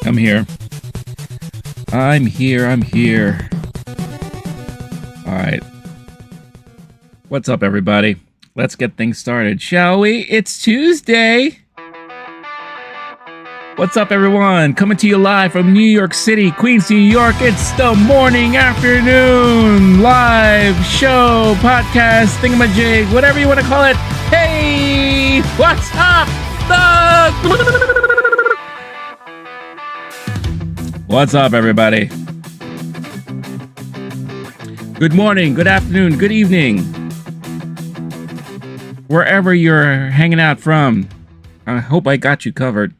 I'm here. I'm here. All right. What's up, everybody? Let's get things started, shall we? It's Tuesday. What's up, everyone? Coming to you live from New York City, Queens, New York. It's the morning, afternoon, live show, podcast, thingamajig, whatever you want to call it. Hey, what's up? What's up, everybody? Good morning, good afternoon, good evening. Wherever you're hanging out from, I hope I got you covered.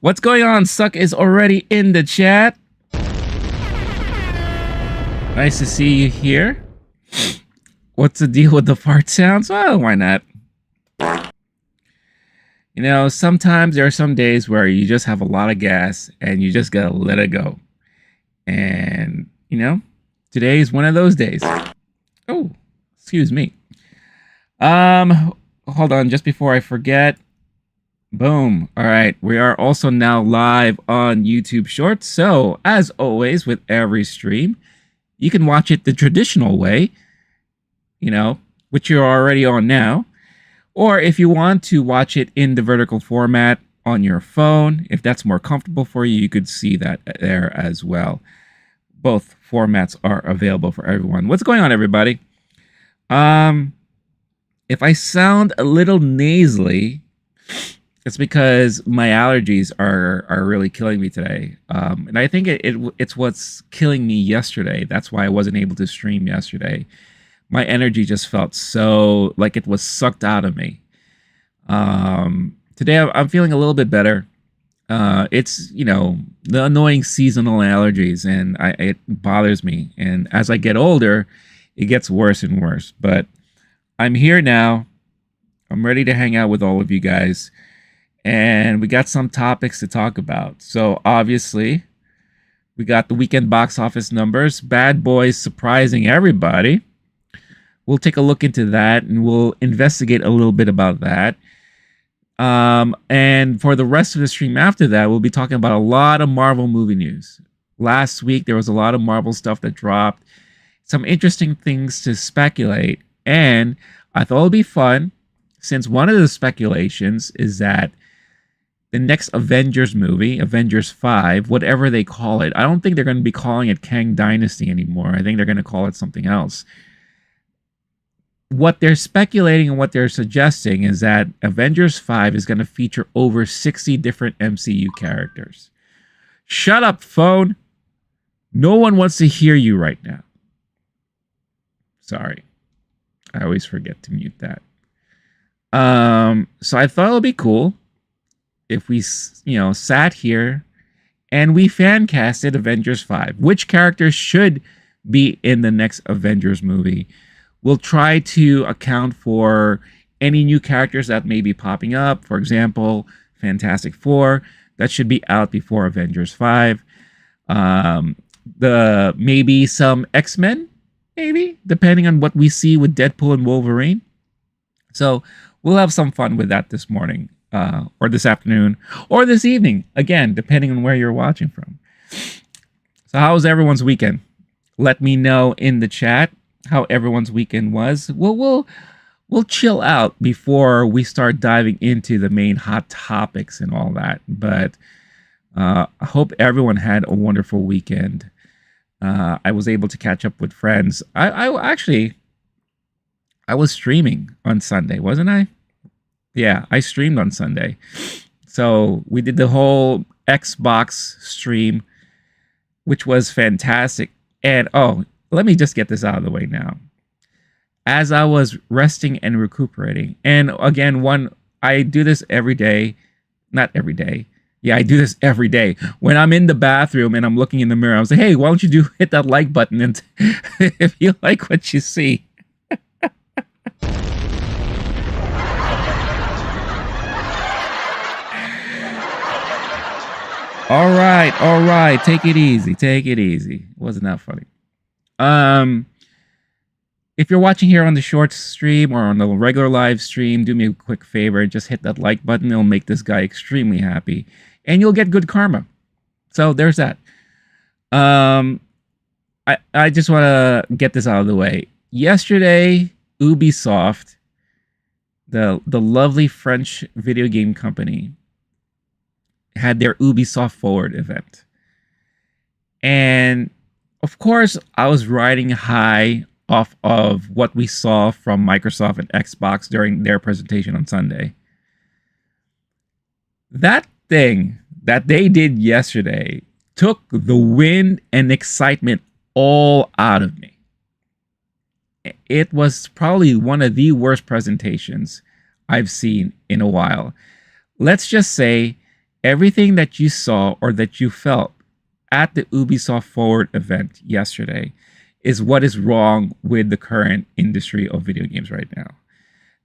What's going on? Suck is already in the chat. Nice to see you here. What's the deal with the fart sounds? Oh, why not? You know, sometimes there are some days where you just have a lot of gas and you just gotta let it go. And, you know, today is one of those days. Oh, excuse me. Hold on, just before I forget. Boom. All right. We are also now live on YouTube Shorts. So, as always, with every stream, you can watch it the traditional way, you know, which you're already on now. Or if you want to watch it in the vertical format on your phone, if that's more comfortable for you, you could see that there as well. Both formats are available for everyone. What's going on, everybody? If I sound a little nasally, it's because my allergies are really killing me today. And I think it's what's killing me yesterday. That's why I wasn't able to stream yesterday. My energy just felt so like it was sucked out of me. Today I'm feeling a little bit better. It's, you know, the annoying seasonal allergies, and it bothers me. And as I get older, it gets worse and worse. But I'm here now. I'm ready to hang out with all of you guys. And we got some topics to talk about. So obviously, we got the weekend box office numbers. Bad Boys surprising everybody. We'll take a look into that and we'll investigate a little bit about that. And for the rest of the stream after that, we'll be talking about a lot of Marvel movie news. Last week, there was a lot of Marvel stuff that dropped. Some interesting things to speculate. And I thought it would be fun, since one of the speculations is that the next Avengers movie, Avengers 5, whatever they call it, I don't think they're going to be calling it Kang Dynasty anymore. I think they're going to call it something else. What they're speculating and what they're suggesting is that Avengers 5 is going to feature over 60 different MCU characters. Shut up, phone. No one wants to hear you right now. Sorry. I always forget to mute that. So I thought it would be cool if we, you know, sat here and we fan casted Avengers 5. Which characters should be in the next Avengers movie? We'll try to account for any new characters that may be popping up. For example, Fantastic Four. That should be out before Avengers 5. Maybe some xmen, maybe, depending on what we see with Deadpool and Wolverine. So we'll have some fun with that this morning. Or this afternoon, or this evening, again, depending on where you're watching from. So how was everyone's weekend? Let me know in the chat how everyone's weekend was. We'll chill out before we start diving into the main hot topics and all that. But I hope everyone had a wonderful weekend. I was able to catch up with friends. I was streaming on Sunday, wasn't I? Yeah, I streamed on Sunday. So we did the whole Xbox stream, which was fantastic. And oh, let me just get this out of the way now. As I was resting and recuperating, and again, I do this every day. Not every day. Yeah, I do this every day. When I'm in the bathroom and I'm looking in the mirror, I was like, hey, why don't you hit that like button and if you like what you see. All right. Take it easy. Wasn't that funny? If you're watching here on the short stream or on the regular live stream, do me a quick favor. Just hit that like button. It'll make this guy extremely happy. and you'll get good karma. So there's that. Um, I just want to get this out of the way. Yesterday, Ubisoft, the lovely French video game company, had their Ubisoft Forward event. And of course, I was riding high off of what we saw from Microsoft and Xbox during their presentation on Sunday. That thing that they did yesterday took the wind and excitement all out of me. It was probably one of the worst presentations I've seen in a while. Let's just say everything that you saw or that you felt at the Ubisoft Forward event yesterday is what is wrong with the current industry of video games right now.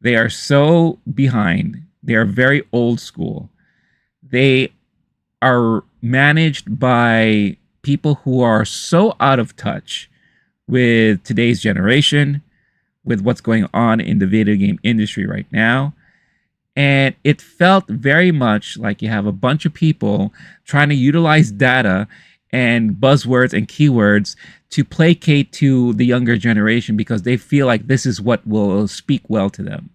They are so behind. They are very old school. They are managed by people who are so out of touch with today's generation, with what's going on in the video game industry right now. And it felt very much like you have a bunch of people trying to utilize data and buzzwords and keywords to placate to the younger generation because they feel like this is what will speak well to them.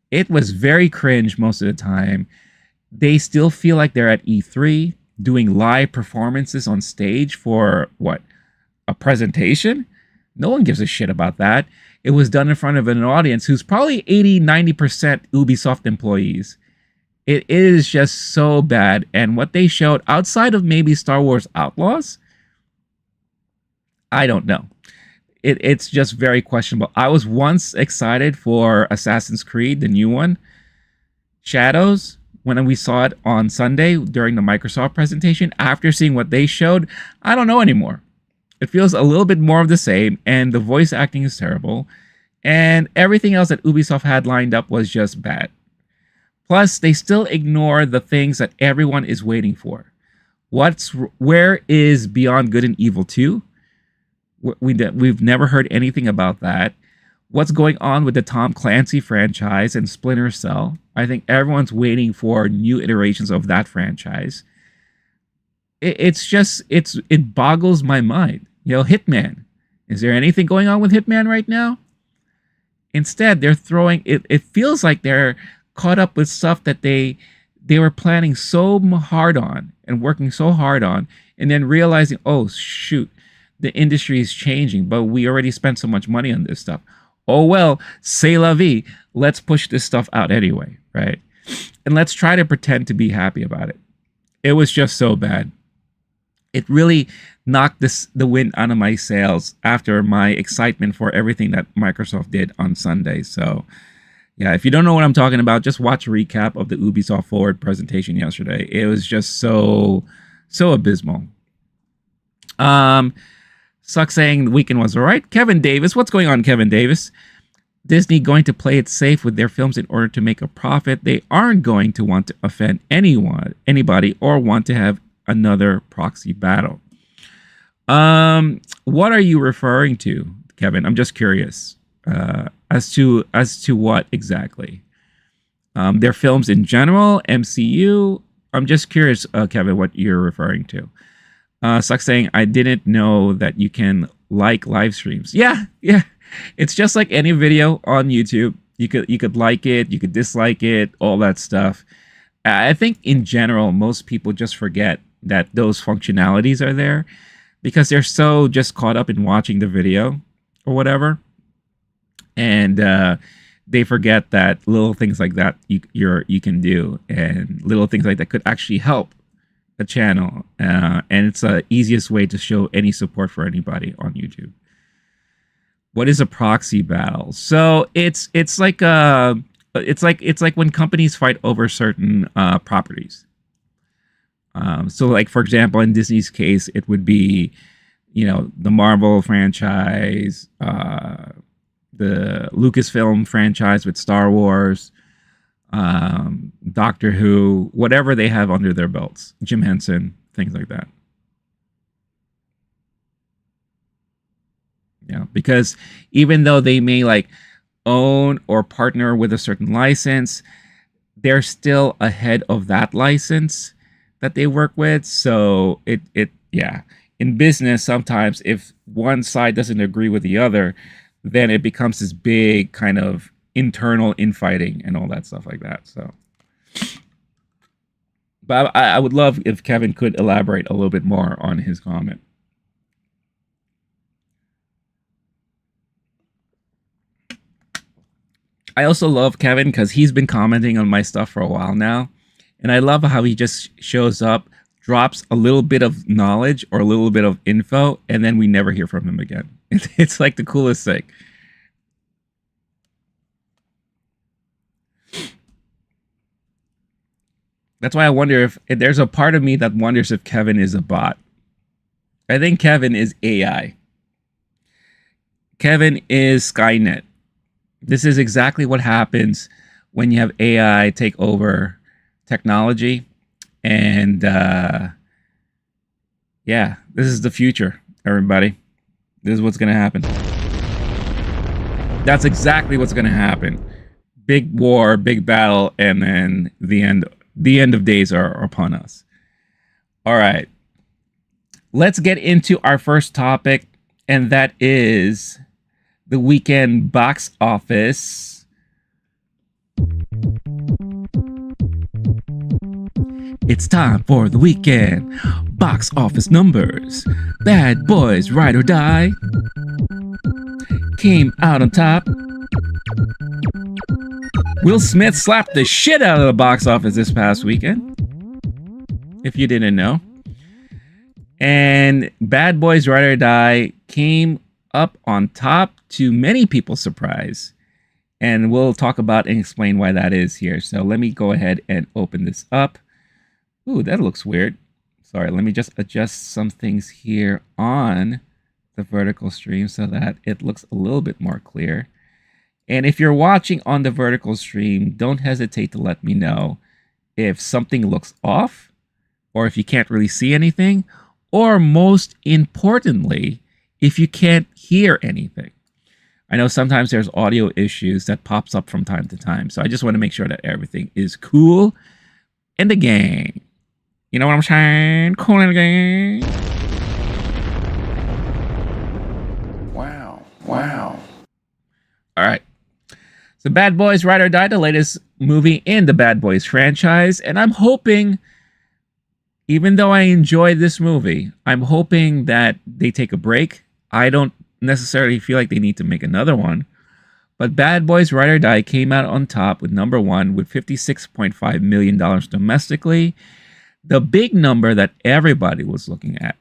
It was very cringe most of the time. They still feel like they're at E3 doing live performances on stage for what? A presentation? No one gives a shit about that. It was done in front of an audience who's probably 80-90% Ubisoft employees. It is just so bad. And what they showed outside of maybe Star Wars Outlaws, I don't know. It's just very questionable. I was once excited for Assassin's Creed, the new one, Shadows, when we saw it on Sunday during the Microsoft presentation. After seeing what they showed, I don't know anymore. It feels a little bit more of the same, and the voice acting is terrible, and everything else that Ubisoft had lined up was just bad. Plus, they still ignore the things that everyone is waiting for. Where is Beyond Good and Evil 2? We've never heard anything about that. What's going on with the Tom Clancy franchise and Splinter Cell? I think everyone's waiting for new iterations of that franchise. It boggles my mind. You know, Hitman. Is there anything going on with Hitman right now? Instead, they're throwing it. It feels like they're caught up with stuff that they were planning so hard on and working so hard on, and then realizing, oh shoot, the industry is changing, but we already spent so much money on this stuff. Oh well, c'est la vie. Let's push this stuff out anyway, right? And let's try to pretend to be happy about it. It was just so bad. It really knocked the wind out of my sails after my excitement for everything that Microsoft did on Sunday. So, yeah, if you don't know what I'm talking about, just watch a recap of the Ubisoft Forward presentation yesterday. It was just so abysmal. Suck saying the weekend was all right. Kevin Davis, what's going on, Kevin Davis? Disney going to play it safe with their films in order to make a profit. They aren't going to want to offend anybody, or want to have another proxy battle. What are you referring to, Kevin? I'm just curious as to what exactly. Their films in general, MCU. I'm just curious, Kevin, what you're referring to. Suck saying I didn't know that you can like live streams. Yeah. It's just like any video on YouTube. You could like it, you could dislike it, all that stuff. I think in general, most people just forget that those functionalities are there because they're so just caught up in watching the video or whatever, and they forget that little things like that you can do, and little things like that could actually help a channel, and it's the easiest way to show any support for anybody on YouTube. What is a proxy battle? So it's like when companies fight over certain properties. So like, for example, in Disney's case, it would be, the Marvel franchise, the Lucasfilm franchise with Star Wars, Doctor Who, whatever they have under their belts, Jim Henson, things like that. Yeah, because even though they may like own or partner with a certain license, they're still ahead of that license that they work with. So yeah. In business, sometimes if one side doesn't agree with the other, then it becomes this big kind of internal infighting and all that stuff like that. So, but I would love if Kevin could elaborate a little bit more on his comment. I also love Kevin because he's been commenting on my stuff for a while now. And I love how he just shows up, drops a little bit of knowledge or a little bit of info, and then we never hear from him again. It's like the coolest thing. That's why I wonder if there's a part of me that wonders if Kevin is a bot. I think Kevin is AI. Kevin is Skynet. This is exactly what happens when you have AI take over technology. And yeah, this is the future, everybody. This is what's going to happen. That's exactly what's going to happen. Big war, big battle, and then the end of days are upon us. All right. Let's get into our first topic, and that is the weekend box office. It's time for the weekend box office numbers. Bad Boys Ride or Die came out on top. Will Smith slapped the shit out of the box office this past weekend, if you didn't know. And Bad Boys Ride or Die came up on top to many people's surprise. And we'll talk about and explain why that is here. So let me go ahead and open this up. Ooh, that looks weird. Sorry, let me just adjust some things here on the vertical stream so that it looks a little bit more clear. And if you're watching on the vertical stream, don't hesitate to let me know if something looks off or if you can't really see anything, or most importantly, if you can't hear anything. I know sometimes there's audio issues that pops up from time to time. So I just want to make sure that everything is cool in the game. You know what I'm saying? Cool in the game. Wow. Wow. All right. So Bad Boys Ride or Die, the latest movie in the Bad Boys franchise. And I'm hoping, even though I enjoyed this movie, I'm hoping that they take a break. I don't necessarily feel like they need to make another one. But Bad Boys Ride or Die came out on top with number one with $56.5 million domestically. The big number that everybody was looking at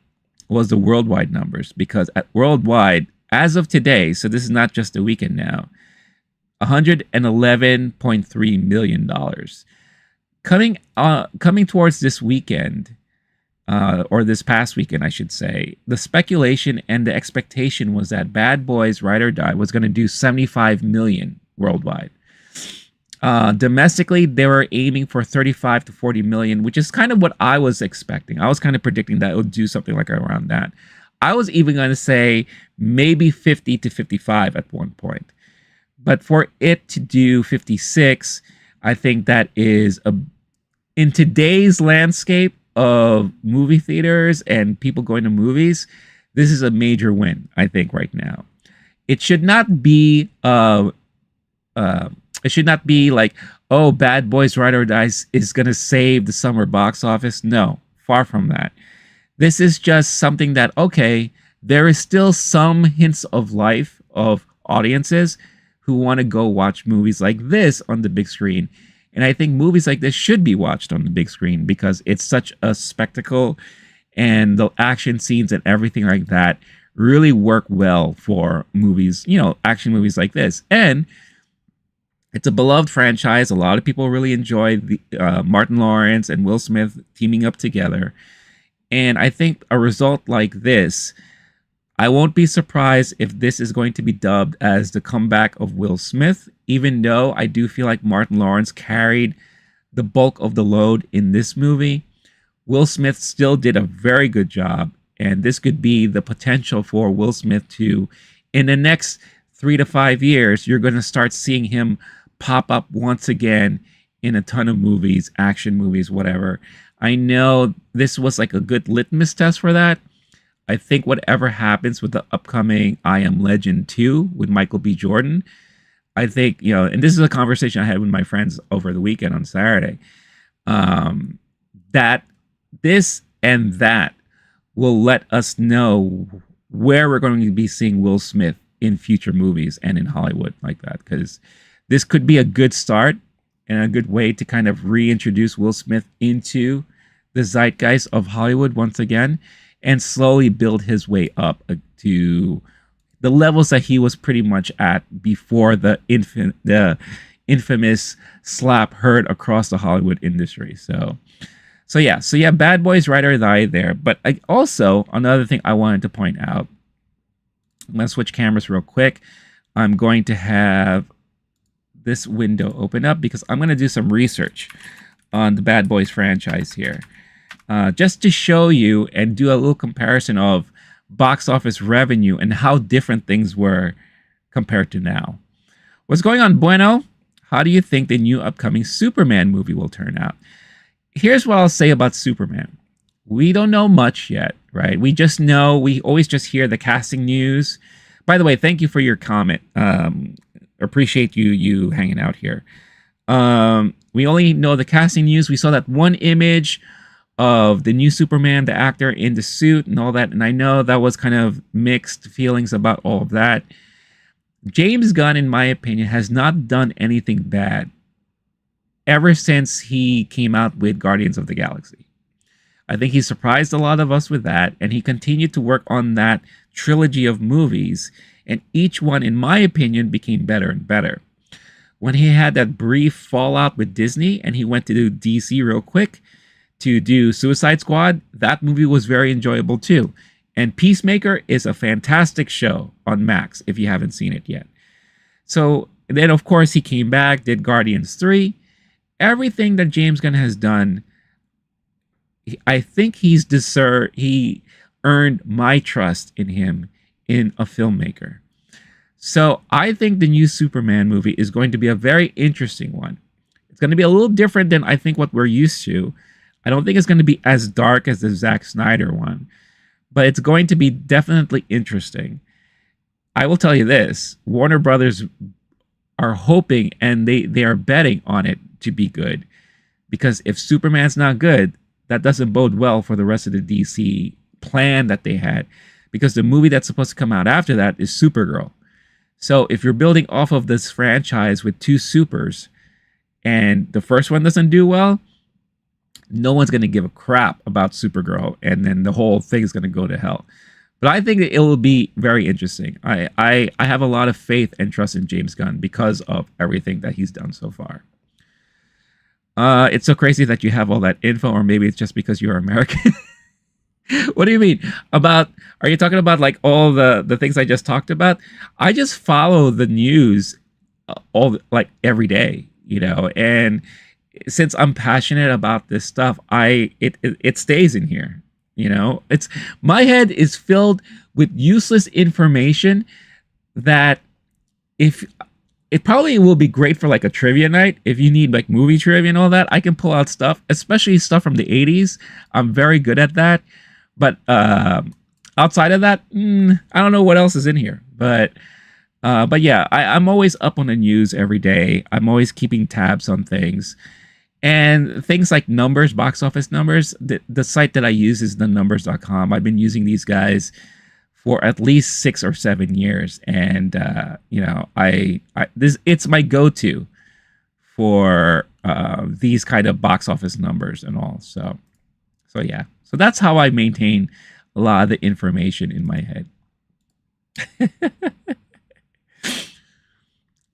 was the worldwide numbers, because at worldwide, as of today, so this is not just a weekend now, $111.3 million. Coming towards this weekend, or this past weekend, I should say, the speculation and the expectation was that Bad Boys Ride or Die was going to do 75 million worldwide. Domestically, they were aiming for 35 to 40 million, which is kind of what I was expecting. I was kind of predicting that it would do something like around that. I was even going to say maybe 50 to 55 at one point. But for it to do 56, I think that is in today's landscape of movie theaters and people going to movies, this is a major win, I think, right now. It should not be like, oh, Bad Boys Ride or Die is going to save the summer box office. No, far from that. This is just something that, okay, there is still some hints of life of audiences who want to go watch movies like this on the big screen. And I think movies like this should be watched on the big screen because it's such a spectacle, and the action scenes and everything like that really work well for movies, action movies like this. And it's a beloved franchise. A lot of people really enjoy the Martin Lawrence and Will Smith teaming up together. And I think a result like this, I won't be surprised if this is going to be dubbed as the comeback of Will Smith, even though I do feel like Martin Lawrence carried the bulk of the load in this movie. Will Smith still did a very good job, and this could be the potential for Will Smith to, in the next 3 to 5 years, you're going to start seeing him pop up once again in a ton of movies, action movies, whatever. I know this was like a good litmus test for that. I think whatever happens with the upcoming I Am Legend 2 with Michael B. Jordan, I think, and this is a conversation I had with my friends over the weekend on Saturday, that this and that will let us know where we're going to be seeing Will Smith in future movies and in Hollywood like that. Because this could be a good start and a good way to kind of reintroduce Will Smith into the zeitgeist of Hollywood once again and slowly build his way up to the levels that he was pretty much at before the infamous slap heard across the Hollywood industry. So yeah, Bad Boys Ride or Die there. But also another thing I wanted to point out. I'm gonna switch cameras real quick. I'm going to have this window open up because I'm gonna do some research on the Bad Boys franchise here, just to show you and do a little comparison of box office revenue and how different things were compared to now. What's going on, Bueno? How do you think the new upcoming Superman movie will turn out? Here's what I'll say about Superman. We don't know much yet, right? We always just hear the casting news. By the way, thank you for your comment. Appreciate you hanging out here. We only know the casting news. We saw that one image of the new Superman, the actor in the suit and all that. And I know that was kind of mixed feelings about all of that. James Gunn, in my opinion, has not done anything bad ever since he came out with Guardians of the Galaxy. I think he surprised a lot of us with that, and he continued to work on that trilogy of movies, and each one, in my opinion, became better and better. When he had that brief fallout with Disney, and he went to do DC real quick to do Suicide Squad, that movie was very enjoyable too. And Peacemaker is a fantastic show on Max, if you haven't seen it yet. So then, of course, he came back, did Guardians 3. Everything that James Gunn has done, I think he earned my trust in him in a filmmaker. So I think the new Superman movie is going to be a very interesting one. It's going to be a little different than I think what we're used to. I don't think it's going to be as dark as the Zack Snyder one, but it's going to be definitely interesting. I will tell you this, Warner Brothers are hoping and they are betting on it to be good, because if Superman's not good, that doesn't bode well for the rest of the DC plan that they had, because the movie that's supposed to come out after that is Supergirl. So if you're building off of this franchise with two supers and the first one doesn't do well, no one's going to give a crap about Supergirl, and then the whole thing is going to go to hell. But I think that it will be very interesting. I have a lot of faith and trust in James Gunn because of everything that he's done so far. It's so crazy that you have all that info, or maybe it's just because you're American. What do you mean? Are you talking about like all the things I just talked about? I just follow the news every day, and since I'm passionate about this stuff, it stays in here. It's my head is filled with useless information that it probably will be great for like a trivia night. If you need like movie trivia and all that, I can pull out stuff, especially stuff from the 80s. I'm very good at that. But outside of that, I don't know what else is in here. But yeah, I'm always up on the news every day. I'm always keeping tabs on things. And things like numbers, box office numbers, the site that I use is thenumbers.com. I've been using these guys for at least 6 or 7 years. And, it's my go-to for these kind of box office numbers and all. So yeah. So that's how I maintain a lot of the information in my head.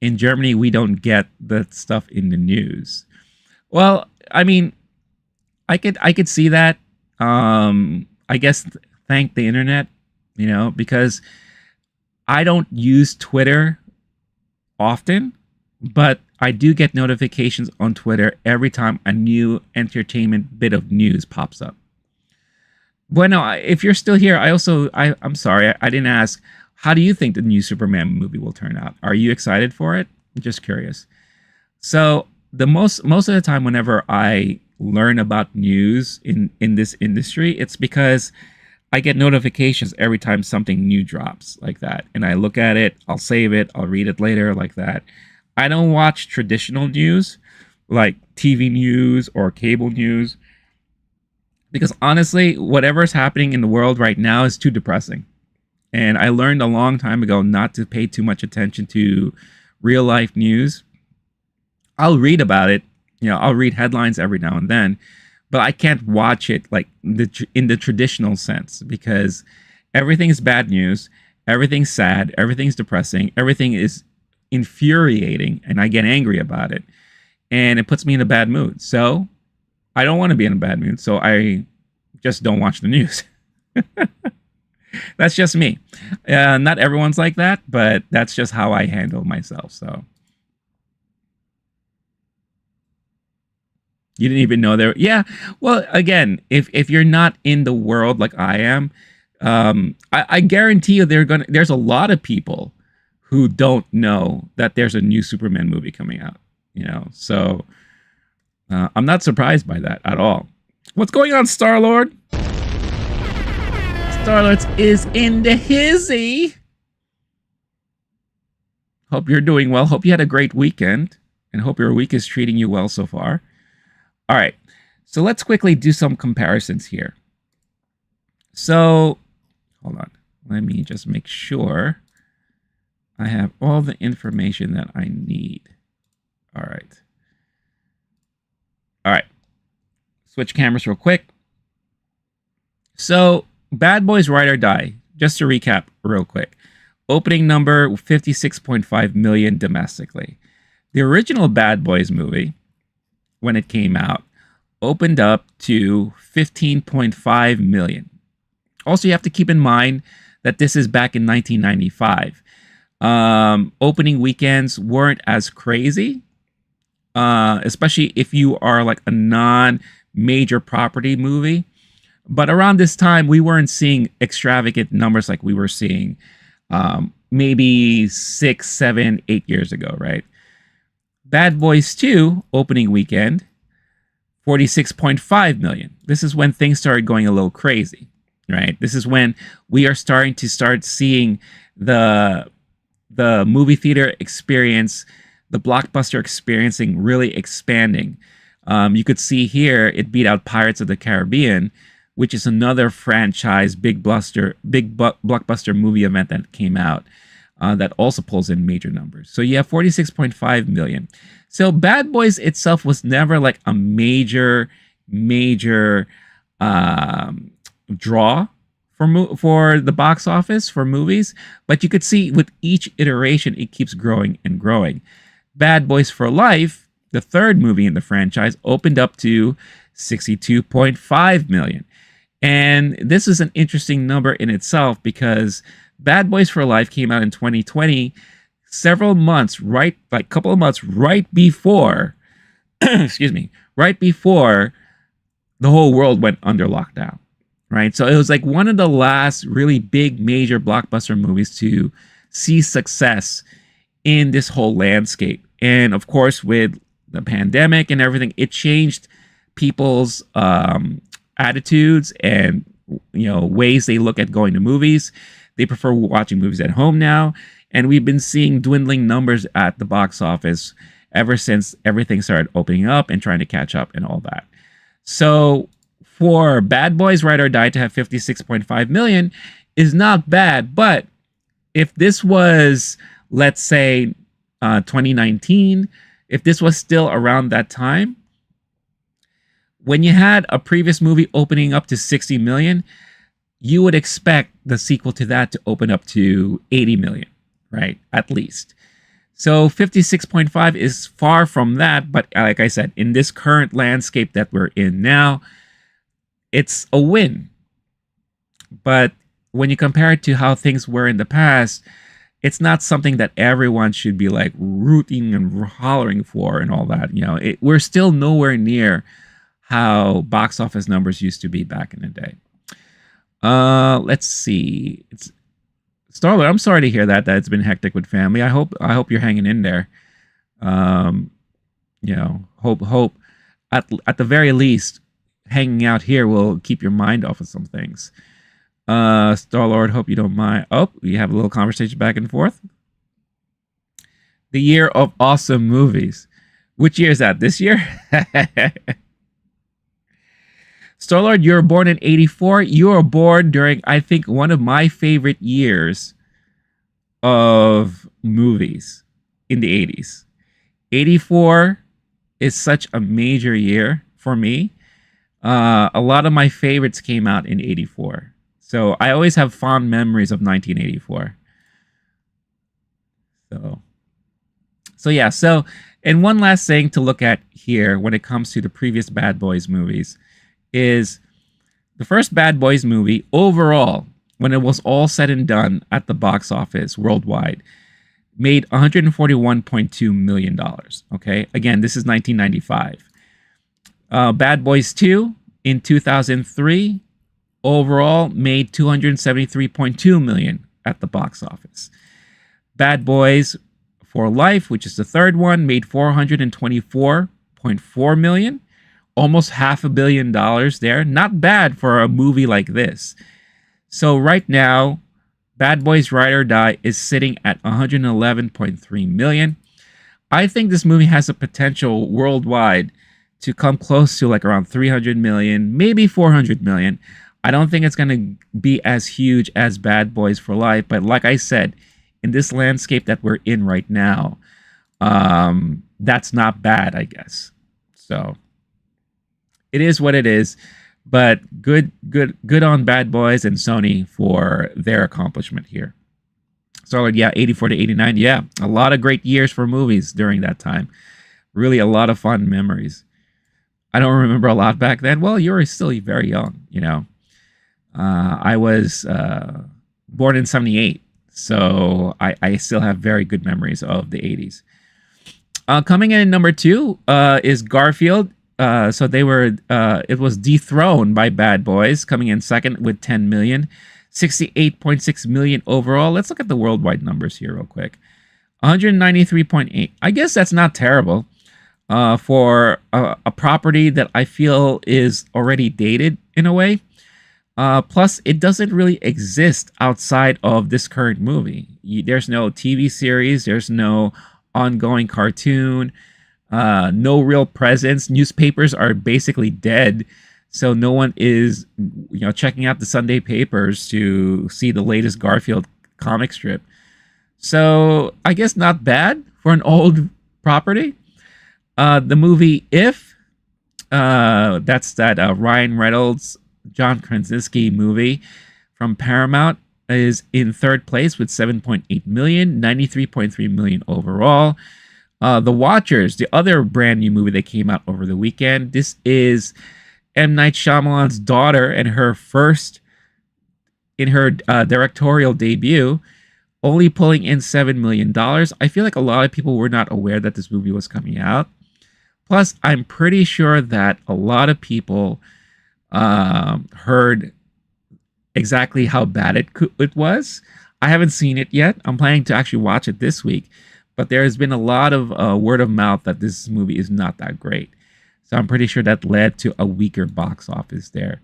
In Germany, we don't get the stuff in the news. Well, I mean, I could see that. I guess thank the internet, because I don't use Twitter often, but I do get notifications on Twitter every time a new entertainment bit of news pops up. Bueno, if you're still here, I'm sorry, I didn't ask. How do you think the new Superman movie will turn out? Are you excited for it? I'm just curious. So most of the time, whenever I learn about news in this industry, it's because I get notifications every time something new drops like that. And I look at it, I'll save it, I'll read it later like that. I don't watch traditional news like TV news or cable news because honestly, whatever is happening in the world right now is too depressing. And I learned a long time ago not to pay too much attention to real life news. I'll read about it, I'll read headlines every now and then, but I can't watch it like in the traditional sense because everything is bad news, everything's sad, everything's depressing, everything is infuriating, and I get angry about it, and it puts me in a bad mood. So I don't want to be in a bad mood, so I just don't watch the news. That's just me. Not everyone's like that, but that's just how I handle myself. So you didn't even know there. Yeah. Well, again, if you're not in the world like I am, I guarantee you there's a lot of people who don't know that there's a new Superman movie coming out. So I'm not surprised by that at all. What's going on, Star-Lord? Star-Lord is in the hizzy. Hope you're doing well. Hope you had a great weekend, and hope your week is treating you well so far. All right, so let's quickly do some comparisons here. So, hold on. Let me just make sure I have all the information that I need. All right. All right. Switch cameras real quick. So, Bad Boys Ride or Die. Just to recap real quick. Opening number 56.5 million domestically. The original Bad Boys movie, when it came out, opened up to 15.5 million. Also, you have to keep in mind that this is back in 1995. Opening weekends weren't as crazy, especially if you are like a non-major property movie. But around this time, we weren't seeing extravagant numbers like we were seeing maybe 6, 7, 8 years ago, right? Bad Boys 2 opening weekend, 46.5 million. This is when things started going a little crazy, right? This is when we are starting to seeing the movie theater experience, the blockbuster experiencing really expanding. You could see here it beat out Pirates of the Caribbean, which is another franchise big blockbuster movie event that came out that also pulls in major numbers. So you have 46.5 million. So Bad Boys itself was never like a major draw for the box office for movies, but you could see with each iteration it keeps growing and growing. Bad Boys for Life, the third movie in the franchise, opened up to 62.5 million. And this is an interesting number in itself because Bad Boys for Life came out in 2020, couple of months right before, right before the whole world went under lockdown, right? So it was like one of the last really big major blockbuster movies to see success in this whole landscape. And of course, with the pandemic and everything, it changed people's attitudes and ways they look at going to movies. They prefer watching movies at home now, and we've been seeing dwindling numbers at the box office ever since everything started opening up and trying to catch up and all that. So for Bad Boys Ride or Die to have 56.5 million is not bad, but if this was, let's say, 2019, if this was still around that time, when you had a previous movie opening up to 60 million, you would expect the sequel to that to open up to 80 million, right? At least. So 56.5 is far from that, but like I said, in this current landscape that we're in now, it's a win. But when you compare it to how things were in the past, it's not something that everyone should be like rooting and hollering for and all that. We're still nowhere near how box office numbers used to be back in the day. Let's see. It's Starlord. I'm sorry to hear that it's been hectic with family. I hope you're hanging in there. Hope at the very least, hanging out here will keep your mind off of some things. Star Lord, hope you don't mind. Oh, we have a little conversation back and forth. The year of awesome movies. Which year is that? This year? Star Lord, you were born in '84. You were born during, I think, one of my favorite years of movies in the '80s. '84 is such a major year for me. A lot of my favorites came out in '84. So I always have fond memories of 1984. So yeah, so, and one last thing to look at here when it comes to the previous Bad Boys movies is the first Bad Boys movie overall, when it was all said and done at the box office worldwide, made $141.2 million. Okay, again, this is 1995. Bad Boys 2 in 2003 overall made $273.2 million at the box office. Bad Boys for Life, which is the third one, made $424.4 million, almost $500 million there. Not bad for a movie like this. So right now, Bad Boys Ride or Die is sitting at $111.3 million. I think this movie has a potential worldwide to come close to like around 300 million, maybe 400 million. I don't think it's going to be as huge as Bad Boys for Life, but like I said, in this landscape that we're in right now, that's not bad, I guess. So it is what it is, but good on Bad Boys and Sony for their accomplishment here. So yeah, 84 to 89, yeah, a lot of great years for movies during that time. Really a lot of fun memories. I don't remember a lot back then. Well, you were still very young, you know. I was born in 78, so I still have very good memories of the 80s. Coming in at number 2 is Garfield. So they were, it was dethroned by Bad Boys, coming in second with 10 million, 68.6 million overall. Let's look at the worldwide numbers here real quick. 193.8. I guess that's not terrible for a property that I feel is already dated in a way. Plus, it doesn't really exist outside of this current movie. There's no TV series. There's no ongoing cartoon. No real presence. Newspapers are basically dead. So no one is, checking out the Sunday papers to see the latest Garfield comic strip. So I guess not bad for an old property. The movie If, that's that Ryan Reynolds, John Krasinski movie from Paramount, is in third place with 7.8 million, 93.3 million overall. The Watchers, the other brand new movie that came out over the weekend. This is M. Night Shyamalan's daughter and her first in her directorial debut, only pulling in $7 million. I feel like a lot of people were not aware that this movie was coming out. Plus, I'm pretty sure that a lot of people heard exactly how bad it was. I haven't seen it yet. I'm planning to actually watch it this week. But there has been a lot of word of mouth that this movie is not that great. So I'm pretty sure that led to a weaker box office there.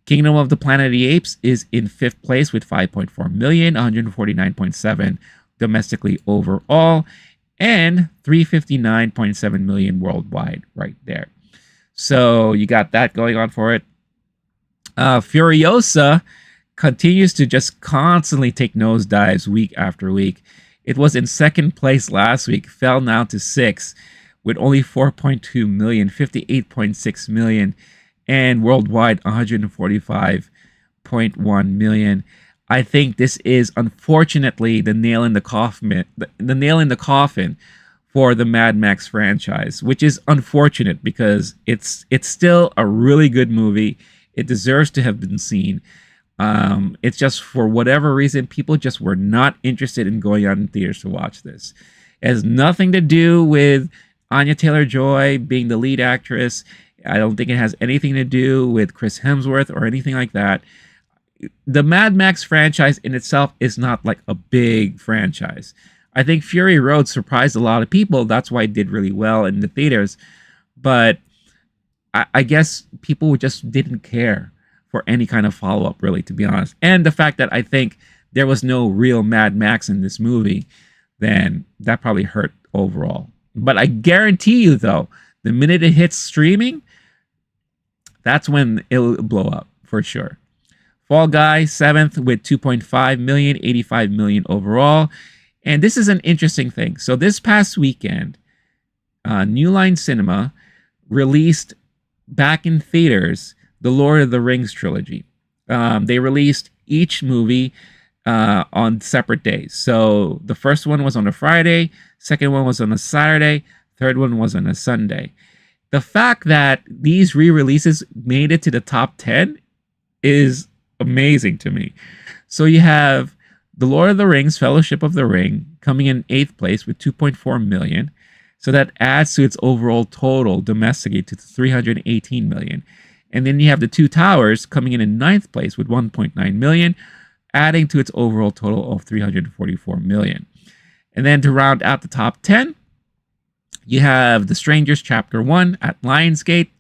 Kingdom of the Planet of the Apes is in fifth place with 5.4 million, 149.7 domestically overall, and 359.7 million worldwide right there. So you got that going on for it. Furiosa continues to just constantly take nosedives week after week. It was in second place last week, fell now to 6th with only 4.2 million, 58.6 million, and worldwide 145.1 million. I think this is unfortunately the nail in the coffin, for the Mad Max franchise, which is unfortunate because it's still a really good movie. It deserves to have been seen. It's just for whatever reason, people just were not interested in going out in theaters to watch this. It has nothing to do with Anya Taylor-Joy being the lead actress. I don't think it has anything to do with Chris Hemsworth or anything like that. The Mad Max franchise in itself is not like a big franchise. I think Fury Road surprised a lot of people. That's why it did really well in the theaters. But I guess people just didn't care for any kind of follow-up, really, to be honest. And the fact that I think there was no real Mad Max in this movie, then that probably hurt overall. But I guarantee you, though, the minute it hits streaming, that's when it'll blow up for sure. Fall Guy, 7th with 2.5 million, 85 million overall. And this is an interesting thing. So this past weekend, New Line Cinema released back in theaters the Lord of the Rings trilogy. They released each movie on separate days. So the first one was on a Friday, second one was on a Saturday, third one was on a Sunday. The fact that these re-releases made it to the top 10 is amazing to me. So you have The Lord of the Rings, Fellowship of the Ring, coming in 8th place with 2.4 million. So that adds to its overall total domestically to 318 million. And then you have The Two Towers coming in 9th place with 1.9 million, adding to its overall total of 344 million. And then to round out the top 10, you have The Strangers Chapter 1 at Lionsgate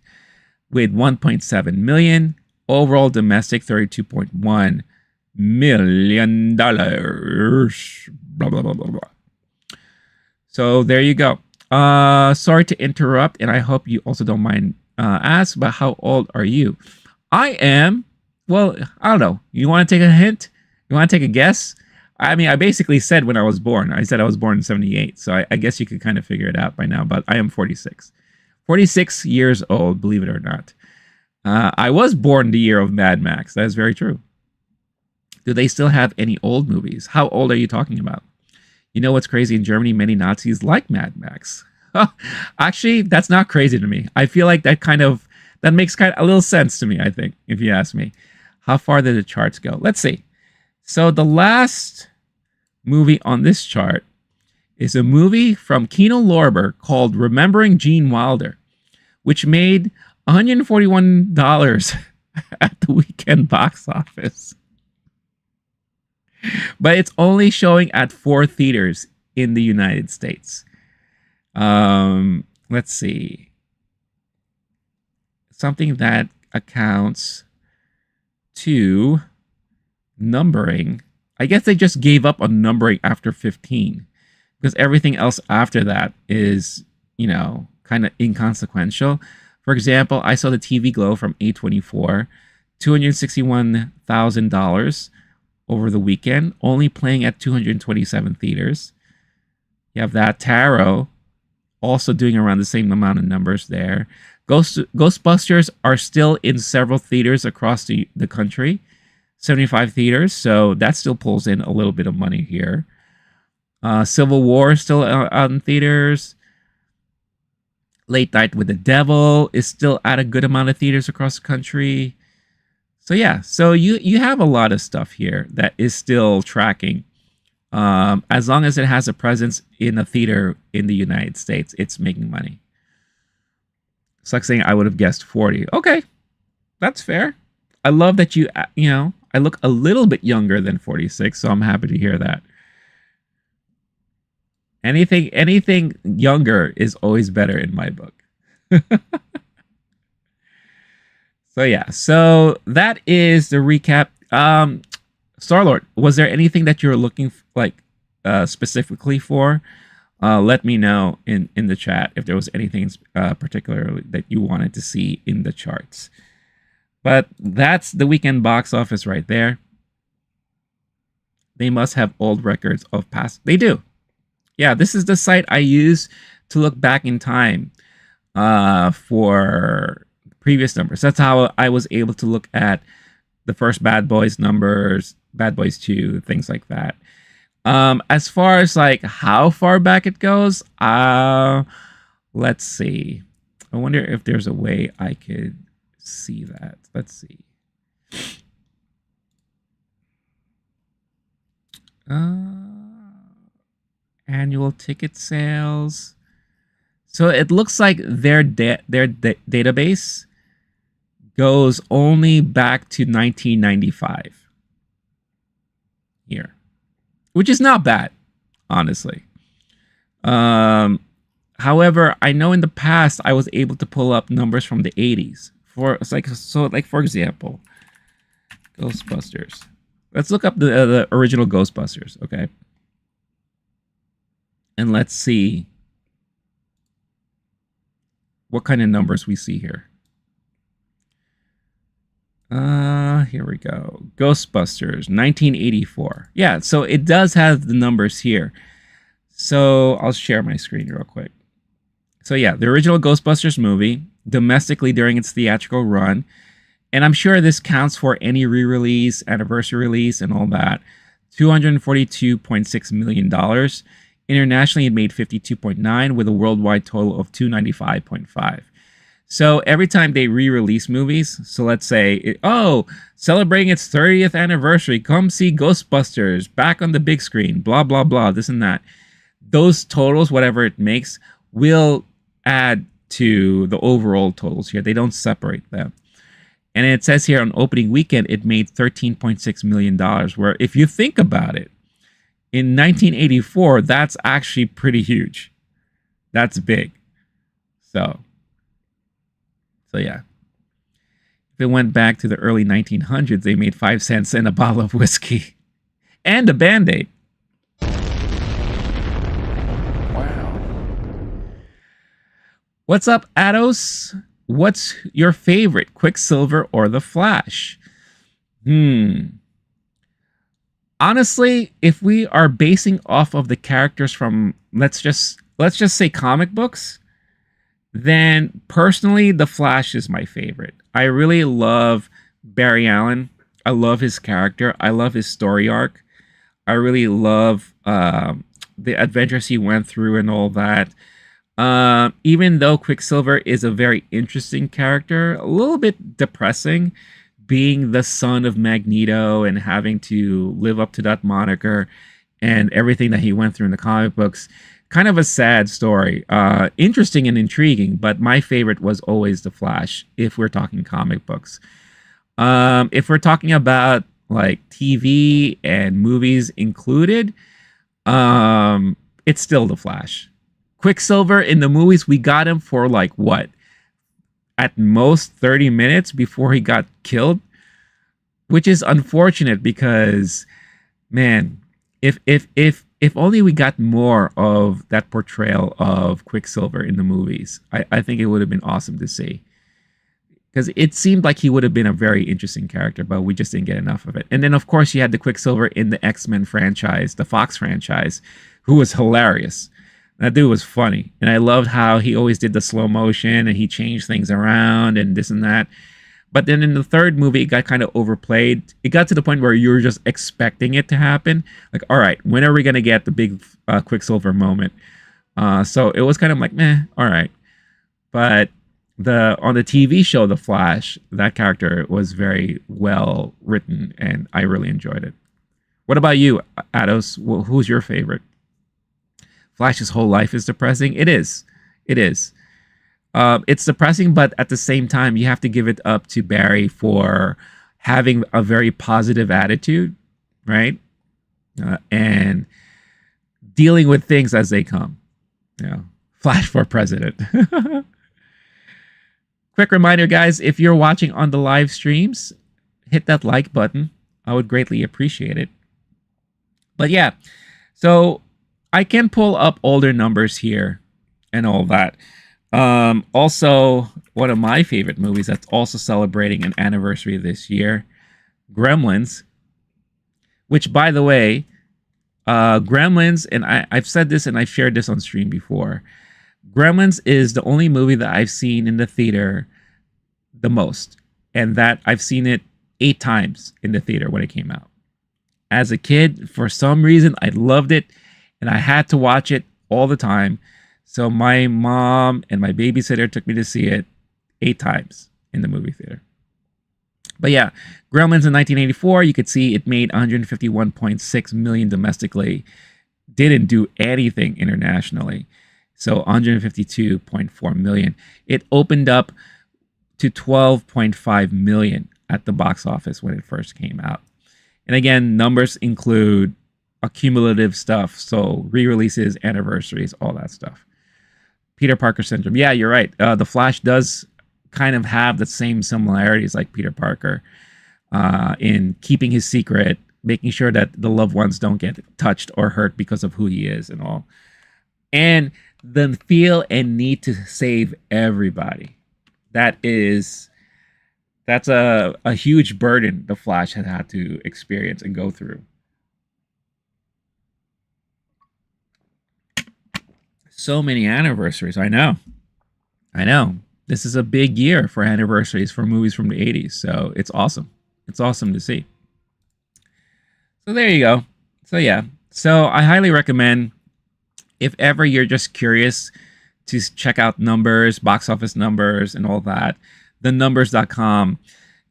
with 1.7 million. Overall domestic, $32.1 million. Blah, blah, blah, blah, blah. So there you go. Sorry to interrupt, and I hope you also don't mind ask, but how old are you? I am, well, I don't know. You want to take a hint? You want to take a guess? I mean, I basically said when I was born. I said I was born in 78, so I guess you could kind of figure it out by now, but I am 46. 46 years old, believe it or not. I was born the year of Mad Max. That is very true. Do they still have any old movies? How old are you talking about? You know what's crazy? In Germany, many Nazis like Mad Max. Actually, that's not crazy to me. I feel like that makes kind of a little sense to me, I think, if you ask me. How far did the charts go? Let's see. So the last movie on this chart is a movie from Kino Lorber called Remembering Gene Wilder, which made $141 at the weekend box office. But it's only showing at 4 theaters in the United States. Let's see. Something that accounts to numbering. I guess they just gave up on numbering after 15, because everything else after that is, kind of inconsequential. For example, I saw the TV Glow from A24, $261,000 over the weekend, only playing at 227 theaters. You have that Tarot also doing around the same amount of numbers there. Ghostbusters are still in several theaters across the country, 75 theaters, so that still pulls in a little bit of money here. Civil War is still out in theaters. Late Night with the Devil is still at a good amount of theaters across the country. So yeah, so you have a lot of stuff here that is still tracking. As long as it has a presence in a theater in the United States, it's making money. It's like saying I would have guessed 40. Okay, that's fair. I love that I look a little bit younger than 46, so I'm happy to hear that. Anything younger is always better in my book. So yeah, so that is the recap. Star-Lord, was there anything that you were looking specifically for? Let me know in the chat if there was anything particularly that you wanted to see in the charts. But that's the weekend box office right there. They must have old records of past. They do. Yeah, this is the site I use to look back in time for previous numbers. That's how I was able to look at the first Bad Boys numbers, Bad Boys 2, things like that. As far as how far back it goes, let's see. I wonder if there's a way I could see that. Let's see. Annual ticket sales. So it looks like their database goes only back to 1995 here, which is not bad, honestly. However, I know in the past I was able to pull up numbers from the 80s. For example, Ghostbusters. Let's look up the original Ghostbusters, okay? And let's see what kind of numbers we see here. Here we go. Ghostbusters, 1984. Yeah, so it does have the numbers here. So I'll share my screen real quick. So yeah, the original Ghostbusters movie, domestically during its theatrical run, and I'm sure this counts for any re-release, anniversary release, and all that, $242.6 million. Internationally, it made 52.9 with a worldwide total of 295.5. So every time they re-release movies, so let's say, celebrating its 30th anniversary, come see Ghostbusters back on the big screen, blah, blah, blah, this and that. Those totals, whatever it makes, will add to the overall totals here. They don't separate them. And it says here on opening weekend, it made $13.6 million, where if you think about it, in 1984, that's actually pretty huge. That's big. So yeah. If it went back to the early 1900s, they made 5 cents and a bottle of whiskey and a Band-Aid. Wow. What's up, Ados? What's your favorite, Quicksilver or The Flash? Honestly, if we are basing off of the characters from let's just say comic books, then personally, The Flash is my favorite. I really love Barry Allen. I love his character. I love his story arc. I really love the adventures he went through and all that. Even though Quicksilver is a very interesting character, a little bit depressing, being the son of Magneto and having to live up to that moniker and everything that he went through in the comic books. Kind of a sad story. Interesting and intriguing, but my favorite was always The Flash, if we're talking comic books. If we're talking about like TV and movies included, it's still The Flash. Quicksilver in the movies, we got him for like what? At most 30 minutes before he got killed, which is unfortunate because, man, if only we got more of that portrayal of Quicksilver in the movies, I think it would have been awesome to see. Because it seemed like he would have been a very interesting character, but we just didn't get enough of it. And then, of course, you had the Quicksilver in the X-Men franchise, the Fox franchise, who was hilarious. That dude was funny. And I loved how he always did the slow motion and he changed things around and this and that. But then in the third movie, it got kind of overplayed. It got to the point where you were just expecting it to happen. Like, all right, when are we going to get the big Quicksilver moment? So it was kind of like, meh, all right. But on the TV show, The Flash, that character was very well written and I really enjoyed it. What about you, Ados? Who's your favorite? Flash's whole life is depressing. It is. It is. It's depressing, but at the same time, you have to give it up to Barry for having a very positive attitude, right? And dealing with things as they come. Flash for president. Quick reminder, guys, if you're watching on the live streams, hit that like button. I would greatly appreciate it. But yeah, so I can pull up older numbers here and all that. Also, one of my favorite movies that's also celebrating an anniversary this year, Gremlins, which, by the way, Gremlins, and I've said this and I've shared this on stream before, Gremlins is the only movie that I've seen in the theater the most, and that I've seen it 8 times in the theater when it came out. As a kid, for some reason, I loved it, and I had to watch it all the time. So my mom and my babysitter took me to see it 8 times in the movie theater. But yeah, Gremlins in 1984, you could see it made 151.6 million domestically. Didn't do anything internationally. So 152.4 million. It opened up to 12.5 million at the box office when it first came out. And again, numbers include accumulative stuff. So re-releases, anniversaries, all that stuff. Peter Parker syndrome. Yeah, you're right. The Flash does kind of have the same similarities like Peter Parker in keeping his secret, making sure that the loved ones don't get touched or hurt because of who he is and all. And the feel and need to save everybody. That's a huge burden the Flash had to experience and go through. So many anniversaries. I know. This is a big year for anniversaries for movies from the 80s. So it's awesome. It's awesome to see. So there you go. So yeah. So I highly recommend, if ever you're just curious to check out numbers, box office numbers, and all that, thenumbers.com,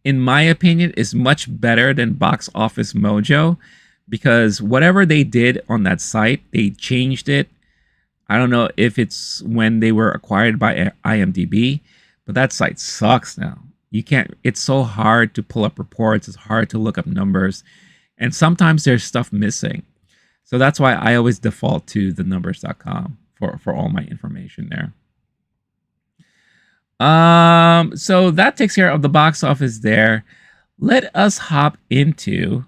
in my opinion, is much better than Box Office Mojo, because whatever they did on that site, they changed it. I don't know if it's when they were acquired by IMDb, but that site sucks now. You can't, it's so hard to pull up reports, it's hard to look up numbers, and sometimes there's stuff missing. So that's why I always default to thenumbers.com for all my information there. So that takes care of the box office there. Let us hop into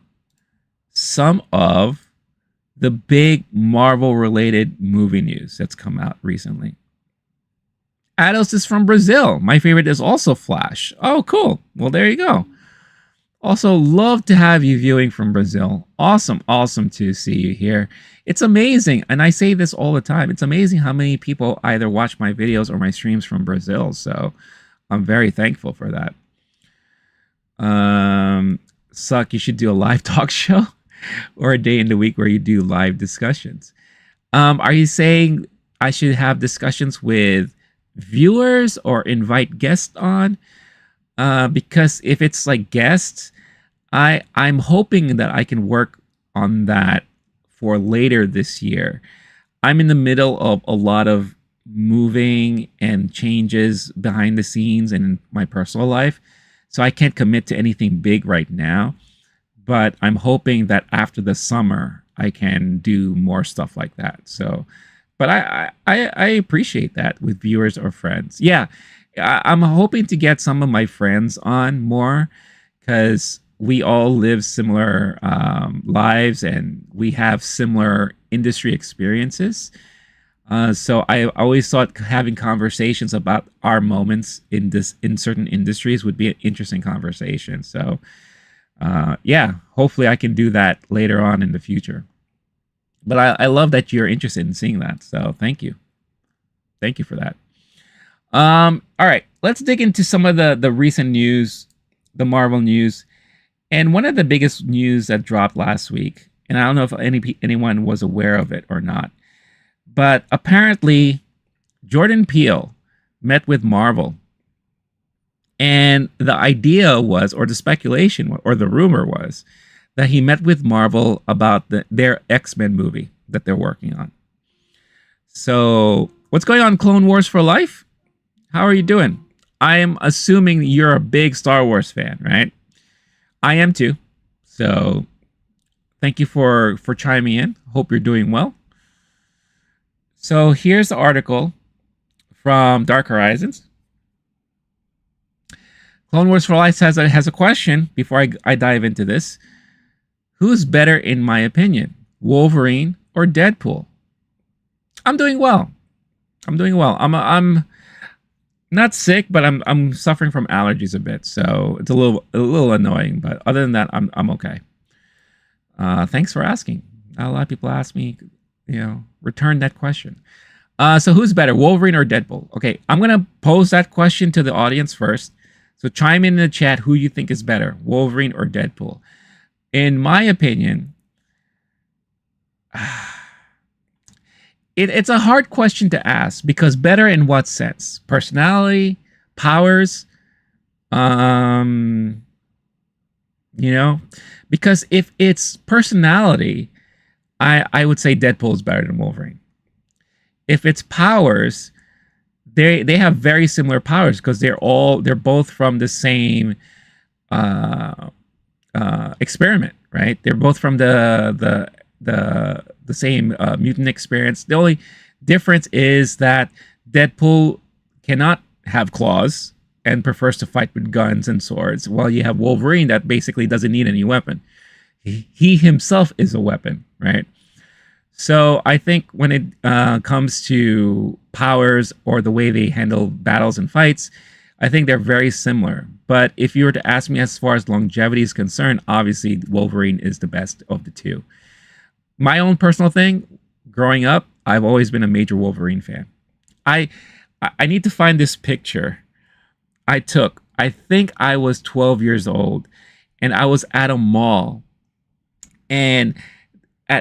some of the big Marvel related movie news that's come out recently. Ados is from Brazil. My favorite is also Flash. Oh, cool. Well, there you go. Also, love to have you viewing from Brazil. Awesome to see you here. It's amazing, and I say this all the time, it's amazing how many people either watch my videos or my streams from Brazil, so I'm very thankful for that. Suck, you should do a live talk show or a day in the week where you do live discussions. Are you saying I should have discussions with viewers or invite guests on? Because if it's like guests, I'm hoping that I can work on that for later this year. I'm in the middle of a lot of moving and changes behind the scenes and in my personal life, so I can't commit to anything big right now. But I'm hoping that after the summer, I can do more stuff like that. So, but I appreciate that with viewers or friends. Yeah. I'm hoping to get some of my friends on more, because we all live similar lives and we have similar industry experiences. So I always thought having conversations about our moments in certain industries would be an interesting conversation. So yeah, hopefully I can do that later on in the future. But I love that you're interested in seeing that. So thank you. Thank you for that. All right, let's dig into some of the recent news, the Marvel news. And one of the biggest news that dropped last week, and I don't know if anyone was aware of it or not, but apparently Jordan Peele met with Marvel. And the idea was, or the speculation, or the rumor was, that he met with Marvel about their X-Men movie that they're working on. So what's going on, Clone Wars for Life? How are you doing? I am assuming you're a big Star Wars fan, right? I am too. So thank you for chiming in. Hope you're doing well. So here's the article from Dark Horizons. Clone Wars for Life has a question before I dive into this. Who's better in my opinion, Wolverine or Deadpool? I'm doing well. I'm not sick, but I'm suffering from allergies a bit, so it's a little annoying. But other than that, I'm okay. Thanks for asking. A lot of people ask me, return that question. So who's better, Wolverine or Deadpool? Okay, I'm gonna pose that question to the audience first. So chime in the chat who you think is better, Wolverine or Deadpool. In my opinion, it's a hard question to ask, because better in what sense? Personality, powers, because if it's personality, I would say Deadpool is better than Wolverine. If it's powers, they have very similar powers, because they're both from the same experiment, right? They're both from the same mutant experience. The only difference is that Deadpool cannot have claws and prefers to fight with guns and swords, while you have Wolverine that basically doesn't need any weapon. He himself is a weapon, right? So I think when it comes to powers or the way they handle battles and fights, I think they're very similar. But if you were to ask me as far as longevity is concerned, obviously Wolverine is the best of the two. My own personal thing, growing up, I've always been a major Wolverine fan. I I need to find this picture I took. I think I was 12 years old, and I was at a mall, and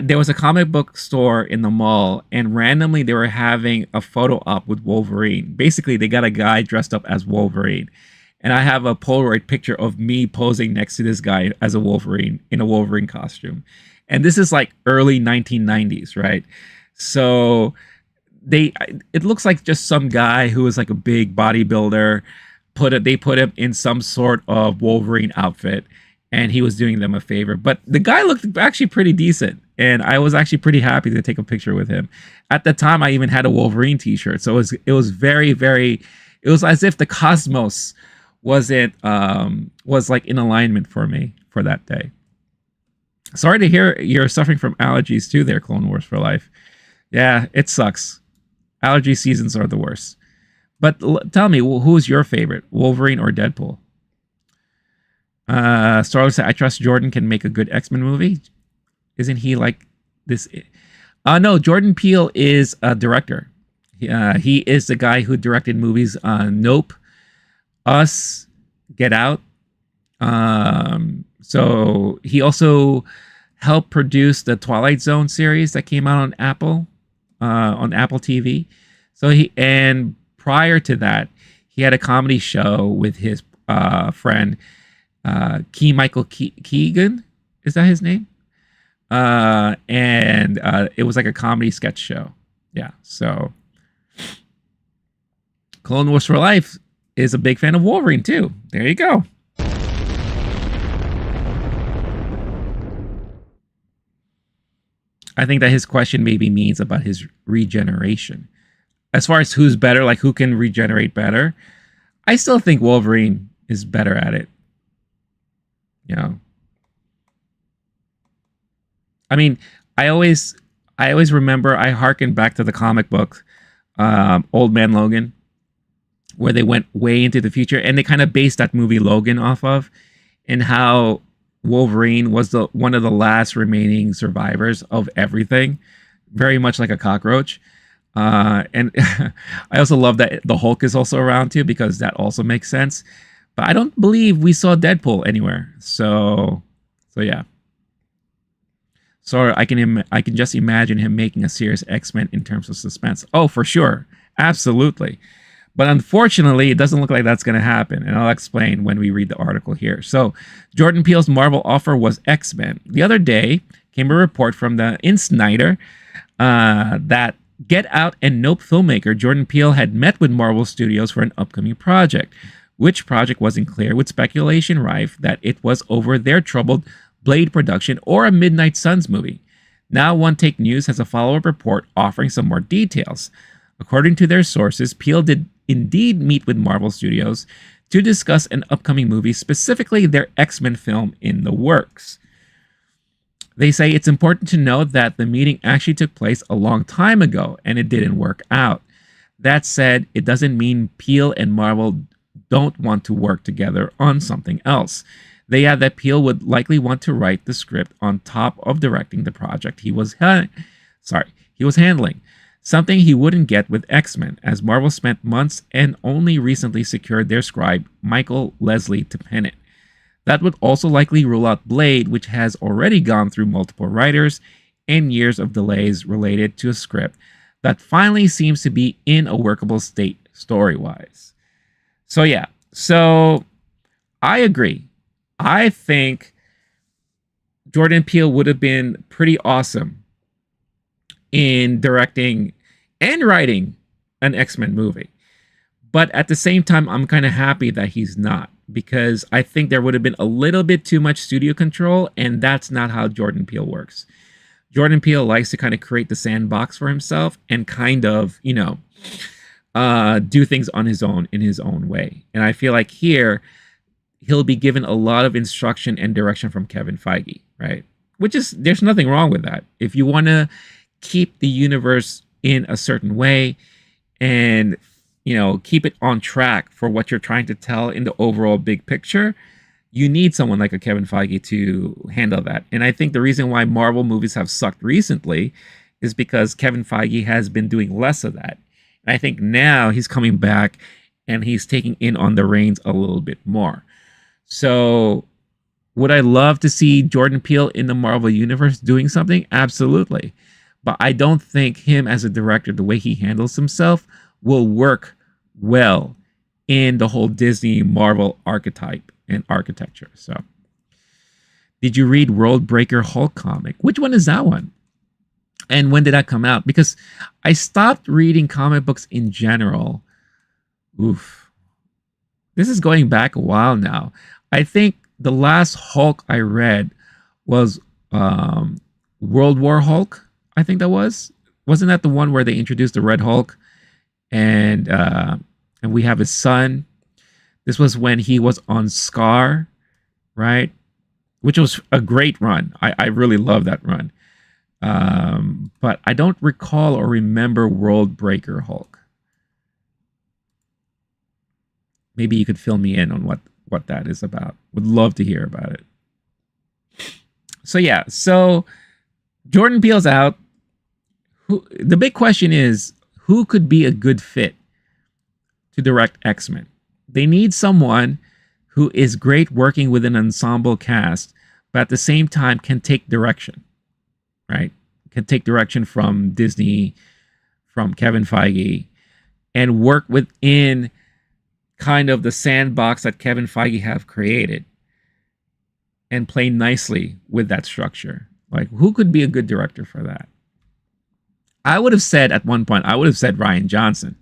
there was a comic book store in the mall, and randomly they were having a photo op with Wolverine. Basically, they got a guy dressed up as Wolverine, and I have a Polaroid picture of me posing next to this guy as a Wolverine in a Wolverine costume. And this is like early 1990s, right? So it looks like just some guy who was like a big bodybuilder. They put him in some sort of Wolverine outfit, and he was doing them a favor. But the guy looked actually pretty decent, and I was actually pretty happy to take a picture with him. At the time, I even had a Wolverine T-shirt, so it was very, very. It was as if the cosmos was like in alignment for me for that day. Sorry to hear you're suffering from allergies too there, Clone Wars for Life. Yeah, it sucks. Allergy seasons are the worst. But tell me, who's your favorite, Wolverine or Deadpool? Starler said, I trust Jordan can make a good X-Men movie. Isn't he like this? No, Jordan Peele is a director. He is the guy who directed movies Nope, Us, Get Out. So he also helped produce the Twilight Zone series that came out on Apple TV. So prior to that, he had a comedy show with his friend Michael Keegan. Is that his name? And it was like a comedy sketch show. Yeah. So Clone Wars for Life is a big fan of Wolverine too. There you go. I think that his question maybe means about his regeneration. As far as who's better, like who can regenerate better, I still think Wolverine is better at it. You know, I mean, I always remember, I hearken back to the comic book, Old Man Logan, where they went way into the future, and they kind of based that movie Logan off of, and how Wolverine was one of the last remaining survivors of everything, very much like a cockroach. And I also love that the Hulk is also around too, because that also makes sense. But I don't believe we saw Deadpool anywhere. So yeah. So I can just imagine him making a serious X-Men in terms of suspense. Oh, for sure, absolutely. But unfortunately, it doesn't look like that's going to happen. And I'll explain when we read the article here. So Jordan Peele's Marvel offer was X-Men. The other day came a report from the Insider that Get Out and Nope filmmaker Jordan Peele had met with Marvel Studios for an upcoming project. Which project wasn't clear, with speculation rife that it was over their troubled Blade production or a Midnight Suns movie. Now One Take News has a follow-up report offering some more details. According to their sources, Peele did indeed meet with Marvel Studios to discuss an upcoming movie, specifically their X-Men film in the works. They say it's important to note that the meeting actually took place a long time ago and it didn't work out. That said, it doesn't mean Peele and Marvel don't want to work together on something else. They add that Peele would likely want to write the script on top of directing the project he was handling. Something he wouldn't get with X-Men, as Marvel spent months and only recently secured their scribe, Michael Leslie, to pen it. That would also likely rule out Blade, which has already gone through multiple writers and years of delays related to a script that finally seems to be in a workable state story-wise. So yeah, I agree. I think Jordan Peele would have been pretty awesome in directing and writing an X-Men movie. But at the same time, I'm kind of happy that he's not, because I think there would have been a little bit too much studio control, and that's not how Jordan Peele works. Jordan Peele likes to kind of create the sandbox for himself and kind of, do things on his own in his own way. And I feel like here he'll be given a lot of instruction and direction from Kevin Feige, right? Which is, there's nothing wrong with that. If you want to keep the universe in a certain way and, keep it on track for what you're trying to tell in the overall big picture, you need someone like a Kevin Feige to handle that. And I think the reason why Marvel movies have sucked recently is because Kevin Feige has been doing less of that. And I think now he's coming back and he's taking in on the reins a little bit more. So would I love to see Jordan Peele in the Marvel universe doing something? Absolutely. But I don't think him as a director, the way he handles himself, will work well in the whole Disney Marvel archetype and architecture. So, did you read World Breaker Hulk comic? Which one is that one? And when did that come out? Because I stopped reading comic books in general. Oof. This is going back a while now. I think the last Hulk I read was World War Hulk. I think that was. Wasn't that the one where they introduced the Red Hulk? And we have his son. This was when he was on Scar, right? Which was a great run. I really love that run. But I don't recall or remember World Breaker Hulk. Maybe you could fill me in on what that is about. Would love to hear about it. So yeah, so Jordan Peele's out. The big question is, who could be a good fit to direct X-Men? They need someone who is great working with an ensemble cast, but at the same time can take direction, right? Can take direction from Disney, from Kevin Feige, and work within kind of the sandbox that Kevin Feige have created and play nicely with that structure. Like, who could be a good director for that? I would have said at one point, Rian Johnson,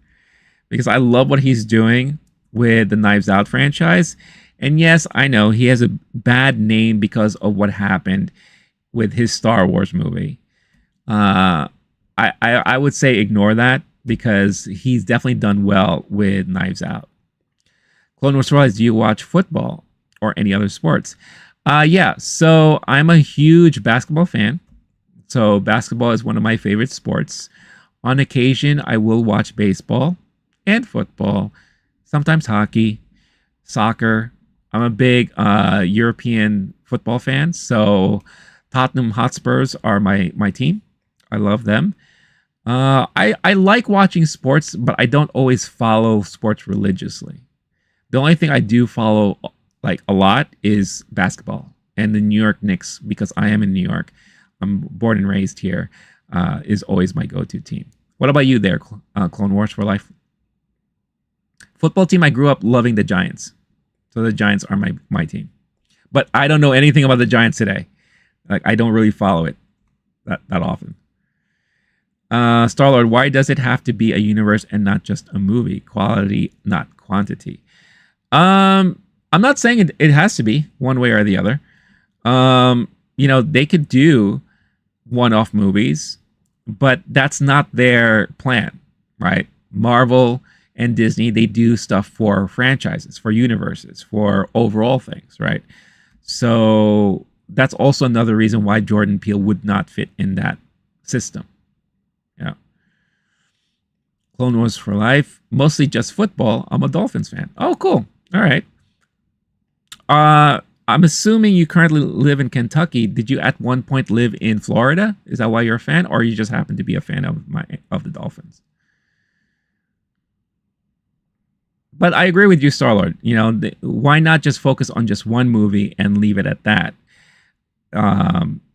because I love what he's doing with the Knives Out franchise. And yes, I know he has a bad name because of what happened with his Star Wars movie. I would say ignore that, because he's definitely done well with Knives Out. Clone Wars Rise, do you watch football or any other sports? Yeah, so I'm a huge basketball fan. So basketball is one of my favorite sports. On occasion, I will watch baseball and football, sometimes hockey, soccer. I'm a big European football fan. So Tottenham Hotspurs are my team. I love them. I like watching sports, but I don't always follow sports religiously. The only thing I do follow like a lot is basketball and the New York Knicks, because I am in New York. I'm born and raised here. Is always my go-to team. What about you there, Clone Wars for Life? Football team, I grew up loving the Giants. So the Giants are my team. But I don't know anything about the Giants today. Like, I don't really follow it that often. Star-Lord, why does it have to be a universe and not just a movie? Quality, not quantity. I'm not saying it has to be one way or the other. They could do one-off movies, but that's not their plan, right? Marvel and Disney, they do stuff for franchises, for universes, for overall things, right? So that's also another reason why Jordan Peele would not fit in that system. Yeah. Clone Wars for Life, mostly just football. I'm a Dolphins fan. Oh, cool. All right. I'm assuming you currently live in Kentucky. Did you at one point live in Florida? Is that why you're a fan, or you just happen to be a fan of the Dolphins? But I agree with you, Star-Lord. Why not just focus on just one movie and leave it at that?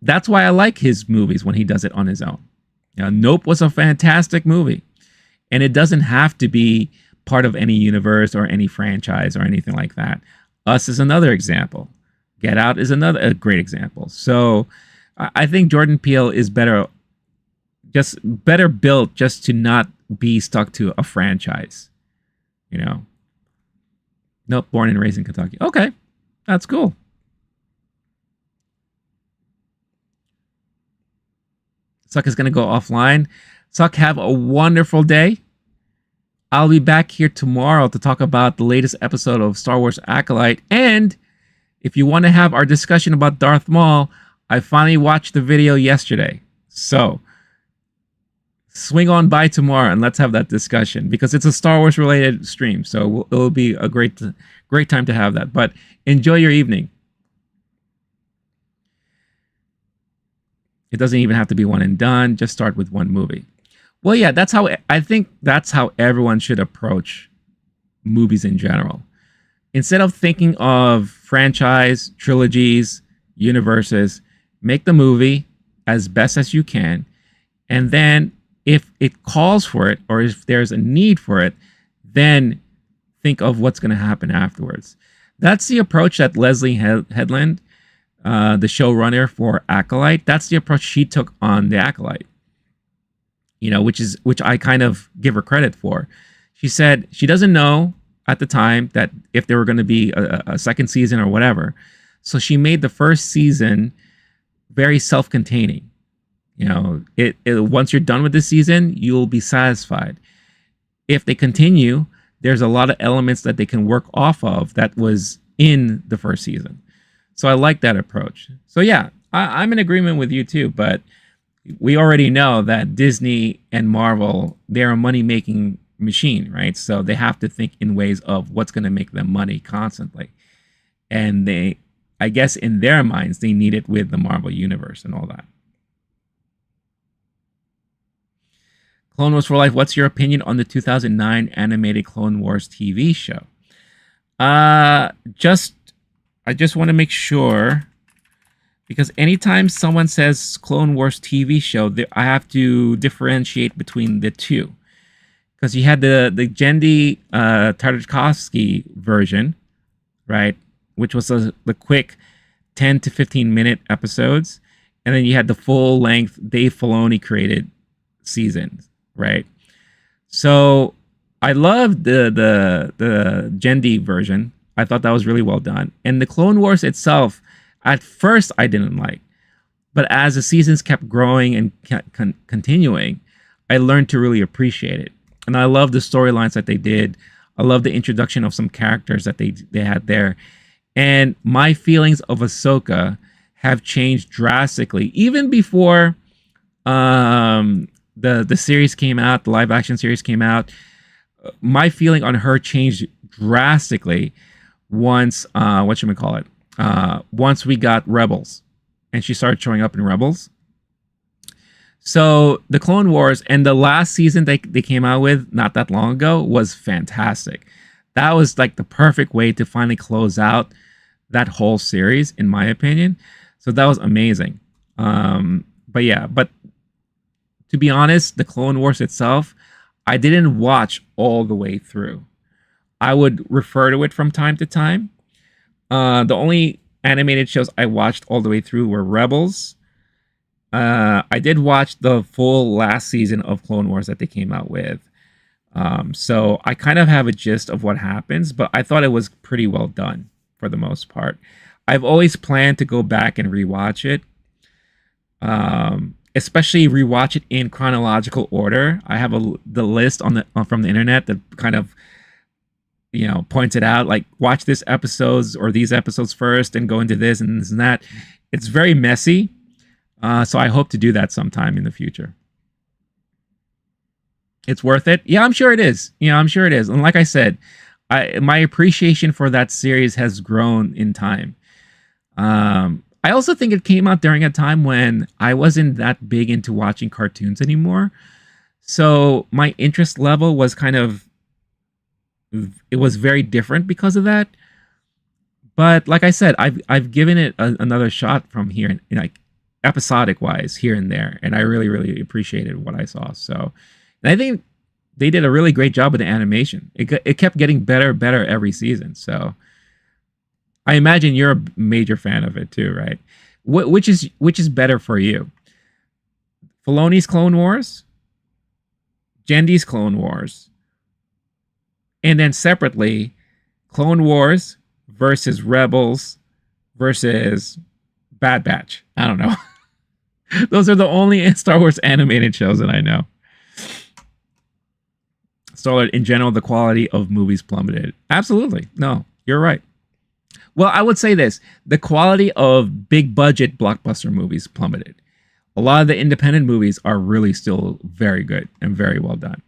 That's why I like his movies when he does it on his own. Nope was a fantastic movie, and it doesn't have to be part of any universe or any franchise or anything like that. Us is another example. Get Out is a great example. So I think Jordan Peele is better built just to not be stuck to a franchise. Nope, born and raised in Kentucky. Okay, that's cool. Suck is going to go offline. Suck, have a wonderful day. I'll be back here tomorrow to talk about the latest episode of Star Wars Acolyte. And if you want to have our discussion about Darth Maul, I finally watched the video yesterday. So swing on by tomorrow and let's have that discussion, because it's a Star Wars related stream. So it'll be a great time to have that. But enjoy your evening. It doesn't even have to be one and done. Just start with one movie. Well, yeah, I think that's how everyone should approach movies in general. Instead of thinking of franchise, trilogies, universes, make the movie as best as you can. And then if it calls for it, or if there's a need for it, then think of what's going to happen afterwards. That's the approach that Leslie Headland, the showrunner for Acolyte, that's the approach she took on the Acolyte. You know, which I kind of give her credit for. She said she doesn't know at the time that if there were going to be a second season or whatever. So she made the first season very self-containing. You know, once you're done with the season, you'll be satisfied. If they continue, there's a lot of elements that they can work off of that was in the first season. So I like that approach. So yeah, I'm in agreement with you too, but we already know that Disney and Marvel, they're a money-making machine, right? So they have to think in ways of what's going to make them money constantly. And I guess in their minds, they need it with the Marvel Universe and all that. Clone Wars for Life, what's your opinion on the 2009 animated Clone Wars TV show? I just want to make sure, because anytime someone says Clone Wars TV show, I have to differentiate between the two. Because you had the Genndy Tartakovsky version, right? Which was the quick 10 to 15 minute episodes. And then you had the full length Dave Filoni created seasons, right? So I loved the Genndy version. I thought that was really well done. And the Clone Wars itself, at first, I didn't like, but as the seasons kept growing and continuing, I learned to really appreciate it. And I love the storylines that they did. I love the introduction of some characters that they had there. And my feelings of Ahsoka have changed drastically. Even before the series came out, the live action series came out, my feeling on her changed drastically once, once we got Rebels and she started showing up in Rebels. So the Clone Wars and the last season they came out with not that long ago was fantastic. That was like the perfect way to finally close out that whole series, in my opinion. So that was amazing. But to be honest, the Clone Wars itself, I didn't watch all the way through. I would refer to it from time to time. The only animated shows I watched all the way through were Rebels. I did watch the full last season of Clone Wars that they came out with. So I kind of have a gist of what happens, but I thought it was pretty well done for the most part. I've always planned to go back and rewatch it. Especially rewatch it in chronological order. I have the list from the internet that kind of points it out, like watch this episodes or these episodes first and go into this and this and that. It's very messy. So I hope to do that sometime in the future. It's worth it. Yeah, I'm sure it is. I'm sure it is. And like I said, my appreciation for that series has grown in time. I also think it came out during a time when I wasn't that big into watching cartoons anymore. So my interest level was it was very different because of that. But like I said, I've given it another shot from here, like episodic wise here and there, and I really, really appreciated what I saw. So, and I think they did a really great job with the animation. It kept getting better every season. So I imagine you're a major fan of it too, right? Which is better for you? Filoni's Clone Wars, Genndy's Clone Wars, and then separately, Clone Wars versus Rebels versus Bad Batch. I don't know. Those are the only Star Wars animated shows that I know. So in general, the quality of movies plummeted. Absolutely. No, you're right. Well, I would say this. The quality of big budget blockbuster movies plummeted. A lot of the independent movies are really still very good and very well done.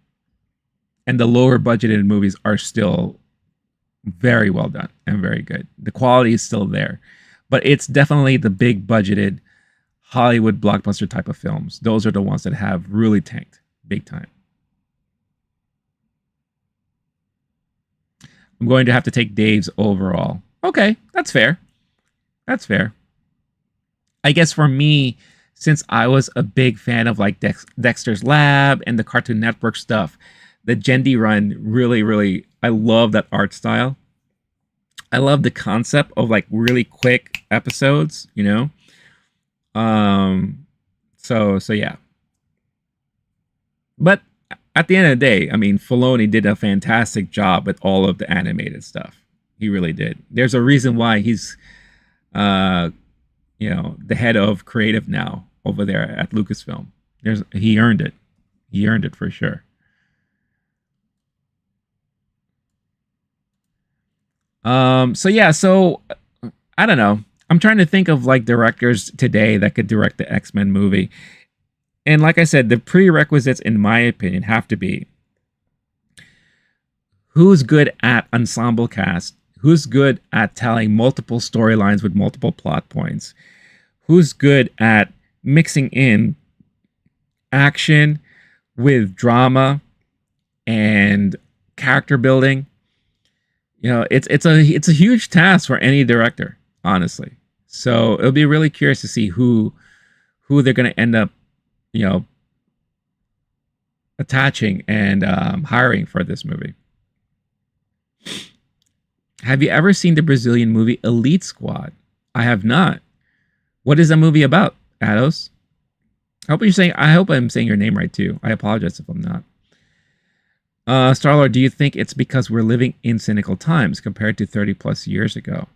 And the lower budgeted movies are still very well done and very good. The quality is still there. But it's definitely the big budgeted Hollywood blockbuster type of films. Those are the ones that have really tanked big time. I'm going to have to take Dave's overall. Okay, that's fair. That's fair. I guess for me, since I was a big fan of like Dexter's Lab and the Cartoon Network stuff, the Gendy run really, I love that art style. I love the concept of like really quick episodes, you know? So yeah. But at the end of the day, I mean, Filoni did a fantastic job with all of the animated stuff. He really did. There's a reason why he's, the head of creative now over there at Lucasfilm. He earned it. He earned it for sure. So I don't know. I'm trying to think of like directors today that could direct the X-Men movie. And like I said, the prerequisites, in my opinion, have to be who's good at ensemble cast, who's good at telling multiple storylines with multiple plot points, who's good at mixing in action with drama and character building. You know, it's a huge task for any director, honestly. So it'll be really curious to see who they're going to end up, attaching and hiring for this movie. Have you ever seen the Brazilian movie Elite Squad? I have not. What is that movie about, Ados? I hope I'm saying your name right too. I apologize if I'm not. Starlord, do you think it's because we're living in cynical times compared to 30 plus years ago?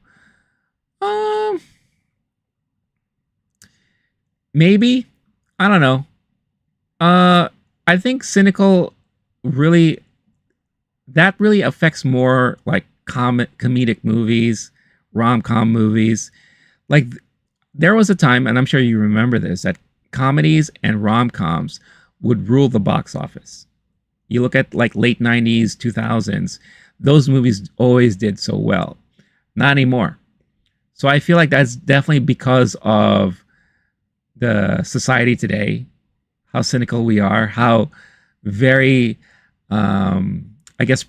Maybe. I don't know. I think cynical really affects more like comedic movies, rom-com movies. Like there was a time, and I'm sure you remember this, that comedies and rom-coms would rule the box office. You look at like late 90s, 2000s, those movies always did so well. Not anymore. So I feel like that's definitely because of the society today, how cynical we are, how very,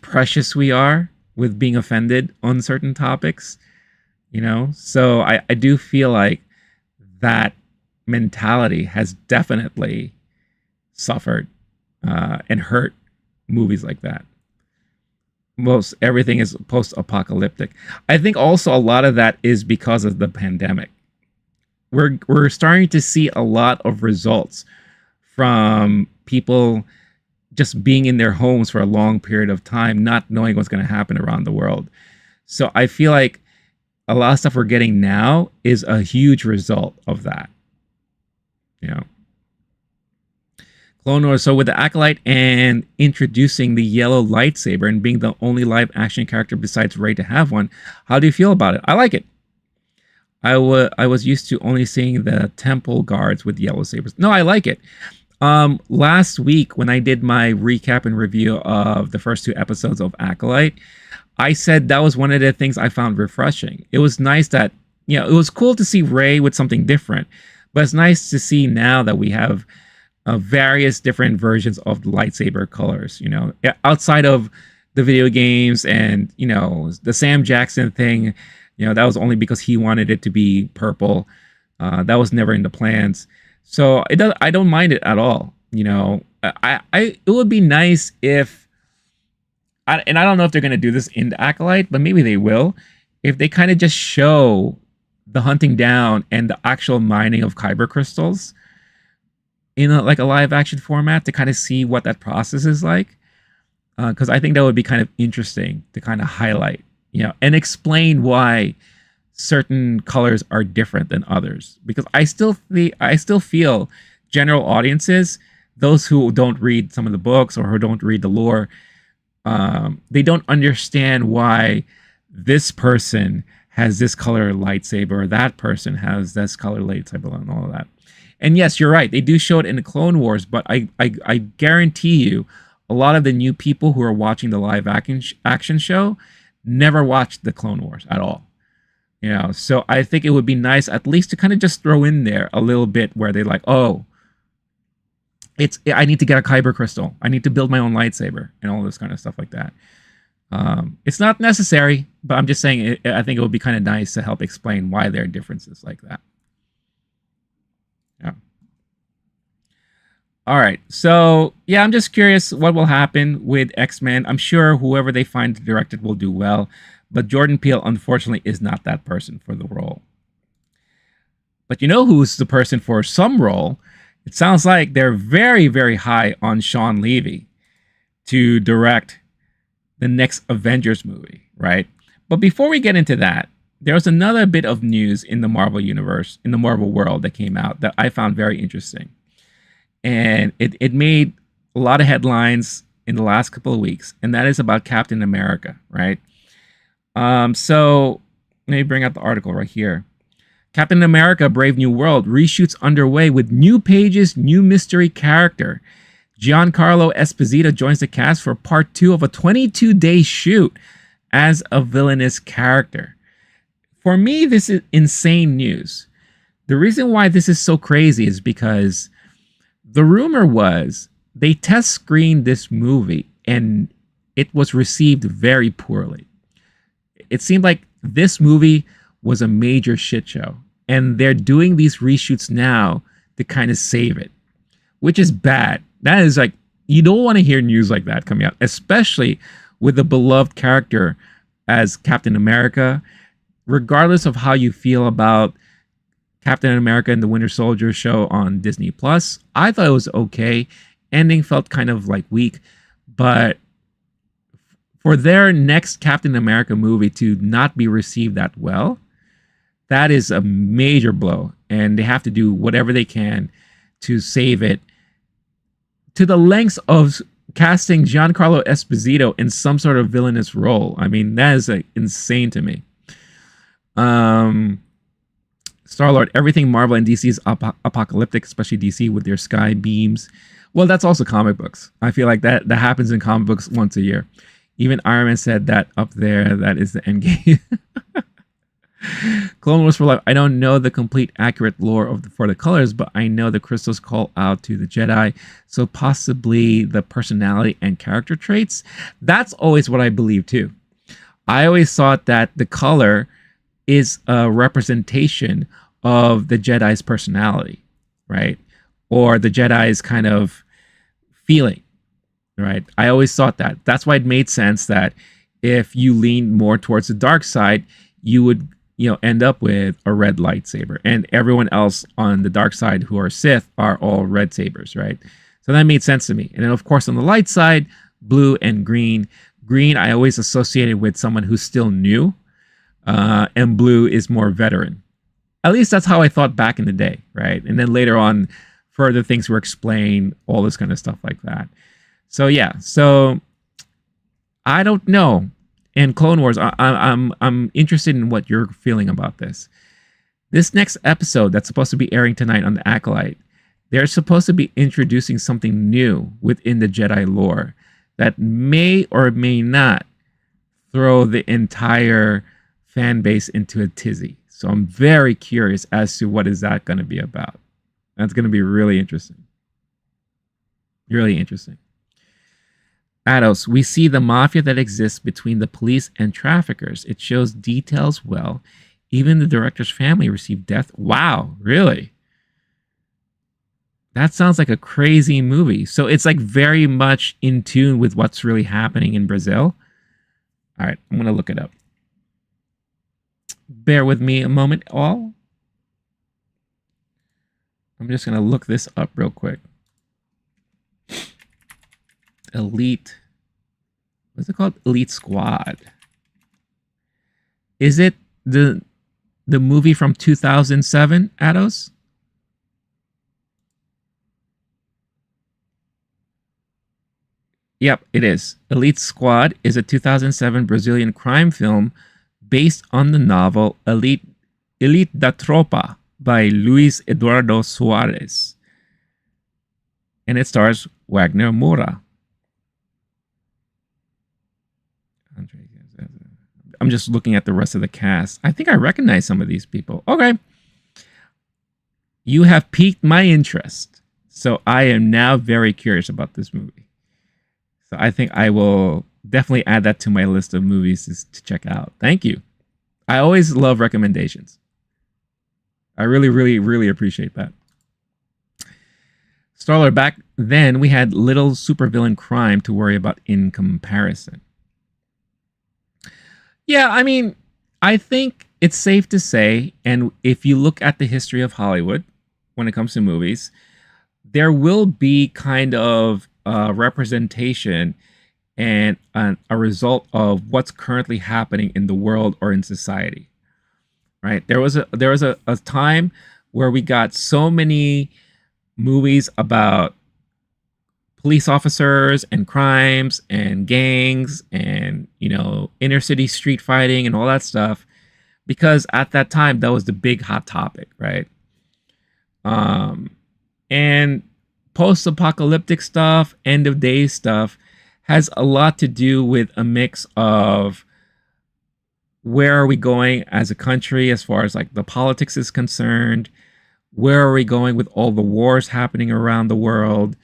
precious we are with being offended on certain topics, So I do feel like that mentality has definitely suffered and hurt movies like that. Most everything is post-apocalyptic. I think also a lot of that is because of the pandemic. We're starting to see a lot of results from people just being in their homes for a long period of time, not knowing what's going to happen around the world. So I feel like a lot of stuff we're getting now is a huge result of that. Clone Wars. So with the Acolyte and introducing the yellow lightsaber and being the only live action character besides Rey to have one, how do you feel about it? I like it. I was used to only seeing the temple guards with yellow sabers. No, I like it. Last week when I did my recap and review of the first 2 episodes of Acolyte, I said that was one of the things I found refreshing. It was nice that, it was cool to see Rey with something different, but it's nice to see now that we have various different versions of the lightsaber colors, outside of the video games and, the Sam Jackson thing, that was only because he wanted it to be purple. That was never in the plans. So I don't mind it at all. It would be nice if, and I don't know if they're going to do this in the Acolyte, but maybe they will, if they kind of just show the hunting down and the actual mining of kyber crystals in a live action format to kind of see what that process is like. Because I think that would be kind of interesting to kind of highlight, and explain why certain colors are different than others. Because I still feel general audiences, those who don't read some of the books or who don't read the lore, They don't understand why this person has this color lightsaber or that person has this color lightsaber and all of that. And yes, you're right. They do show it in the Clone Wars, but I guarantee you, a lot of the new people who are watching the live action show never watched the Clone Wars at all. You know, so I think it would be nice at least to kind of just throw in there a little bit where they're like, oh, I need to get a kyber crystal. I need to build my own lightsaber and all this kind of stuff like that. It's not necessary, but I'm just saying I think it would be kind of nice to help explain why there are differences like that. Yeah. All right. So, yeah, I'm just curious what will happen with X-Men. I'm sure whoever they find to direct it will do well, but Jordan Peele, unfortunately, is not that person for the role. But you know who's the person for some role? It sounds like they're very, very high on Shawn Levy to direct the next Avengers movie, right? But before we get into that, there was another bit of news in the Marvel universe, in the Marvel world that came out that I found very interesting. And it made a lot of headlines in the last couple of weeks, and that is about Captain America, right? So let me bring up the article right here. Captain America Brave New World reshoots underway with new pages, new mystery character. Giancarlo Esposito joins the cast for part 2 of a 22-day shoot as a villainous character. For me, this is insane news. The reason why this is so crazy is because the rumor was they test screened this movie and it was received very poorly. It seemed like this movie was a major shit show. And they're doing these reshoots now to kind of save it, which is bad. That is like, you don't want to hear news like that coming out, especially with a beloved character as Captain America. Regardless of how you feel about Captain America and the Winter Soldier show on Disney Plus, I thought it was okay. Ending felt kind of like weak, but for their next Captain America movie to not be received that well, that is a major blow, and they have to do whatever they can to save it, to the lengths of casting Giancarlo Esposito in some sort of villainous role. I mean, that is insane to me. Star-Lord, everything Marvel and DC is apocalyptic, especially DC with their sky beams. Well, that's also comic books. I feel like that happens in comic books once a year. Even Iron Man said that up there, that is the end game. Clone Wars for life. I don't know the complete accurate lore for the colors, but I know the crystals call out to the Jedi, so possibly the personality and character traits. That's always what I believe too. I always thought that the color is a representation of the Jedi's personality, right? Or the Jedi's kind of feeling, right? I always thought that. That's why it made sense that if you leaned more towards the dark side, you would end up with a red lightsaber, and everyone else on the dark side who are Sith are all red sabers, right? So that made sense to me. And then of course on the light side, blue and green. Green I always associated with someone who's still new, and blue is more veteran. At least that's how I thought back in the day, right? And then later on, further things were explained, all this kind of stuff like that. So yeah, so I don't know. And Clone Wars, I'm interested in what you're feeling about this. This next episode that's supposed to be airing tonight on The Acolyte, they're supposed to be introducing something new within the Jedi lore that may or may not throw the entire fan base into a tizzy. So I'm very curious as to what is that going to be about. That's going to be really interesting. Really interesting. Ados, we see the mafia that exists between the police and traffickers. It shows details well. Even the director's family received death. Wow, really? That sounds like a crazy movie. So it's like very much in tune with what's really happening in Brazil. All right, I'm going to look it up. Bear with me a moment, all. I'm just going to look this up real quick. Elite. What's it called? Elite Squad. Is it the movie from 2007, Ados? Yep, it is. Elite Squad is a 2007 Brazilian crime film based on the novel Elite da Tropa by Luis Eduardo Soares. And it stars Wagner Moura. I'm just looking at the rest of the cast. I think I recognize some of these people. Okay. You have piqued my interest. So I am now very curious about this movie. So I think I will definitely add that to my list of movies to check out. Thank you. I always love recommendations. I really, really, really appreciate that. Starler, back then we had little supervillain crime to worry about in comparison. Yeah, I mean, I think it's safe to say, and if you look at the history of Hollywood when it comes to movies, there will be kind of a representation and a result of what's currently happening in the world or in society. Right? There was a time where we got so many movies about police officers and crimes and gangs and, you know, inner city street fighting and all that stuff, because at that time that was the big hot topic, right? And post-apocalyptic stuff, end of days stuff has a lot to do with a mix of where are we going as a country as far as like the politics is concerned, where are we going with all the wars happening around the world.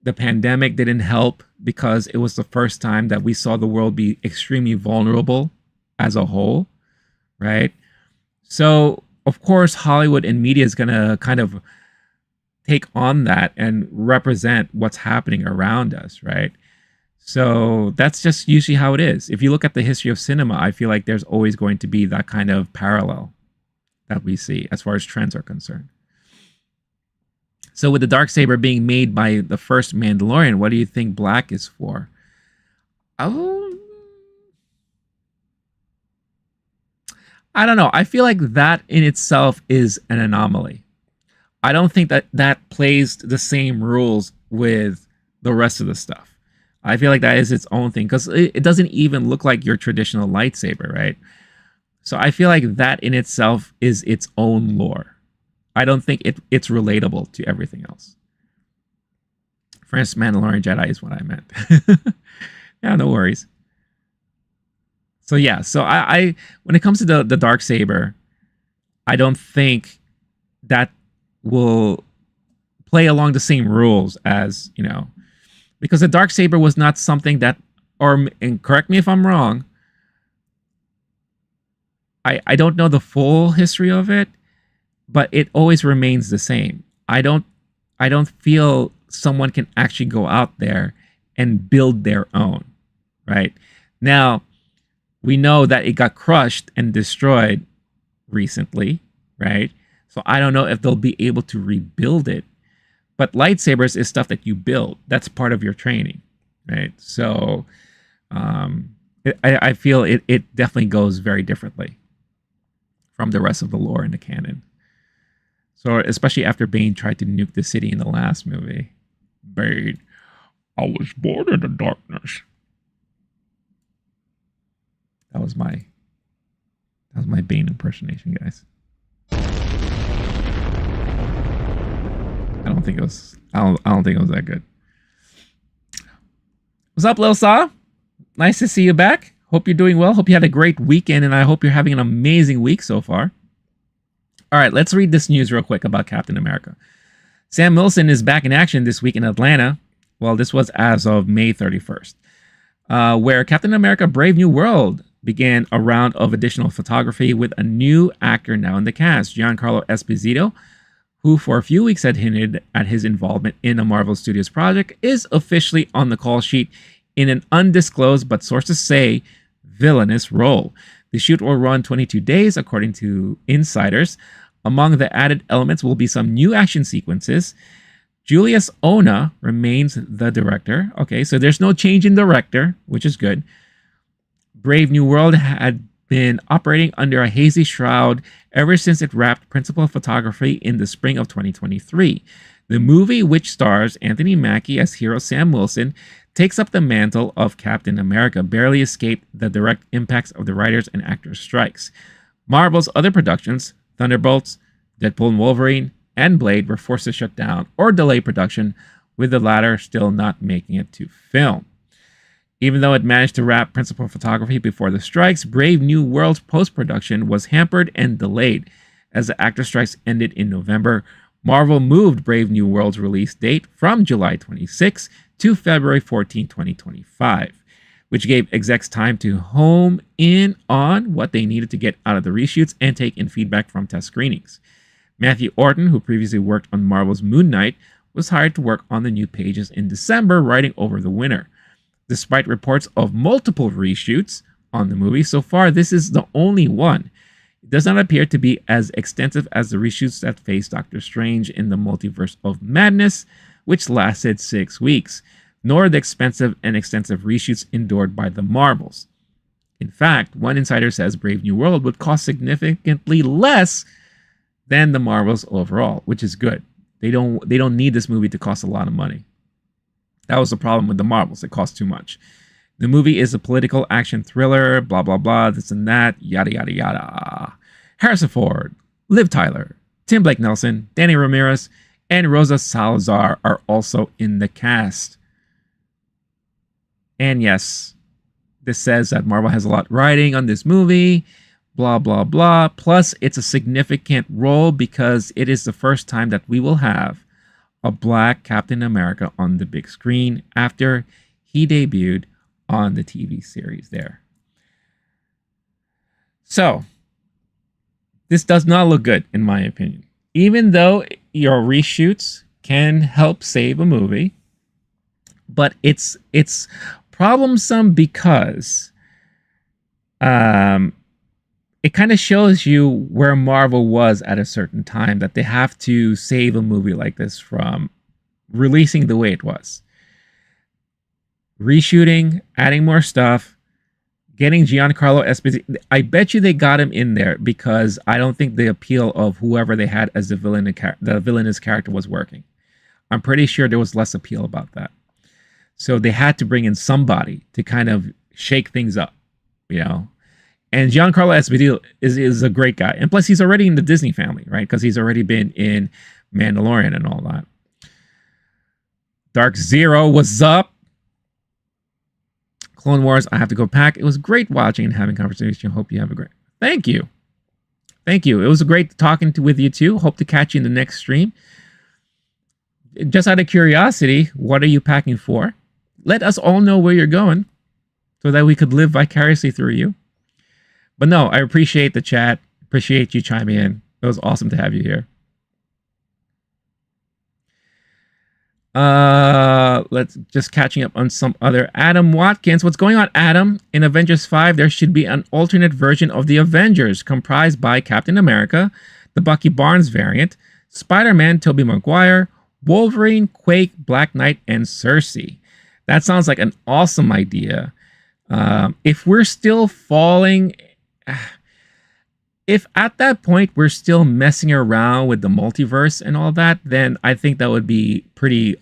The pandemic didn't help because it was the first time that we saw the world be extremely vulnerable as a whole, right? So, of course, Hollywood and media is going to kind of take on that and represent what's happening around us, right? So that's just usually how it is. If you look at the history of cinema, I feel like there's always going to be that kind of parallel that we see as far as trends are concerned. So with the Darksaber being made by the first Mandalorian, what do you think black is for? Oh, I don't know. I feel like that in itself is an anomaly. I don't think that that plays the same rules with the rest of the stuff. I feel like that is its own thing because it doesn't even look like your traditional lightsaber, right? So I feel like that in itself is its own lore. I don't think it's relatable to everything else. First Mandalorian Jedi is what I meant. Yeah, no worries. So yeah, so I when it comes to the Darksaber, I don't think that will play along the same rules as, you know, because the Darksaber was not something that, or and correct me if I'm wrong, I don't know the full history of it, but it always remains the same. I don't feel someone can actually go out there and build their own, right? Now, we know that it got crushed and destroyed recently, right? So I don't know if they'll be able to rebuild it. But lightsabers is stuff that you build. That's part of your training, right? So I feel it definitely goes very differently from the rest of the lore in the canon. So especially after Bane tried to nuke the city in the last movie. Bane, I was born in the darkness. That was my Bane impersonation, guys. I don't think it was that good. What's up, Lil Saw? Nice to see you back. Hope you're doing well. Hope you had a great weekend, and I hope you're having an amazing week so far. All right, let's read this news real quick about Captain America. Sam Wilson is back in action this week in Atlanta. Well, this was as of May 31st, where Captain America Brave New World began a round of additional photography with a new actor now in the cast, Giancarlo Esposito, who for a few weeks had hinted at his involvement in a Marvel Studios project, is officially on the call sheet in an undisclosed, but sources say, villainous role. The shoot will run 22 days, according to insiders. Among the added elements will be some new action sequences. Julius Ona remains the director. Okay, so there's no change in director, which is good. Brave New World had been operating under a hazy shroud ever since it wrapped principal photography in the spring of 2023. The movie, which stars Anthony Mackie as hero Sam Wilson, takes up the mantle of Captain America, barely escaped the direct impacts of the writers and actors' strikes. Marvel's other productions, Thunderbolts, Deadpool and Wolverine, and Blade, were forced to shut down or delay production, with the latter still not making it to film. Even though it managed to wrap principal photography before the strikes, Brave New World's post-production was hampered and delayed. As the actor strikes ended in November, Marvel moved Brave New World's release date from July 26 to February 14, 2025, which gave execs time to home in on what they needed to get out of the reshoots and take in feedback from test screenings. Matthew Orton, who previously worked on Marvel's Moon Knight, was hired to work on the new pages in December, writing over the winter. Despite reports of multiple reshoots on the movie, so far this is the only one. It does not appear to be as extensive as the reshoots that faced Doctor Strange in the Multiverse of Madness, which lasted 6 weeks, nor the expensive and extensive reshoots endured by the Marvels. In fact, one insider says Brave New World would cost significantly less than the Marvels overall, which is good. They don't need this movie to cost a lot of money. That was the problem with the Marvels. It cost too much. The movie is a political action thriller, blah, blah, blah, this and that, yada, yada, yada. Harrison Ford, Liv Tyler, Tim Blake Nelson, Danny Ramirez, and Rosa Salazar are also in the cast. And yes, this says that Marvel has a lot riding on this movie, blah, blah, blah. Plus, it's a significant role because it is the first time that we will have a black Captain America on the big screen after he debuted on the TV series there. So, this does not look good, in my opinion. Even though your reshoots can help save a movie, but it's problemsome because it kind of shows you where Marvel was at a certain time, that they have to save a movie like this from releasing the way it was. Reshooting, adding more stuff, getting Giancarlo Esposito. I bet you they got him in there because I don't think the appeal of whoever they had as the villainous character was working. I'm pretty sure there was less appeal about that. So they had to bring in somebody to kind of shake things up, you know. And Giancarlo Esposito is a great guy. And plus, he's already in the Disney family, right? Because he's already been in Mandalorian and all that. Dark Zero, what's up? Clone Wars, I have to go pack. It was great watching and having conversation. Hope you have a great... Thank you. Thank you. It was great talking with you too. Hope to catch you in the next stream. Just out of curiosity, what are you packing for? Let us all know where you're going so that we could live vicariously through you. But no, I appreciate the chat. Appreciate you chiming in. It was awesome to have you here. Let's just catching up on some other. Adam Watkins. What's going on, Adam? In Avengers 5, there should be an alternate version of the Avengers comprised by Captain America, the Bucky Barnes variant, Spider-Man, Tobey Maguire, Wolverine, Quake, Black Knight, and Cersei. That sounds like an awesome idea. If we're still falling... If at that point we're still messing around with the multiverse and all that, then I think that would be pretty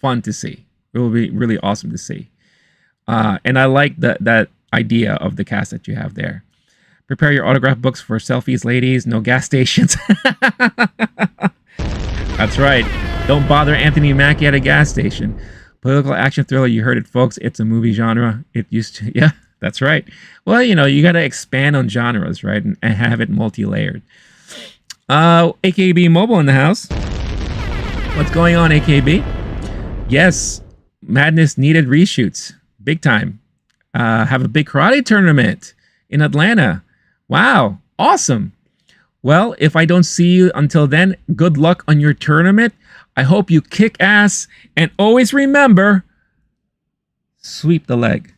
fun to see. It would be really awesome to see. And I like that idea of the cast that you have there. Prepare your autograph books for selfies, ladies. No gas stations. That's right. Don't bother Anthony Mackie at a gas station. Political action thriller. You heard it, folks. It's a movie genre. It used to... Yeah. That's right. Well, you know, you got to expand on genres, right? And have it multi-layered. AKB Mobile in the house. What's going on, AKB? Yes, Madness needed reshoots. Big time. Have a big karate tournament in Atlanta. Wow. Awesome. Well, if I don't see you until then, good luck on your tournament. I hope you kick ass. And always remember, sweep the leg.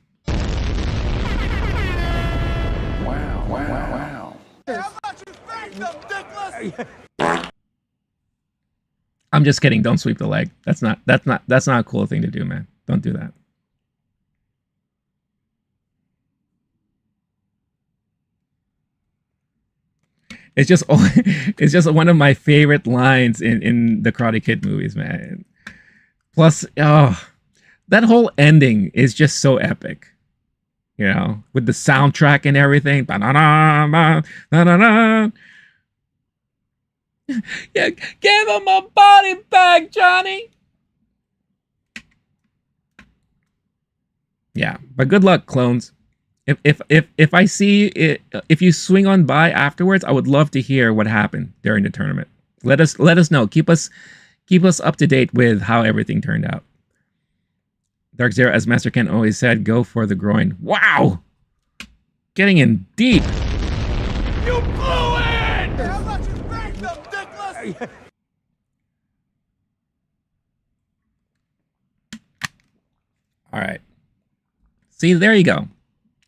I'm just kidding. Don't sweep the leg. That's not a cool thing to do, man. Don't do that. It's just it's just one of my favorite lines in the Karate Kid movies, man. Plus, oh, that whole ending is just so epic. You know, with the soundtrack and everything. Ba-da-da, ba-da-da. Yeah, give him a body bag, Johnny. Yeah, but good luck, clones. If I see it, if you swing on by afterwards, I would love to hear what happened during the tournament. Let us know. Keep us up to date with how everything turned out. Dark Zero, as Master Ken always said, go for the groin. Wow! Getting in deep. You blew it! How much you think them, dickless? All right. See, there you go.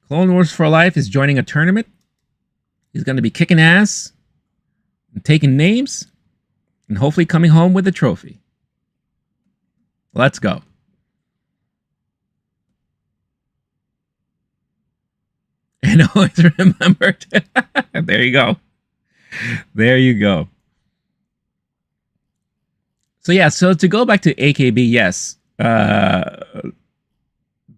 Clone Wars for Life is joining a tournament. He's going to be kicking ass and taking names and hopefully coming home with a trophy. Let's go. And always remember there you go. There you go. So yeah, so to go back to AKB, yes.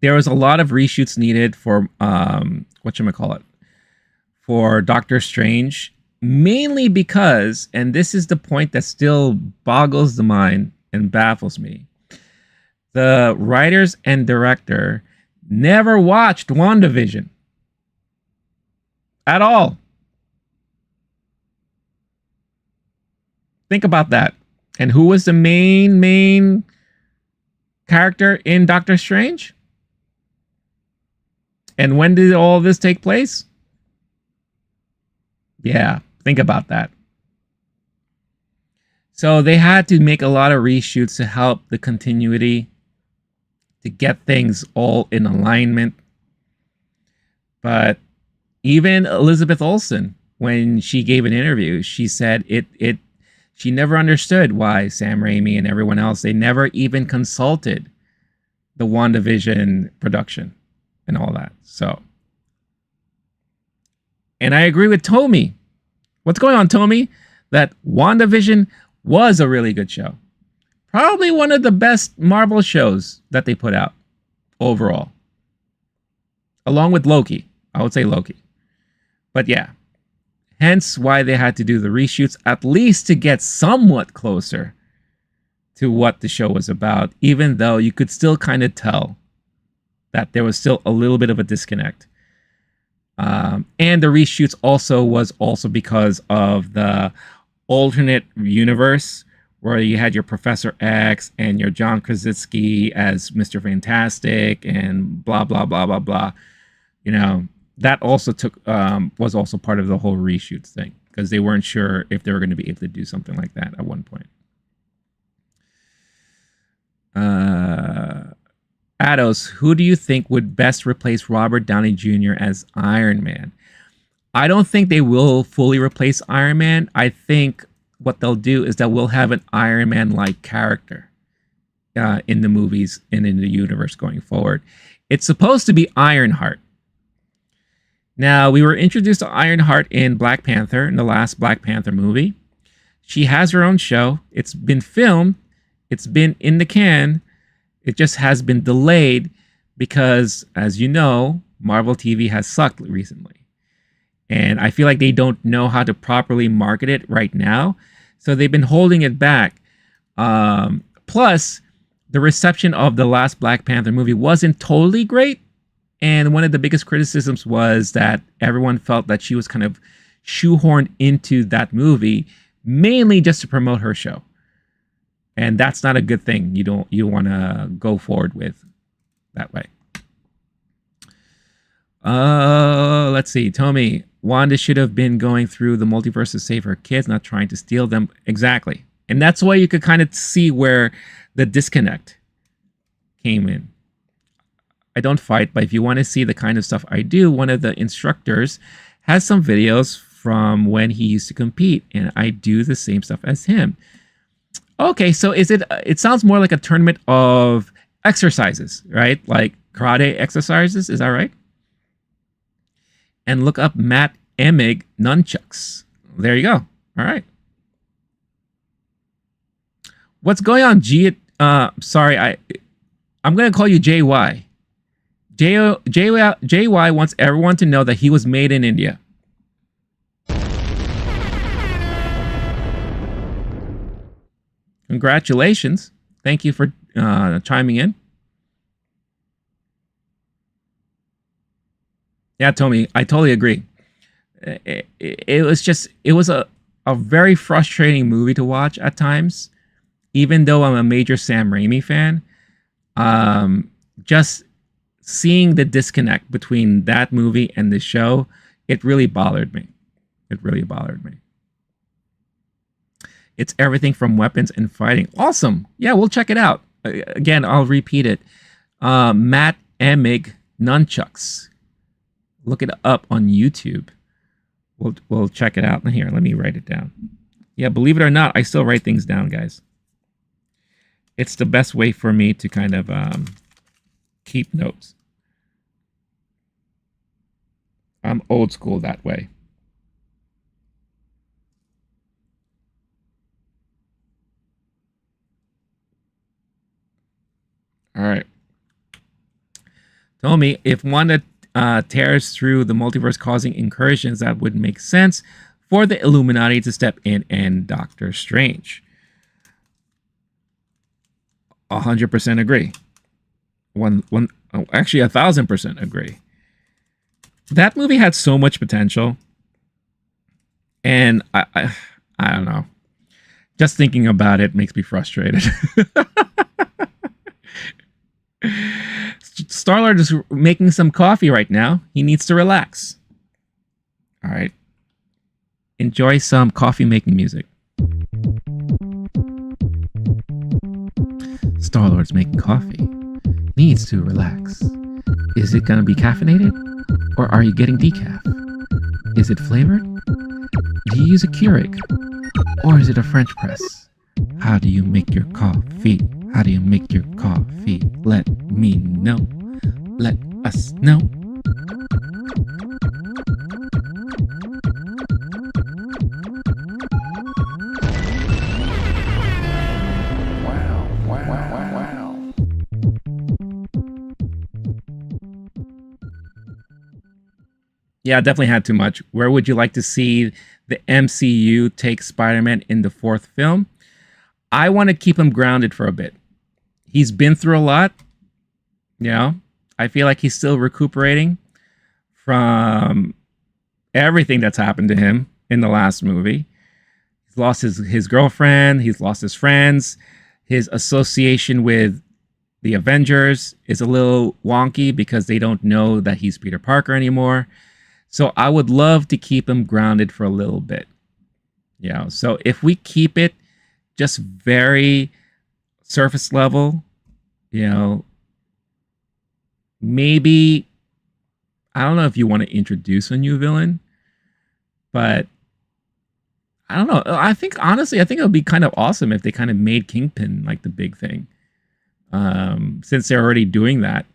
There was a lot of reshoots needed for whatchamacallit, for Doctor Strange, mainly because, and this is the point that still boggles the mind and baffles me, the writers and director never watched WandaVision at all. Think about that. And who was the main character in Doctor Strange? And when did all this take place? Yeah, think about that. So they had to make a lot of reshoots to help the continuity, to get things all in alignment. But even Elizabeth Olsen, when she gave an interview, she said she never understood why Sam Raimi and everyone else, they never even consulted the WandaVision production and all that. So, and I agree with Tommy. What's going on, Tommy? That WandaVision was a really good show. Probably one of the best Marvel shows that they put out overall. Along with Loki. I would say Loki. But yeah. Hence why they had to do the reshoots, at least to get somewhat closer to what the show was about, even though you could still kind of tell that there was still a little bit of a disconnect. And the reshoots was also because of the alternate universe where you had your Professor X and your John Krasinski as Mr. Fantastic and blah, blah, blah, blah, blah. You know, that also was also part of the whole reshoots thing because they weren't sure if they were going to be able to do something like that at one point. Ados, who do you think would best replace Robert Downey Jr. as Iron Man? I don't think they will fully replace Iron Man. I think what they'll do is that we'll have an Iron Man-like character in the movies and in the universe going forward. It's supposed to be Ironheart. Now, we were introduced to Ironheart in Black Panther, in the last Black Panther movie. She has her own show. It's been filmed. It's been in the can. It just has been delayed because, as you know, Marvel TV has sucked recently. And I feel like they don't know how to properly market it right now. So they've been holding it back. Plus, the reception of the last Black Panther movie wasn't totally great. And one of the biggest criticisms was that everyone felt that she was kind of shoehorned into that movie, mainly just to promote her show. And that's not a good thing. You want to go forward with that way. Let's see. Tommy, Wanda should have been going through the multiverse to save her kids, not trying to steal them. Exactly. And that's why you could kind of see where the disconnect came in. I don't fight, but if you want to see the kind of stuff I do, one of the instructors has some videos from when he used to compete, and I do the same stuff as him. Okay, so it sounds more like a tournament of exercises, right? Like karate exercises, is that right? And look up Matt Emig nunchucks. There you go. All right. What's going on, G? Sorry, I'm gonna call you JY. JY wants everyone to know that he was made in India. Congratulations. Thank you for chiming in. Yeah, Tommy, I totally agree. It was a very frustrating movie to watch at times, even though I'm a major Sam Raimi fan. Just seeing the disconnect between that movie and the show, it really bothered me. It really bothered me. It's everything from weapons and fighting. Awesome. Yeah, we'll check it out. Again, I'll repeat it. Matt Emig Nunchucks. Look it up on YouTube. We'll check it out. Here, let me write it down. Yeah, believe it or not, I still write things down, guys. It's the best way for me to kind of keep notes. I'm old school that way. All right. Tell me, if one tears through the multiverse causing incursions, that would make sense for the Illuminati to step in and Doctor Strange. 100% agree. Actually, 1,000% agree. That movie had so much potential, and I don't know. Just thinking about it makes me frustrated. Star-Lord is making some coffee right now. He needs to relax. All right. Enjoy some coffee making music. Star-Lord's making coffee. Needs to relax. Is it going to be caffeinated? Or are you getting decaf? Is it flavored? Do you use a Keurig? Or is it a French press? How do you make your coffee? How do you make your coffee? Let me know. Let us know. Wow. Yeah, definitely had too much. Where would you like to see the MCU take Spider-Man in the fourth film? I want to keep him grounded for a bit. He's been through a lot. You know, I feel like he's still recuperating from everything that's happened to him in the last movie. He's lost his girlfriend. He's lost his friends. His association with the Avengers is a little wonky because they don't know that he's Peter Parker anymore. So I would love to keep him grounded for a little bit. You know, so if we keep it just very surface level, you know, maybe, I don't know if you want to introduce a new villain, but I don't know. I think, honestly, I think it would be kind of awesome if they kind of made Kingpin like the big thing. Since they're already doing that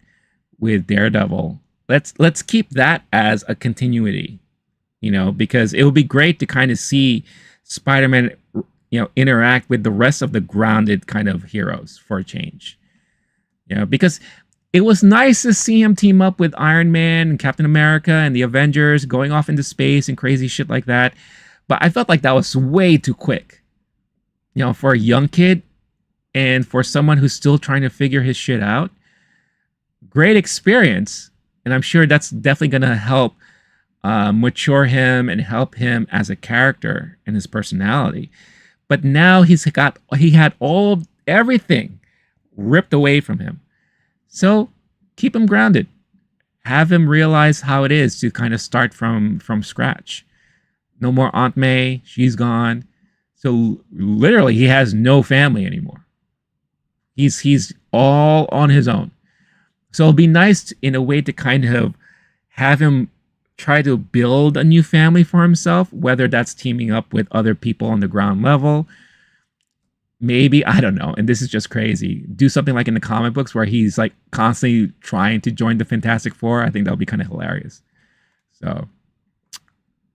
with Daredevil, let's keep that as a continuity, you know, because it would be great to kind of see Spider-Man, you know, interact with the rest of the grounded kind of heroes for a change. You know, because it was nice to see him team up with Iron Man and Captain America and the Avengers going off into space and crazy shit like that. But I felt like that was way too quick, you know, for a young kid and for someone who's still trying to figure his shit out. Great experience. And I'm sure that's definitely going to help mature him and help him as a character and his personality. But now he had everything ripped away from him. So keep him grounded. Have him realize how it is to kind of start from scratch. No more Aunt May. She's gone. So literally he has no family anymore. He's all on his own. So it'll be nice in a way to kind of have him try to build a new family for himself, whether that's teaming up with other people on the ground level. Maybe, I don't know, and this is just crazy, do something like in the comic books where he's like constantly trying to join the Fantastic Four. I think that would be kind of hilarious. So,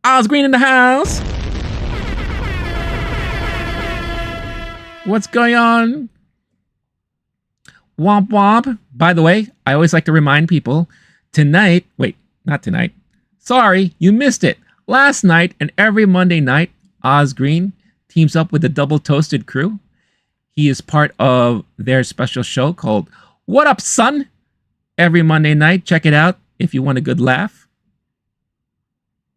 Oz Green in the house. What's going on? Womp womp. By the way, I always like to remind people tonight, wait, not tonight. Sorry, you missed it. Last night and every Monday night, Oz Green teams up with the Double Toasted crew. He is part of their special show called What Up, Son? Every Monday night. Check it out if you want a good laugh.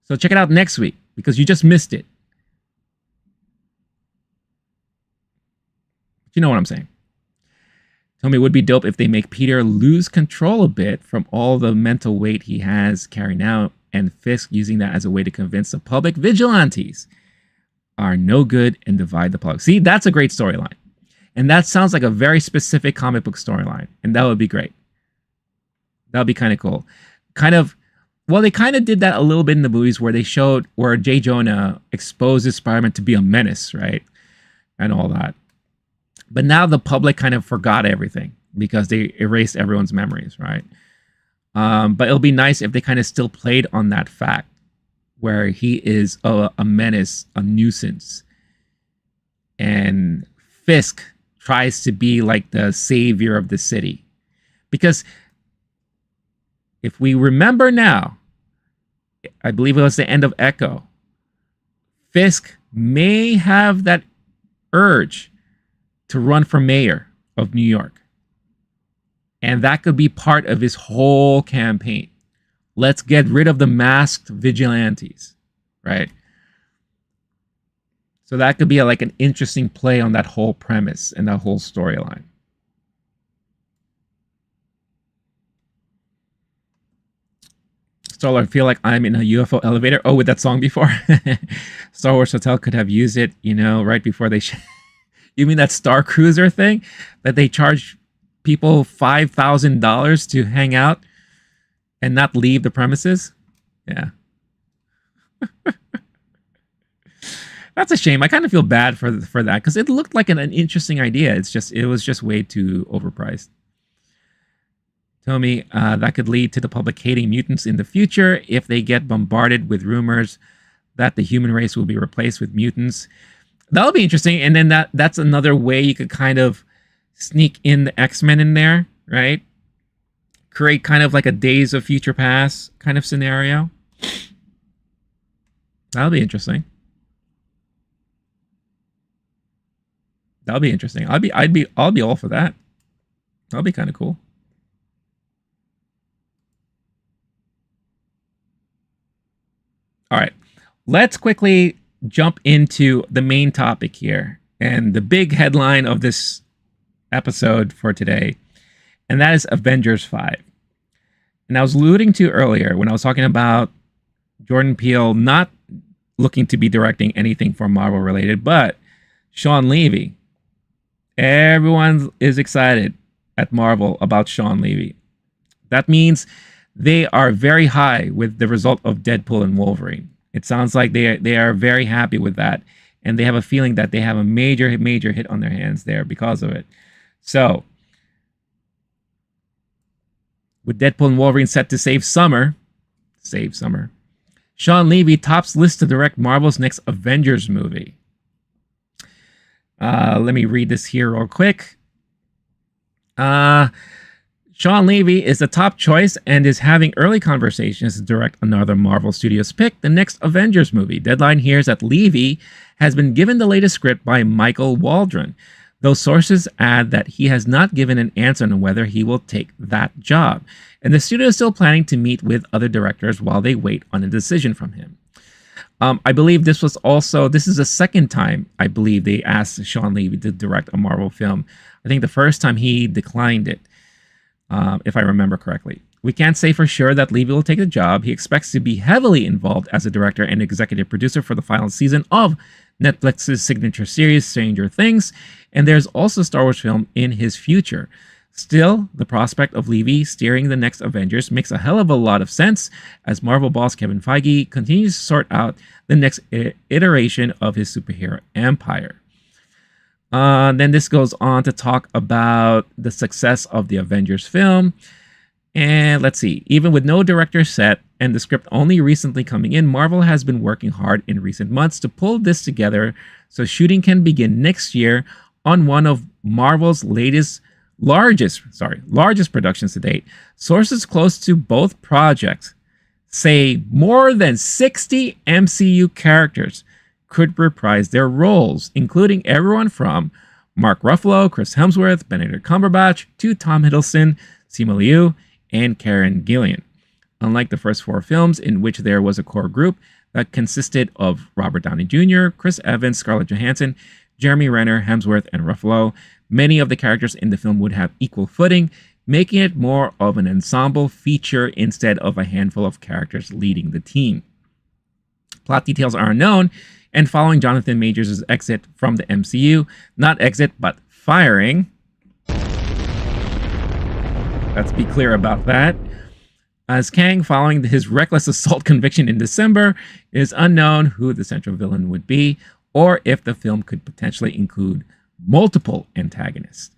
So check it out next week because you just missed it. You know what I'm saying. Tell me, it would be dope if they make Peter lose control a bit from all the mental weight he has carrying out, and Fisk using that as a way to convince the public vigilantes are no good and divide the public. See, that's a great storyline. And that sounds like a very specific comic book storyline. And that would be great. That would be kind of cool. Well, they kind of did that a little bit in the movies where they showed where J. Jonah exposes Spider-Man to be a menace, right? And all that. But now the public kind of forgot everything because they erased everyone's memories, right? But it'll be nice if they kind of still played on that fact where he is a menace, a nuisance. And Fisk tries to be like the savior of the city. Because if we remember now, I believe it was the end of Echo, Fisk may have that urge to run for mayor of New York. And that could be part of his whole campaign. Let's get rid of the masked vigilantes, right? So that could be like an interesting play on that whole premise and that whole storyline. Star-Lord, I feel like I'm in a UFO elevator. Oh, with that song before? Star Wars Hotel could have used it, right before they... You mean that Star Cruiser thing that they charge people $5,000 to hang out and not leave the premises? Yeah. That's a shame. I kind of feel bad for that because it looked like an interesting idea. It was just way too overpriced. Tell me that could lead to the public hating mutants in the future if they get bombarded with rumors that the human race will be replaced with mutants. That'll be interesting. And then that's another way you could kind of sneak in the X-Men in there, right? Create kind of like a Days of Future Past kind of scenario. That'll be interesting. That'll be interesting. I'll be all for that. That'll be kind of cool. All right. Let's quickly jump into the main topic here and the big headline of this episode for today, and that is Avengers 5. And I was alluding to earlier when I was talking about Jordan Peele not looking to be directing anything for Marvel related, but Shawn Levy. Everyone is excited at Marvel about Shawn Levy. That means they are very high with the result of Deadpool and Wolverine. It sounds like they are very happy with that. And they have a feeling that they have a major hit on their hands there because of it. So, with Deadpool and Wolverine set to save summer, Shawn Levy tops list to direct Marvel's next Avengers movie. Let me read this here real quick. Shawn Levy is the top choice and is having early conversations to direct another Marvel Studios pick, the next Avengers movie. Deadline hears that Levy has been given the latest script by Michael Waldron, though sources add that he has not given an answer on whether he will take that job. And the studio is still planning to meet with other directors while they wait on a decision from him. I believe this is the second time I believe they asked Shawn Levy to direct a Marvel film. I think the first time he declined it. If I remember correctly. We can't say for sure that Levy will take the job. He expects to be heavily involved as a director and executive producer for the final season of Netflix's signature series, Stranger Things, and there's also a Star Wars film in his future. Still, the prospect of Levy steering the next Avengers makes a hell of a lot of sense as Marvel boss Kevin Feige continues to sort out the next iteration of his superhero empire. Then this goes on to talk about the success of the Avengers film. And let's see, even with no director set and the script only recently coming in, Marvel has been working hard in recent months to pull this together so shooting can begin next year on one of Marvel's largest productions to date. Sources close to both projects say more than 60 MCU characters could reprise their roles, including everyone from Mark Ruffalo, Chris Hemsworth, Benedict Cumberbatch, to Tom Hiddleston, Simu Liu, and Karen Gillan. Unlike the first 4 films, in which there was a core group that consisted of Robert Downey Jr., Chris Evans, Scarlett Johansson, Jeremy Renner, Hemsworth, and Ruffalo, many of the characters in the film would have equal footing, making it more of an ensemble feature instead of a handful of characters leading the team. Plot details are unknown, and following Jonathan Majors' exit from the MCU, not exit, but firing. Let's be clear about that. As Kang, following his reckless assault conviction in December, it is unknown who the central villain would be, or if the film could potentially include multiple antagonists.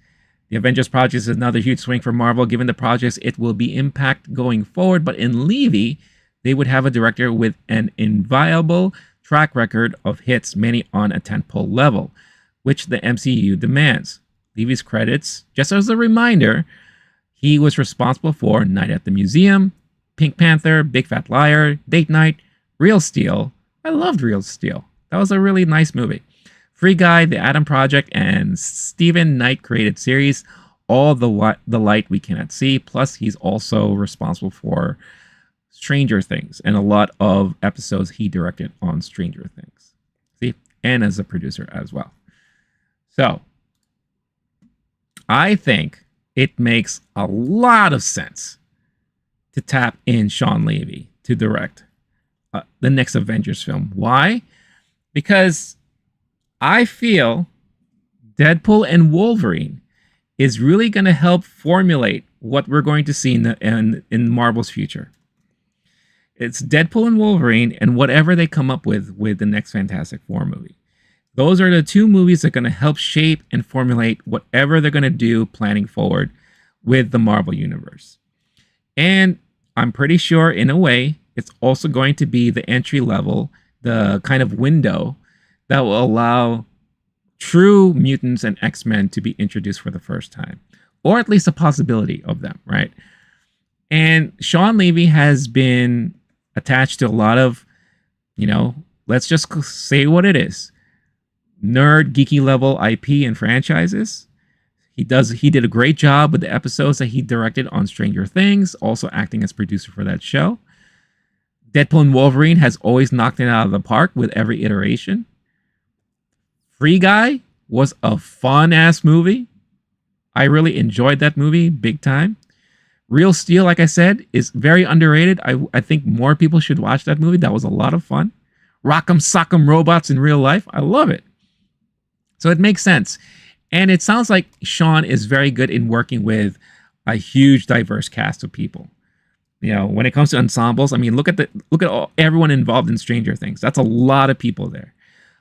The Avengers project is another huge swing for Marvel, given the projects it will be impact going forward, but in Levy, they would have a director with an inviolable track record of hits, many on a tentpole level, which the MCU demands. Levy's credits, just as a reminder, he was responsible for Night at the Museum, Pink Panther, Big Fat Liar, Date Night, Real Steel. I loved Real Steel. That was a really nice movie. Free Guy, The Adam Project, and Steven Knight created series, All the Light We Cannot See. Plus, he's also responsible for Stranger Things and a lot of episodes he directed on Stranger Things. See? And as a producer as well. So, I think it makes a lot of sense to tap in Shawn Levy to direct the next Avengers film. Why? Because I feel Deadpool and Wolverine is really going to help formulate what we're going to see in Marvel's future. It's Deadpool and Wolverine and whatever they come up with the next Fantastic Four movie. Those are the 2 movies that are going to help shape and formulate whatever they're going to do planning forward with the Marvel Universe. And I'm pretty sure, in a way, it's also going to be the entry level, the kind of window that will allow true mutants and X-Men to be introduced for the first time, or at least a possibility of them, right? And Shawn Levy has been attached to a lot of, let's just say what it is, nerd, geeky level IP and franchises. He did a great job with the episodes that he directed on Stranger Things, also acting as producer for that show. Deadpool and Wolverine has always knocked it out of the park with every iteration. Free Guy was a fun-ass movie. I really enjoyed that movie big time. Real Steel, like I said, is very underrated. I think more people should watch that movie. That was a lot of fun. Rock'em Sock'em Robots in real life. I love it. So it makes sense. And it sounds like Shawn is very good in working with a huge, diverse cast of people. When it comes to ensembles, I mean, look at everyone involved in Stranger Things. That's a lot of people there.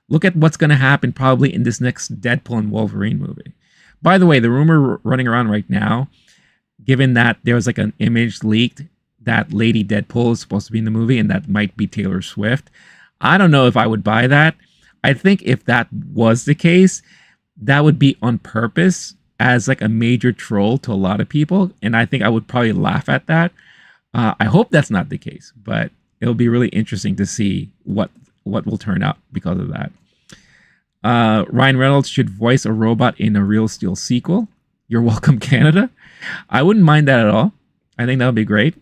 Look at what's going to happen probably in this next Deadpool and Wolverine movie. By the way, the rumor running around right now, given that there was like an image leaked that Lady Deadpool is supposed to be in the movie and that might be Taylor Swift, I don't know if I would buy that. I think if that was the case, that would be on purpose as like a major troll to a lot of people. And I think I would probably laugh at that. I hope that's not the case, but it'll be really interesting to see what will turn out because of that. Ryan Reynolds should voice a robot in a Real Steel sequel. You're welcome, Canada. I wouldn't mind that at all. I think that would be great.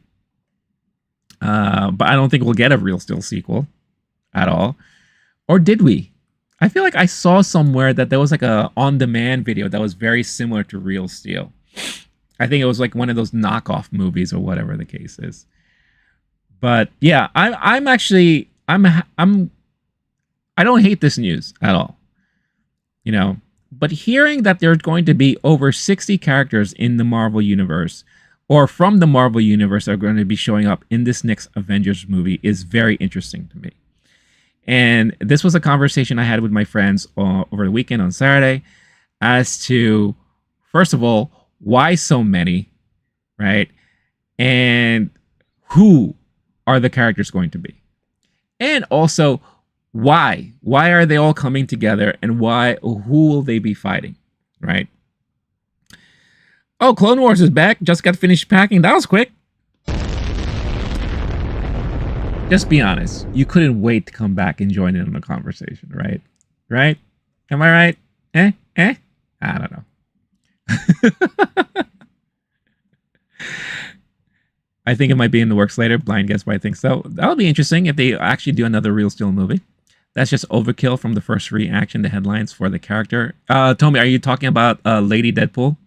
But I don't think we'll get a Real Steel sequel at all. Or did we? I feel like I saw somewhere that there was like a on-demand video that was very similar to Real Steel. I think it was like one of those knockoff movies or whatever the case is. But yeah, I don't hate this news at all. But hearing that there's going to be over 60 characters in the Marvel Universe or from the Marvel Universe that are going to be showing up in this next Avengers movie is very interesting to me. And this was a conversation I had with my friends over the weekend on Saturday as to, first of all, why so many, right? And who are the characters going to be? And also, why? Why are they all coming together and who will they be fighting? right? Oh, Clone Wars is back. Just got finished packing. That was quick. Just be honest. You couldn't wait to come back and join in on the conversation, right? Right? Am I right? I don't know. I think it might be in the works later. Blind guess why I think so. That would be interesting if they actually do another Real Steel movie. That's just overkill from the first reaction to headlines for the character. Tommy, are you talking about Lady Deadpool?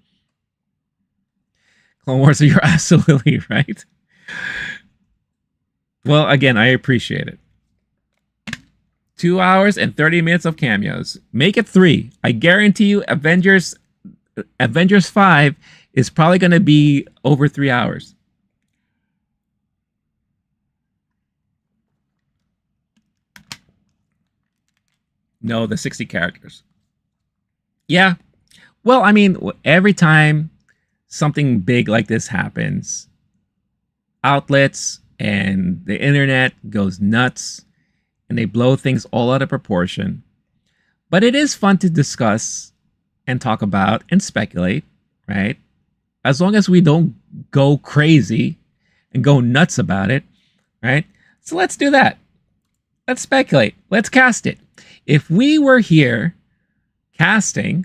Clone Wars, you're absolutely right. Well, again, I appreciate it. 2 hours and 30 minutes of cameos. Make it 3. I guarantee you Avengers 5 is probably going to be over 3 hours. No, the 60 characters. Yeah. Well, I mean, every time something big like this happens, outlets and the internet goes nuts and they blow things all out of proportion. But it is fun to discuss and talk about and speculate, right? As long as we don't go crazy and go nuts about it, right? So let's do that. Let's speculate. Let's cast it. If we were here casting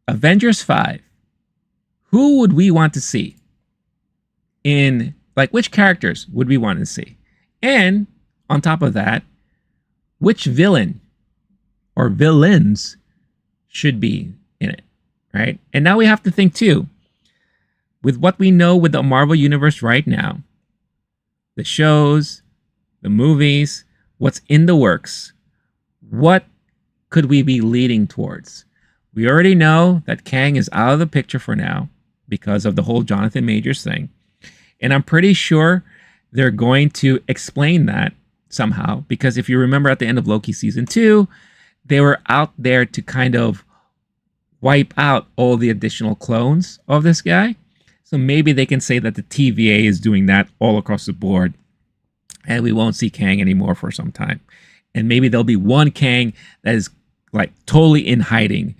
Avengers 5, who would we want to see? In, like, which characters would we want to see? And on top of that, which villain or villains should be in it, right? And now we have to think too, with what we know with the Marvel Universe right now, the shows, the movies, what's in the works, what could we be leading towards? We already know that Kang is out of the picture for now because of the whole Jonathan Majors thing. And I'm pretty sure they're going to explain that somehow, because if you remember at the end of Loki season 2, they were out there to kind of wipe out all the additional clones of this guy. So maybe they can say that the TVA is doing that all across the board and we won't see Kang anymore for some time. And maybe there'll be one Kang that is like totally in hiding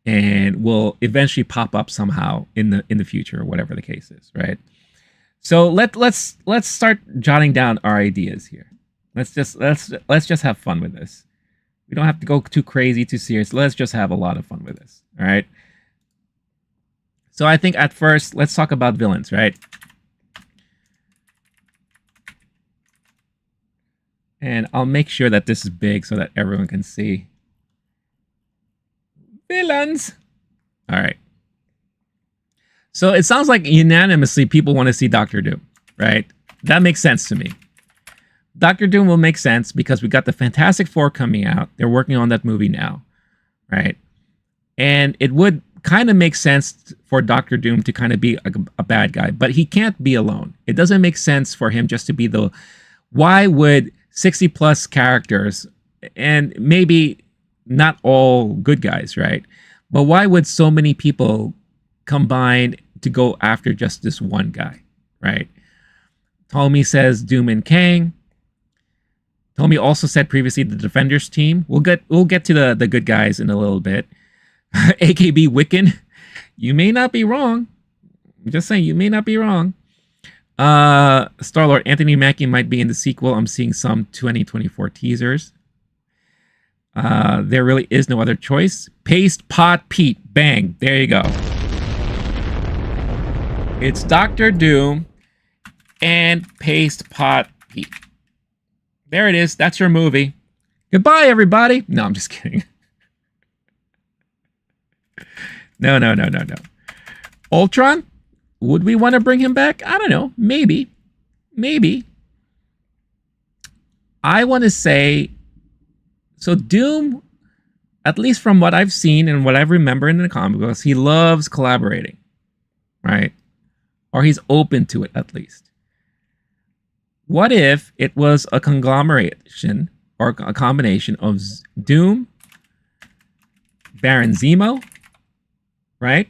and will eventually pop up somehow in the future, or whatever the case is, right? So let's start jotting down our ideas here. Let's just have fun with this. We don't have to go too crazy, too serious. Let's just have a lot of fun with this. All right. So I think at first, let's talk about villains, right? And I'll make sure that this is big so that everyone can see. Villains. All right. So it sounds like unanimously people want to see Doctor Doom, right? That makes sense to me. Doctor Doom will make sense because we got the Fantastic Four coming out. They're working on that movie now, right? And it would kind of make sense for Doctor Doom to kind of be a bad guy, but he can't be alone. It doesn't make sense for him just to be the... Why would 60 plus characters, and maybe not all good guys, right? But why would so many people combine to go after just this one guy, right? Tommy says Doom and Kang. Tommy also said previously the Defenders team. We'll get to the good guys in a little bit. AKB Wiccan. You may not be wrong. I'm just saying, you may not be wrong. Star-Lord Anthony Mackie might be in the sequel. I'm seeing some 2024 teasers. There really is no other choice. Paste Pot Pete. Bang. There you go. It's Doctor Doom and Paste Pot Pete. There it is. That's your movie. Goodbye, everybody. No, I'm just kidding. No. Ultron? Would we want to bring him back? I don't know. Maybe. I want to say... So Doom, at least from what I've seen and what I remember in the comic books, he loves collaborating. Right? Or he's open to it, at least. What if it was a conglomeration or a combination of Doom, Baron Zemo, right?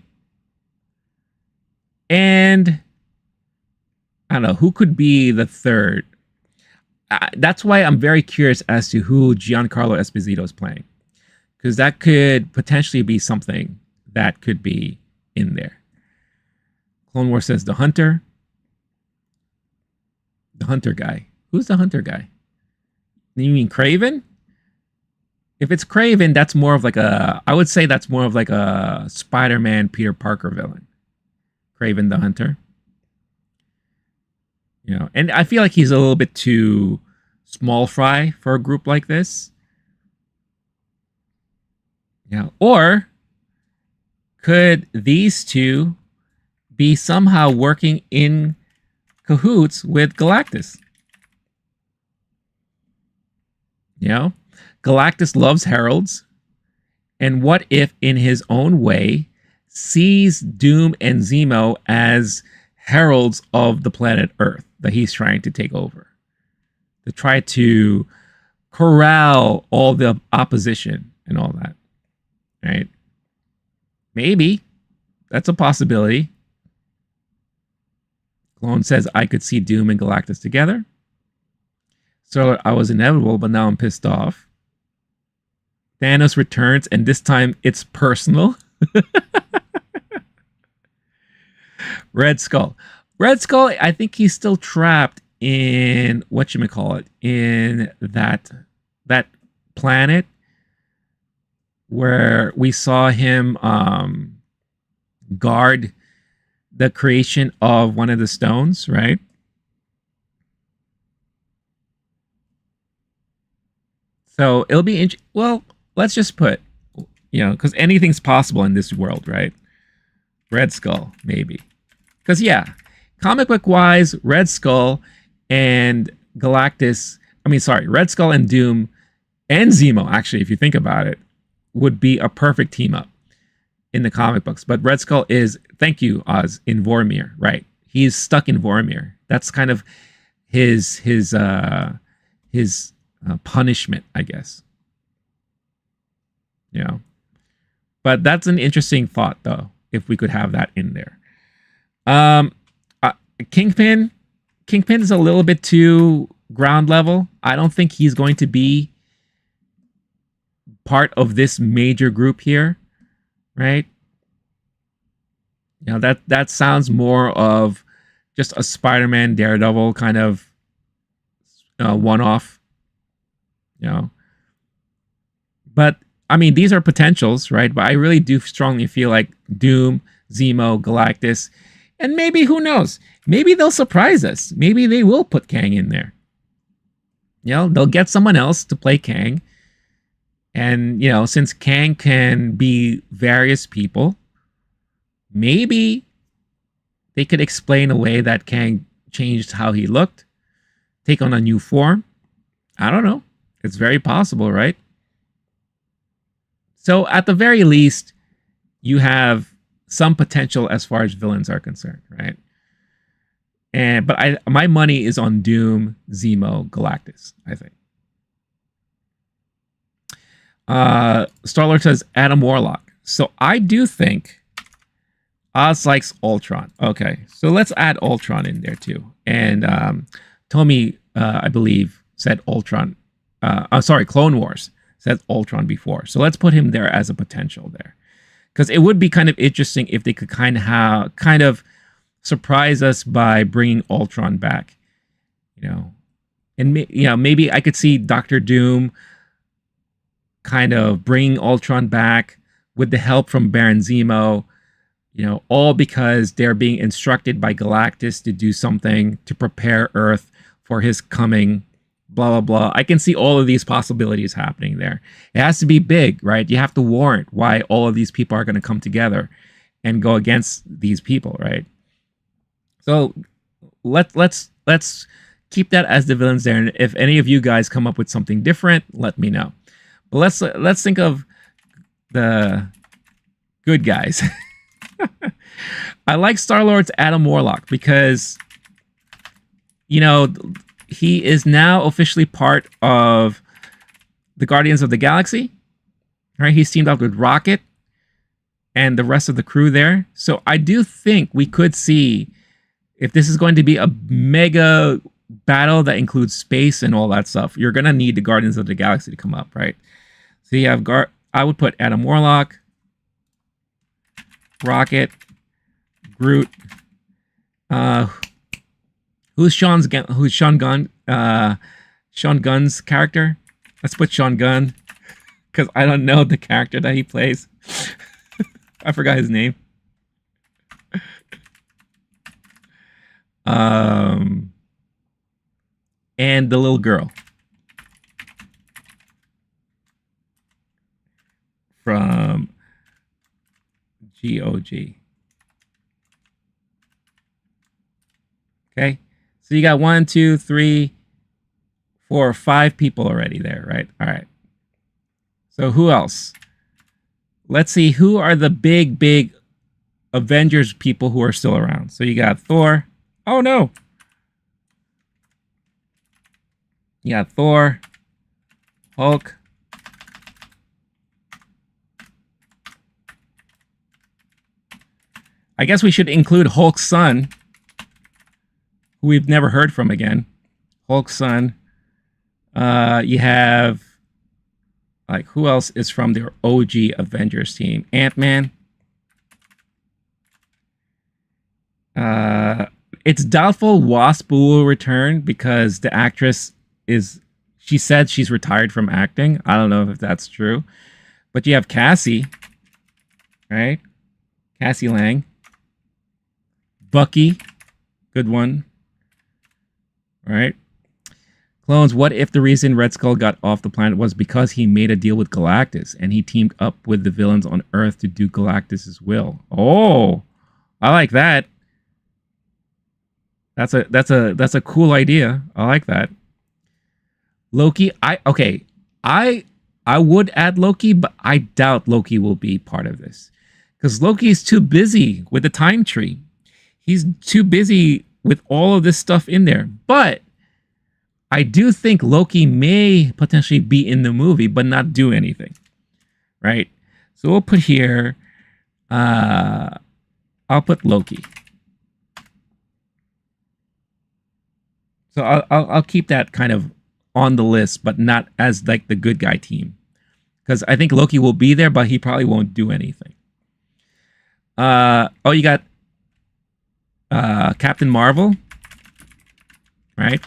And I don't know, who could be the third? That's why I'm very curious as to who Giancarlo Esposito is playing. Because that could potentially be something that could be in there. Clone Wars says the Hunter. The Hunter guy. Who's the Hunter guy? You mean Craven? If it's Craven, that's more of like a... I would say that's more of like a Spider-Man Peter Parker villain. Craven the Hunter. You know, and I feel like he's a little bit too small fry for a group like this. Yeah. Or could these two be somehow working in cahoots with Galactus? You know, Galactus loves heralds. And what if, in his own way, sees Doom and Zemo as heralds of the planet Earth that he's trying to take over? To try to corral all the opposition and all that. Right? Maybe. That's a possibility. Clone says, I could see Doom and Galactus together. So I was inevitable, but now I'm pissed off. Thanos returns, and this time it's personal. Red Skull. Red Skull, I think he's still trapped in, whatchamacallit, in that planet where we saw him guard the creation of one of the stones, right? So it'll be well, let's just put, you know, because anything's possible in this world, right? Red Skull, maybe. Because, yeah, comic book wise, Red Skull and Galactus, Red Skull and Doom and Zemo, actually, if you think about it, would be a perfect team up in the comic books. But Red Skull is, thank you, Oz, in Vormir, right? He's stuck in Vormir. That's kind of his punishment, I guess. You know, but that's an interesting thought, though, if we could have that in there. Kingpin is a little bit too ground level. I don't think he's going to be part of this major group here, right? You know, that sounds more of just a Spider-Man, Daredevil kind of one-off, you know. But I mean, these are potentials, right? But I really do strongly feel like Doom, Zemo, Galactus, and maybe, who knows? Maybe they'll surprise us. Maybe they will put Kang in there. You know, they'll get someone else to play Kang. And, you know, since Kang can be various people, maybe they could explain a way that Kang changed how he looked, take on a new form. I don't know. It's very possible, right? So at the very least, you have some potential as far as villains are concerned, right? But my money is on Doom, Zemo, Galactus, I think. Star-Lord says Adam Warlock. So I do think Oz likes Ultron. Okay, so let's add Ultron in there too. And Tommy, I believe, said Ultron. Clone Wars said Ultron before. So let's put him there as a potential there. Because it would be kind of interesting if they could kind of surprise us by bringing Ultron back. You know, and maybe I could see Doctor Doom kind of bringing Ultron back with the help from Baron Zemo, you know, all because they're being instructed by Galactus to do something to prepare Earth for his coming, blah, blah, blah. I can see all of these possibilities happening there. It has to be big, right? You have to warrant why all of these people are going to come together and go against these people, right? So let's keep that as the villains there. And if any of you guys come up with something different, let me know. But let's think of the good guys. I like Star-Lord's Adam Warlock because, you know, he is now officially part of the Guardians of the Galaxy. Right? He's teamed up with Rocket and the rest of the crew there. So I do think we could see, if this is going to be a mega battle that includes space and all that stuff, you're going to need the Guardians of the Galaxy to come up, right? So you have I would put Adam Warlock. Rocket, Groot. Who's Sean Gunn? Sean Gunn's character? Let's put Sean Gunn because I don't know the character that he plays. I forgot his name. And the little girl from GOG. Okay, so you got 1, 2, 3, 4, 5 people already there, right? All right. So who else? Let's see, who are the big Avengers people who are still around? So you got Thor. Oh no. You got Thor, Hulk, I guess we should include Hulk's son, who we've never heard from again. Hulk's son. You have, like, who else is from their OG Avengers team? Ant-Man. It's doubtful Wasp will return because the actress she said she's retired from acting. I don't know if that's true. But you have Cassie, right? Cassie Lang. Bucky, good one. All right. Clones, what if the reason Red Skull got off the planet was because he made a deal with Galactus and he teamed up with the villains on Earth to do Galactus's will? Oh, I like that. That's a cool idea. I like that. Loki, I would add Loki, but I doubt Loki will be part of this because Loki is too busy with the time tree. He's too busy with all of this stuff in there. But I do think Loki may potentially be in the movie, but not do anything, right? So we'll put here. I'll put Loki. So I'll keep that kind of on the list, but not as like the good guy team, because I think Loki will be there, but he probably won't do anything. Oh, you got Captain Marvel, right?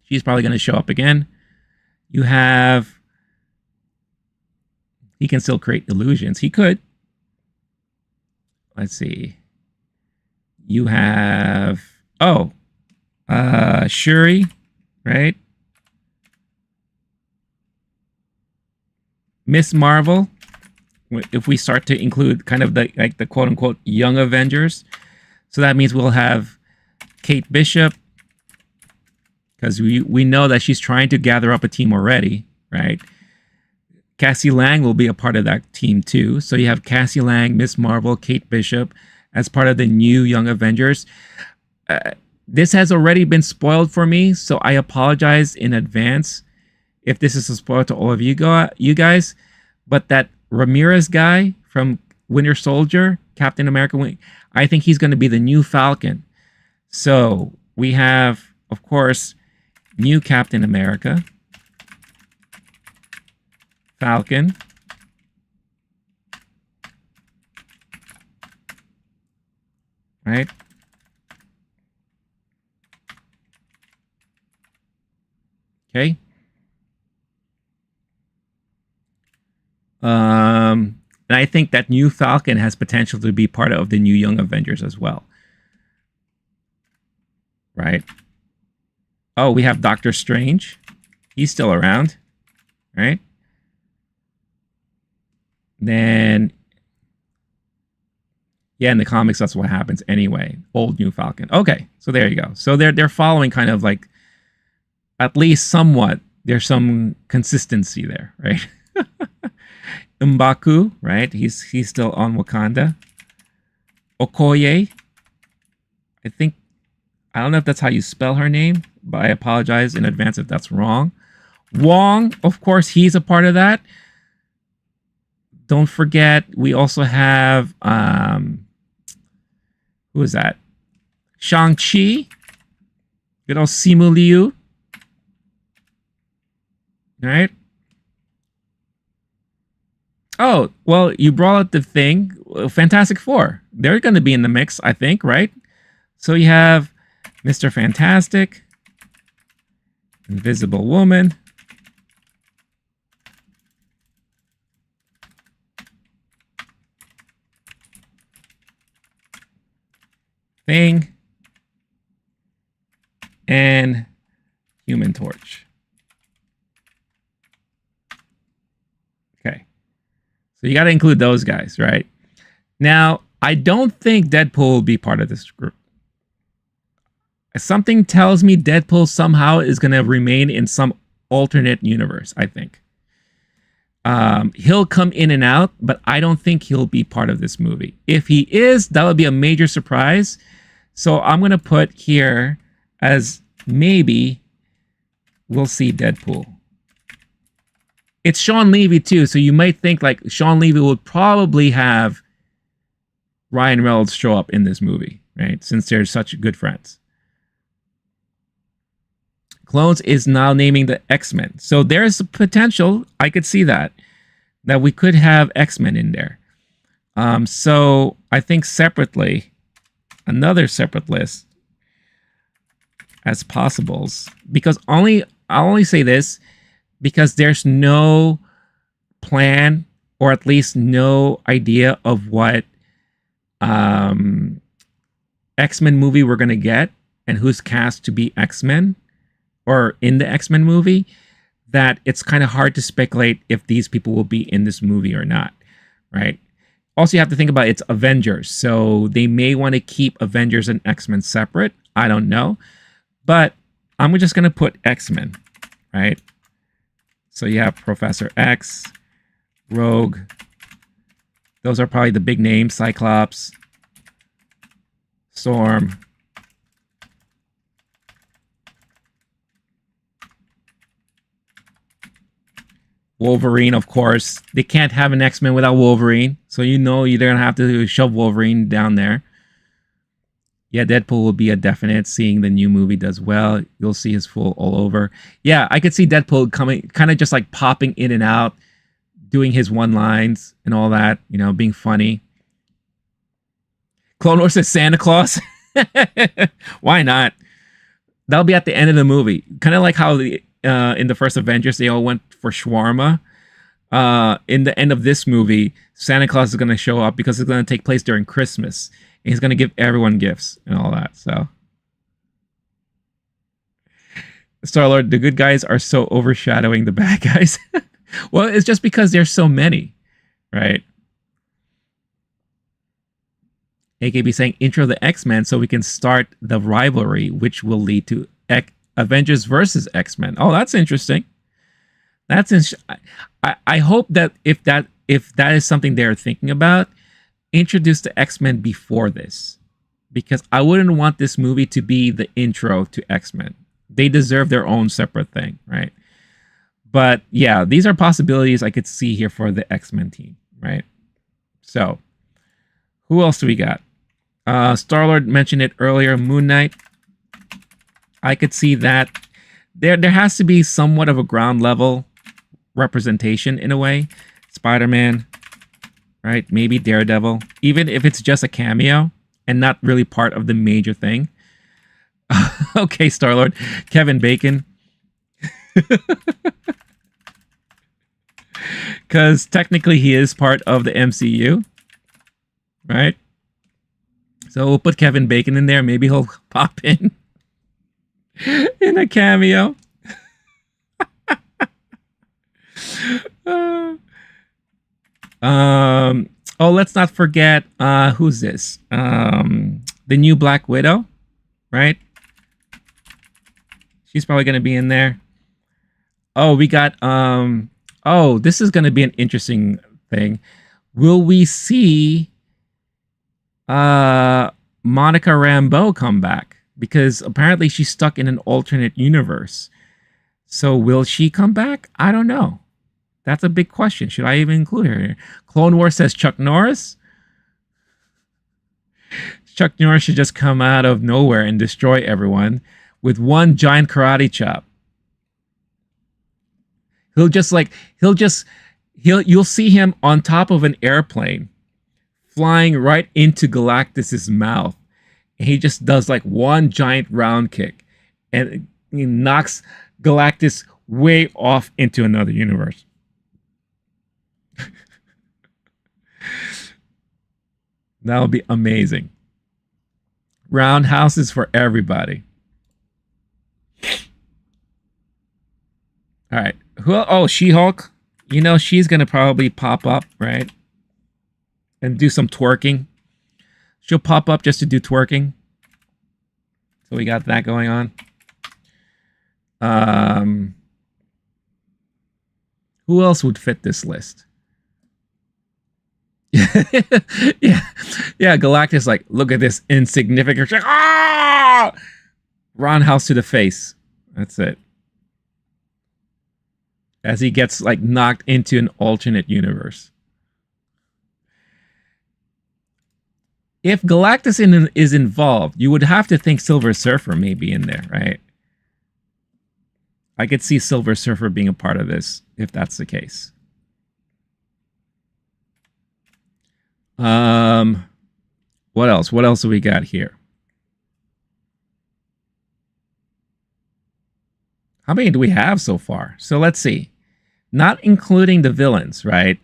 She's probably going to show up again. You have, he can still create illusions. He could. Let's see. You have, Shuri, right? Miss Marvel. If we start to include kind of the quote unquote young Avengers, so that means we'll have Kate Bishop, because we know that she's trying to gather up a team already, right? Cassie Lang will be a part of that team too. So you have Cassie Lang, Miss Marvel, Kate Bishop as part of the new Young Avengers. This has already been spoiled for me, so I apologize in advance if this is a spoiler to all of you guys. But that Ramirez guy from Winter Soldier, Captain America, I think he's going to be the new Falcon. So we have, of course, new Captain America, Falcon, right? Okay. And I think that new Falcon has potential to be part of the new Young Avengers as well. Right? Oh, we have Doctor Strange. He's still around. Right? Then, yeah, in the comics, that's what happens anyway. Old new Falcon. Okay, so there you go. So they're following kind of like, at least somewhat, there's some consistency there, right? M'Baku, right? He's still on Wakanda. Okoye. I don't know if that's how you spell her name, but I apologize in advance if that's wrong. Wong, of course, he's a part of that. Don't forget, we also have, who is that? Shang-Chi. Good old Simu Liu. All right. Oh, well, you brought up the thing. Fantastic Four. They're going to be in the mix, I think, right? So you have Mr. Fantastic, Invisible Woman, Thing, and Human Torch. Okay. So you got to include those guys, right? Now, I don't think Deadpool will be part of this group. Something tells me Deadpool somehow is going to remain in some alternate universe, I think. He'll come in and out, but I don't think he'll be part of this movie. If he is, that would be a major surprise. So I'm going to put here as maybe we'll see Deadpool. It's Shawn Levy too, so you might think like Shawn Levy would probably have Ryan Reynolds show up in this movie, right? Since they're such good friends. Clones is now naming the X-Men. So there's a potential, I could see that we could have X-Men in there. So I think separately, another separate list as possibles, because I'll only say this because there's no plan or at least no idea of what X-Men movie we're going to get and who's cast to be X-Men or in the X-Men movie, that it's kind of hard to speculate if these people will be in this movie or not, right? Also, you have to think about it's Avengers, so they may want to keep Avengers and X-Men separate. I don't know. But I'm just going to put X-Men, right? So you have Professor X, Rogue. Those are probably the big names. Cyclops, Storm, Wolverine, of course. They can't have an X-Men without Wolverine. So you know you're going to have to shove Wolverine down there. Yeah, Deadpool will be a definite. Seeing the new movie does well, you'll see his full all over. Yeah, I could see Deadpool coming, kind of just like popping in and out, doing his one-lines and all that, you know, being funny. Clone Wars says Santa Claus. Why not? That'll be at the end of the movie. Kind of like how in the first Avengers, they all went for shawarma. In the end of this movie, Santa Claus is going to show up because it's going to take place during Christmas. And he's going to give everyone gifts and all that. So, Star-Lord, the good guys are so overshadowing the bad guys. Well, it's just because there's so many, right? AKB saying intro the X-Men so we can start the rivalry, which will lead to Avengers versus X-Men. Oh, that's interesting. I hope that if that is something they're thinking about, introduce the X-Men before this, because I wouldn't want this movie to be the intro to X-Men. They deserve their own separate thing, right? But yeah, these are possibilities I could see here for the X-Men team, right? So, who else do we got? Star-Lord mentioned it earlier, Moon Knight. I could see that. There has to be somewhat of a ground level representation in a way. Spider-Man, right? Maybe Daredevil, even if it's just a cameo and not really part of the major thing. Okay, Star-Lord. Kevin Bacon. Because technically he is part of the MCU, right? So we'll put Kevin Bacon in there. Maybe he'll pop in a cameo. Oh, let's not forget who's this? The new Black Widow, right? She's probably gonna be in there. Oh, we got oh, this is gonna be an interesting thing. Will we see Monica Rambeau come back? Because apparently she's stuck in an alternate universe. So will she come back? I don't know. That's a big question. Should I even include her here? Clone Wars says Chuck Norris. Chuck Norris should just come out of nowhere and destroy everyone with one giant karate chop. He'll just You'll see him on top of an airplane flying right into Galactus's mouth. And he just does like one giant round kick and he knocks Galactus way off into another universe. That would be amazing. Roundhouses for everybody. All right. Oh, She-Hulk. You know, she's going to probably pop up, right? And do some twerking. She'll pop up just to do twerking. So we got that going on. Who else would fit this list? yeah. Galactus, like, look at this insignificant. Ah! Roundhouse to the face. That's it. As he gets like knocked into an alternate universe. If Galactus is involved, you would have to think Silver Surfer may be in there, right? I could see Silver Surfer being a part of this if that's the case. What else? What else do we got here? How many do we have so far? So let's see. Not including the villains, right?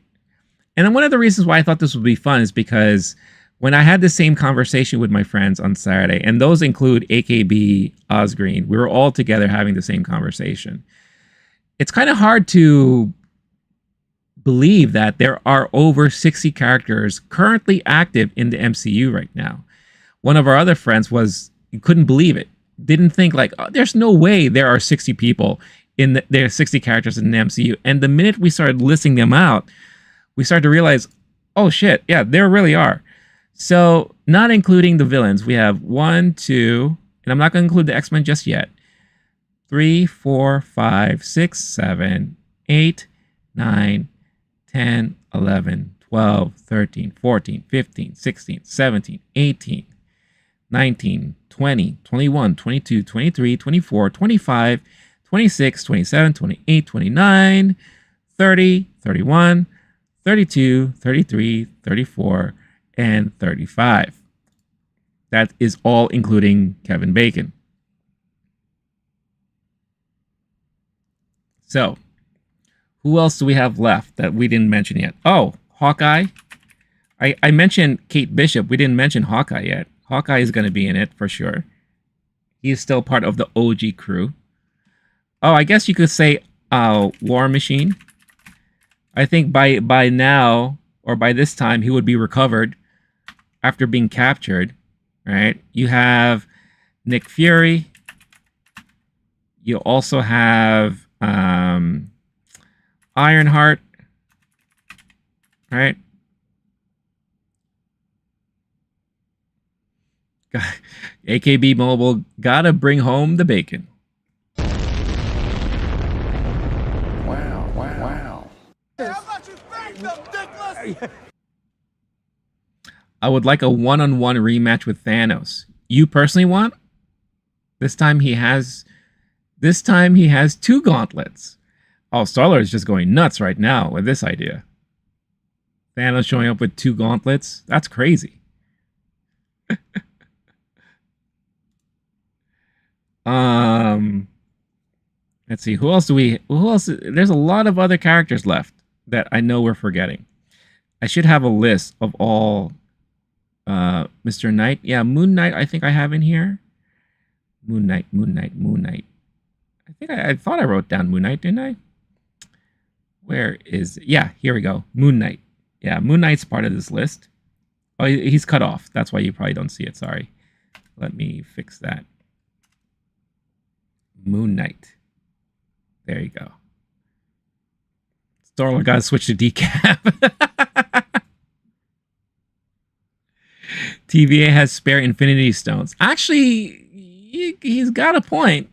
And then one of the reasons why I thought this would be fun is because when I had the same conversation with my friends on Saturday, and those include AKB, Osgreen, we were all together having the same conversation. It's kind of hard to believe that there are over 60 characters currently active in the MCU right now. One of our other friends couldn't believe it. Didn't think like, oh, there's no way there are 60 people there are 60 characters in the MCU. And the minute we started listing them out, we started to realize, oh shit, yeah, there really are. So not including the villains, we have 1, 2, and I'm not going to include the X-Men just yet. 3, 4, 5, 6, 7, 8, 9, 10, 11, 12, 13, 14, 15, 16, 17, 18, 19, 20, 21, 22, 23, 24, 25, 26, 27, 28, 29, 30, 31, 32, 33, 34, and 35. That is all including Kevin Bacon. So, who else do we have left that we didn't mention yet? Oh, Hawkeye. I mentioned Kate Bishop. We didn't mention Hawkeye yet. Hawkeye is going to be in it for sure. He's still part of the OG crew. Oh, I guess you could say War Machine. I think by now, or by this time, he would be recovered after being captured, right? You have Nick Fury. You also have Ironheart, right? AKB Mobile, gotta bring home the bacon. Wow. How much you think them, dickless? I would like a one-on-one rematch with Thanos. You personally want? This time he has 2 gauntlets. Oh, Star-Lord is just going nuts right now with this idea. Thanos showing up with 2 gauntlets. That's crazy. Let's see. Who else? There's a lot of other characters left that I know we're forgetting. I should have a list of all Mr. Knight. Yeah, Moon Knight I think I have in here. Moon Knight. I think I thought I wrote down Moon Knight, didn't I? Where is it? Yeah, here we go. Moon Knight. Yeah, Moon Knight's part of this list. Oh, he's cut off. That's why you probably don't see it. Sorry. Let me fix that. Moon Knight. There you go. Star-Lord got to switch to decaf. TVA has spare Infinity Stones. Actually, he's got a point.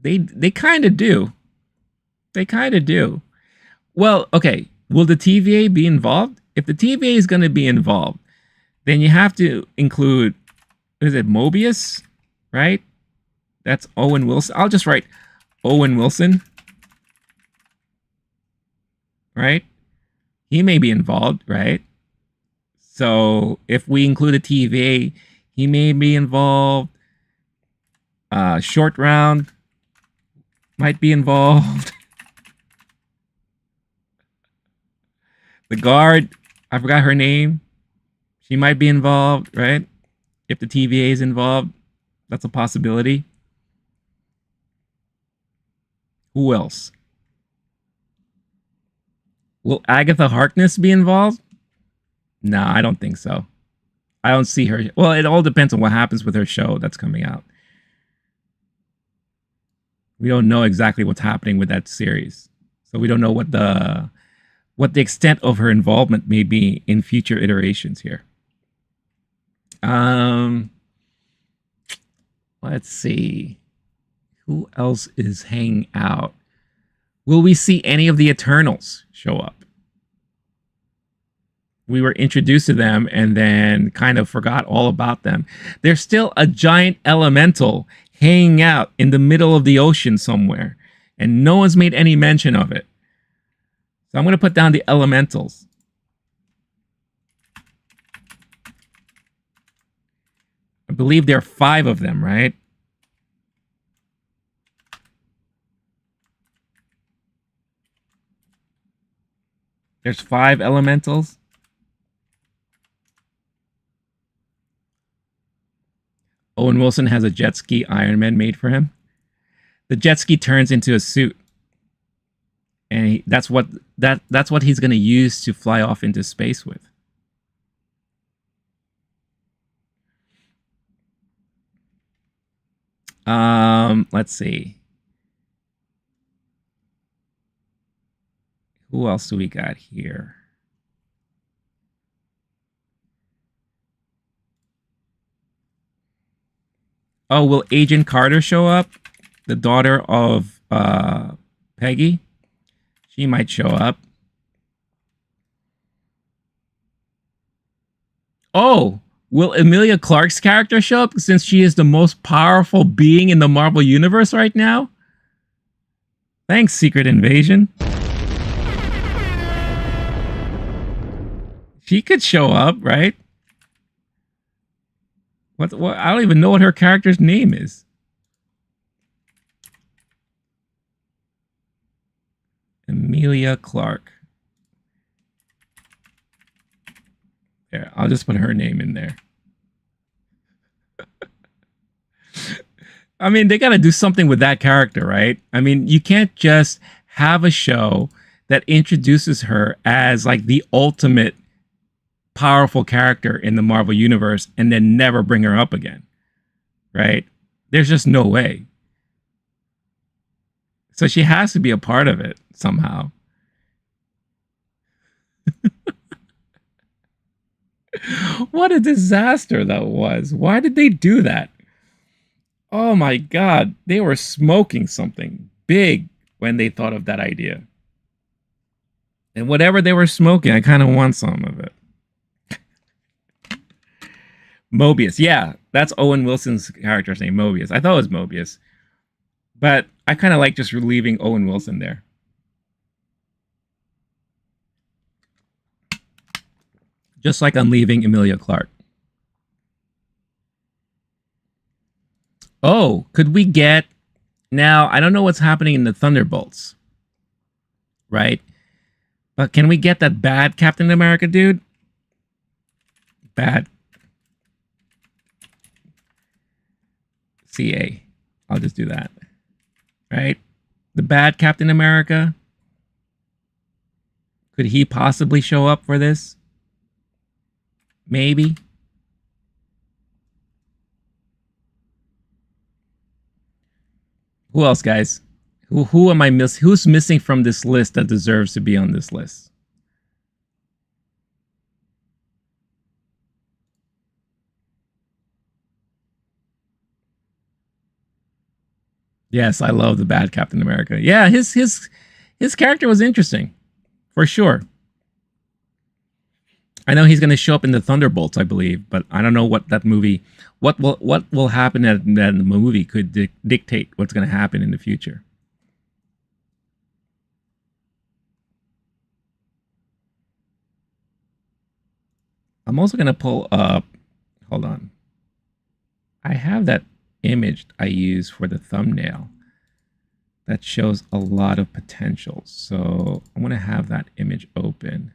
They kind of do. They kind of do. Well, okay. Will the TVA be involved? If the TVA is going to be involved, then you have to include, is it Mobius? Right? That's Owen Wilson. I'll just write Owen Wilson. right? He may be involved, right? So if we include a TVA, he may be involved. Short Round might be involved. The guard, I forgot her name. She might be involved, right? If the TVA is involved, that's a possibility. Who else? Will Agatha Harkness be involved? No, I don't think so. I don't see her. Well, it all depends on what happens with her show that's coming out. We don't know exactly what's happening with that series. So we don't know what the extent of her involvement may be in future iterations here. Let's see. Who else is hanging out? Will we see any of the Eternals show up? We were introduced to them and then kind of forgot all about them. There's still a giant elemental hanging out in the middle of the ocean somewhere, and no one's made any mention of it. So I'm going to put down the elementals. I believe there are 5 of them, right? There's 5 elementals. Owen Wilson has a jet ski Iron Man made for him. The jet ski turns into a suit. And that's what he's going to use to fly off into space with. Let's see. Who else do we got here? Oh, will Agent Carter show up? The daughter of Peggy? She might show up. Oh, will Emilia Clarke's character show up since she is the most powerful being in the Marvel Universe right now? Thanks, Secret Invasion. She could show up, right? What? I don't even know what her character's name is. Emilia Clarke. There, I'll just put her name in there. I mean, they got to do something with that character, right? I mean, you can't just have a show that introduces her as like the ultimate powerful character in the Marvel Universe and then never bring her up again, right? There's just no way. So she has to be a part of it somehow. What a disaster that was. Why did they do that? Oh my God. They were smoking something big when they thought of that idea. And whatever they were smoking, I kind of want some of it. Mobius. Yeah, that's Owen Wilson's character's name, Mobius. I thought it was Mobius. But I kind of like just leaving Owen Wilson there. Just like I'm leaving Emilia Clarke. Oh, could we get... Now, I don't know what's happening in the Thunderbolts. Right? But can we get that bad Captain America dude? Bad. CA. I'll just do that. Right? The bad Captain America. Could he possibly show up for this? Maybe. Who else, guys? Who am I missing? Who's missing from this list that deserves to be on this list? Yes, I love the bad Captain America. Yeah, his character was interesting, for sure. I know he's going to show up in the Thunderbolts, I believe, but I don't know what that movie, what will happen in that movie could dictate what's going to happen in the future. I'm also gonna pull up. Hold on. I have that image I use for the thumbnail that shows a lot of potential. So I'm gonna have that image open.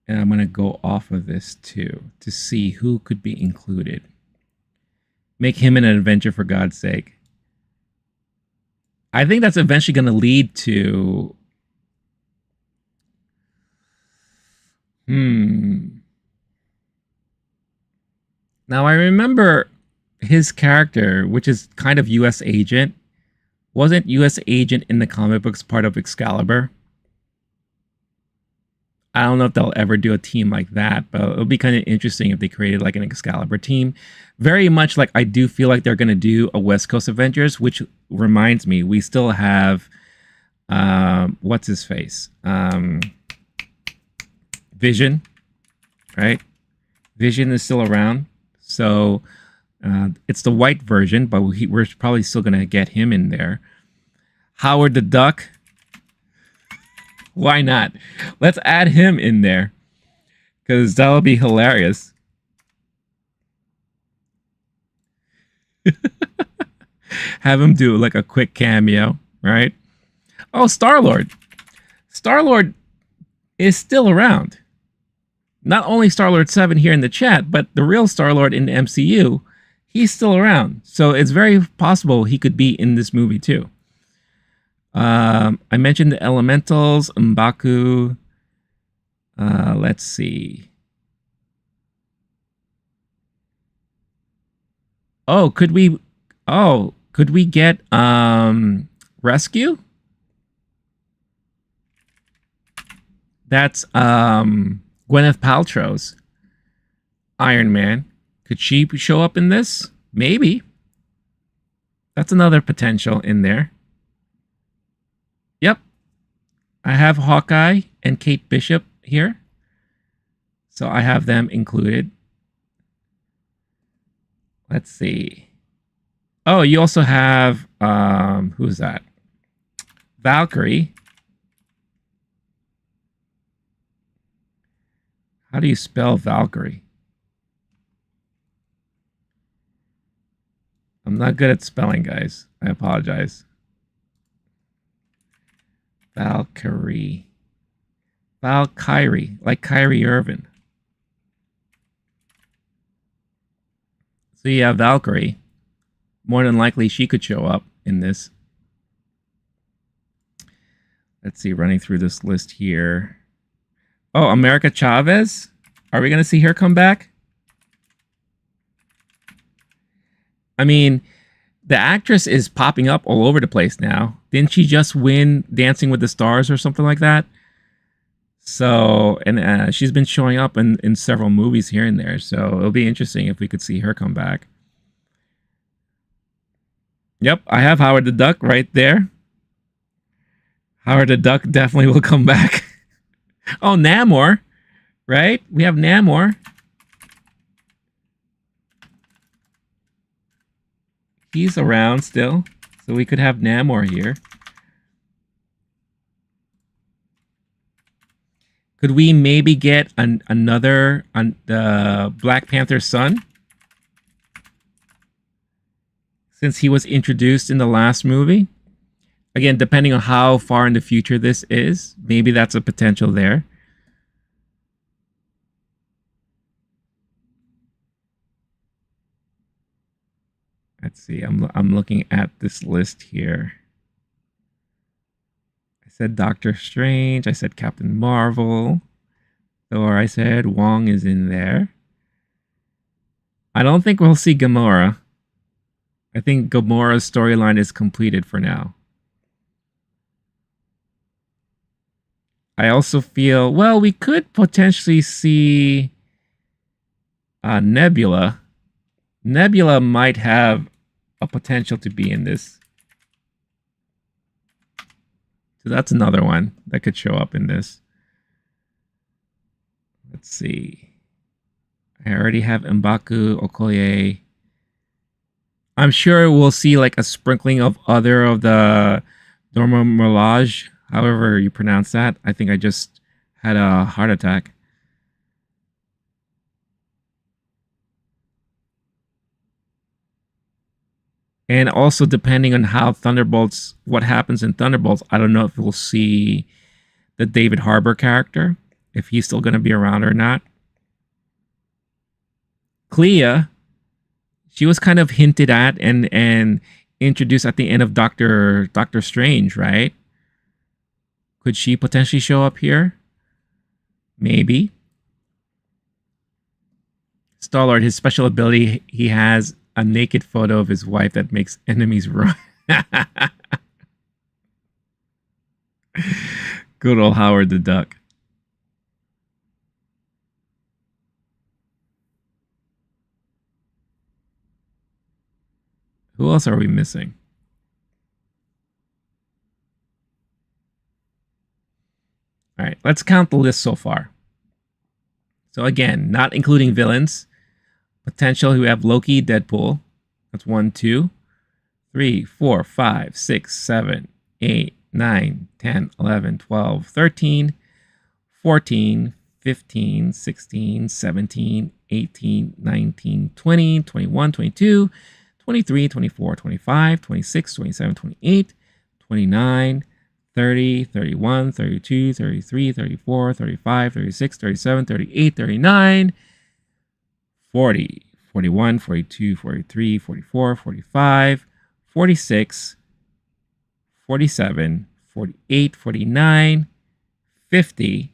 And I'm gonna go off of this too to see who could be included. Make him an adventure, for God's sake. I think that's eventually gonna lead to Now I remember his character, which is kind of US agent. Wasn't US agent in the comic books part of Excalibur? I don't know if they'll ever do a team like that, but it'll be kind of interesting if they created like an Excalibur team. Very much like I do feel like they're going to do a West Coast Avengers, which reminds me, we still have, what's his face? Vision, right? Vision is still around. So it's the white version, but we're probably still going to get him in there. Howard the Duck. Why not? Let's add him in there, because that'll be hilarious. Have him do like a quick cameo, right? Oh, Star-Lord. Star-Lord is still around. Not only Star-Lord 7 here in the chat, but the real Star-Lord in the MCU, he's still around. So it's very possible he could be in this movie too. I mentioned the Elementals, M'Baku. Let's see. Oh, could we get Rescue? That's Gwyneth Paltrow's Iron Man. Could she show up in this? Maybe. That's another potential in there. Yep. I have Hawkeye and Kate Bishop here. So I have them included. Let's see. Oh, you also have, who's that? Valkyrie. How do you spell Valkyrie? I'm not good at spelling, guys. I apologize. Valkyrie. Valkyrie, like Kyrie Irving. So yeah, Valkyrie. More than likely she could show up in this. Let's see, running through this list here. Oh, America Chavez? Are we going to see her come back? I mean, the actress is popping up all over the place now. Didn't she just win Dancing with the Stars or something like that? So, and she's been showing up in several movies here and there. So it'll be interesting if we could see her come back. Yep, I have Howard the Duck right there. Howard the Duck definitely will come back. Oh, Namor, right? We have Namor. He's around still, so we could have Namor here. Could we maybe get another Black Panther's son? Since he was introduced in the last movie. Again, depending on how far in the future this is, maybe that's a potential there. Let's see. I'm looking at this list here. I said Doctor Strange. I said Captain Marvel. Thor. I said Wong is in there. I don't think we'll see Gamora. I think Gamora's storyline is completed for now. I also feel, well, we could potentially see Nebula. Nebula might have a potential to be in this. So that's another one that could show up in this. Let's see. I already have M'Baku, Okoye. I'm sure we'll see like a sprinkling of other of the Dorma Mirage, however you pronounce that. I think I just had a heart attack. And also, depending on how Thunderbolts, what happens in Thunderbolts, I don't know if we'll see the David Harbour character, if he's still going to be around or not. Clea, she was kind of hinted at and introduced at the end of Doctor Strange, right? Could she potentially show up here? Maybe. Star-Lord, his special ability, he has a naked photo of his wife that makes enemies run. Good old Howard the Duck. Who else are we missing? All right, let's count the list so far. So again, not including villains. Potential who have Loki, Deadpool. That's 1, 2, 3, 4, 5, 6, 7, 8, 9, 10, 11, 12, 13, 14, 15, 16, 17, 18, 19, 20, 21, 22, 23, 24, 25, 26, 27, 28, 29, 30, 31, 32, 33, 34, 35, 36, 37, 38, 39, 40, 41, 42, 43, 44, 45, 46, 47, 48, 49, 50,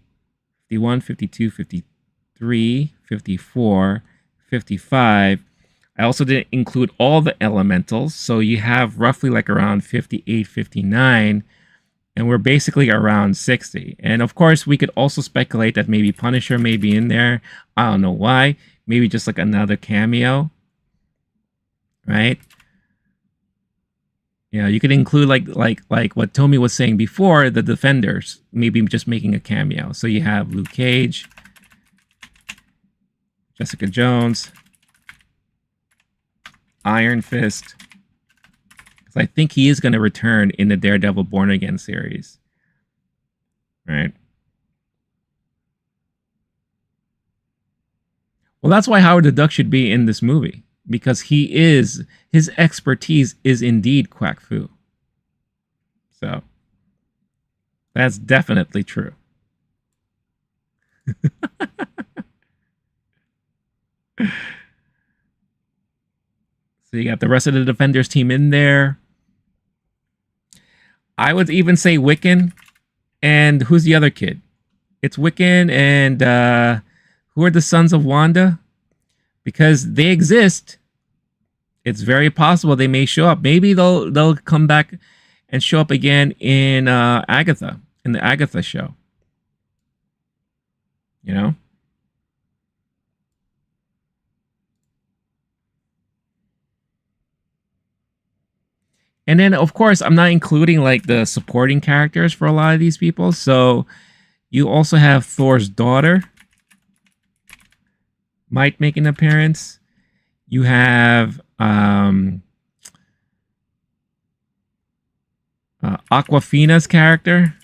51, 52, 53, 54, 55. I also didn't include all the elementals, so you have roughly like around 58, 59, and we're basically around 60. And of course, we could also speculate that maybe Punisher may be in there. I don't know why. Maybe just like another cameo, right? Yeah, you could include like what Tommy was saying before, the Defenders, maybe just making a cameo. So you have Luke Cage, Jessica Jones, Iron Fist. Because I think he is going to return in the Daredevil Born Again series, right? Well, that's why Howard the Duck should be in this movie, because his expertise is indeed Quack Fu. So that's definitely true. So you got the rest of the Defenders team in there. I would even say Wiccan. And who's the other kid? It's Wiccan and who are the sons of Wanda? Because they exist. It's very possible they may show up. Maybe they'll come back and show up again in Agatha, in the Agatha show. You know? And then, of course, I'm not including like the supporting characters for a lot of these people. So you also have Thor's daughter might make an appearance. You have Aquafina's character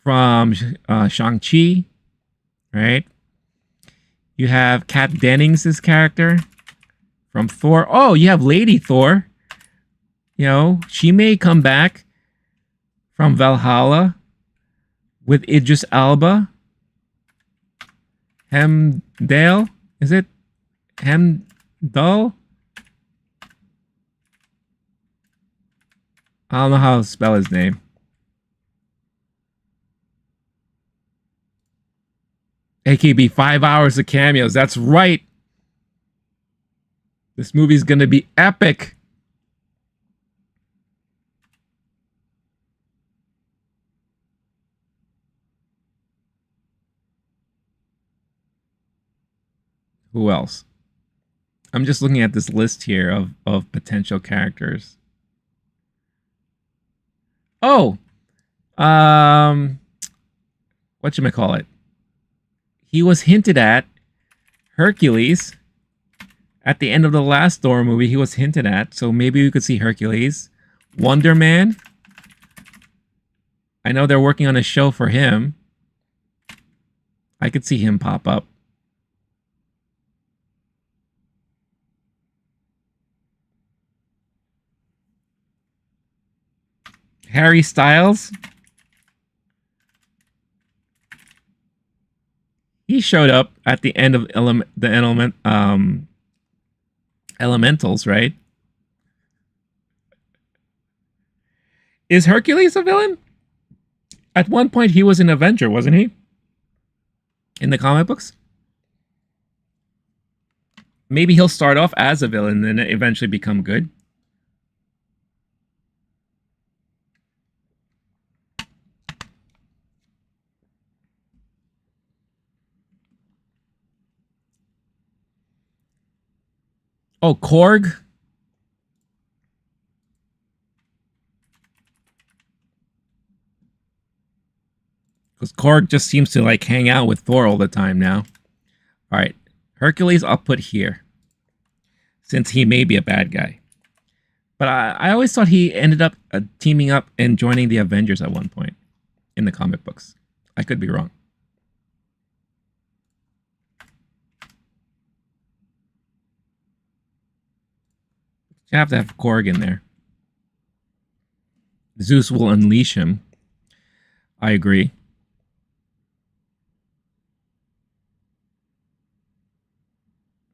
from Shang-Chi, right? You have Kat Dennings' character from Thor. Oh, you have Lady Thor. You know, she may come back from Valhalla with Idris Elba. Hemdale? Is it? Hemdall? I don't know how to spell his name. AKB, 5 hours of cameos. That's right. This movie's going to be epic. Who else? I'm just looking at this list here of potential characters. Oh, whatchamacallit? He was hinted at. Hercules. At the end of the last Thor movie, he was hinted at. So maybe we could see Hercules. Wonder Man. I know they're working on a show for him. I could see him pop up. Harry Styles. He showed up at the end of Elementals, right? Is Hercules a villain? At one point, he was an Avenger, wasn't he? In the comic books? Maybe he'll start off as a villain and then eventually become good. Oh, Korg? Because Korg just seems to like hang out with Thor all the time now. All right. Hercules, I'll put here. Since he may be a bad guy. But I always thought he ended up teaming up and joining the Avengers at one point in the comic books. I could be wrong. You have to have Korg in there. Zeus will unleash him. I agree.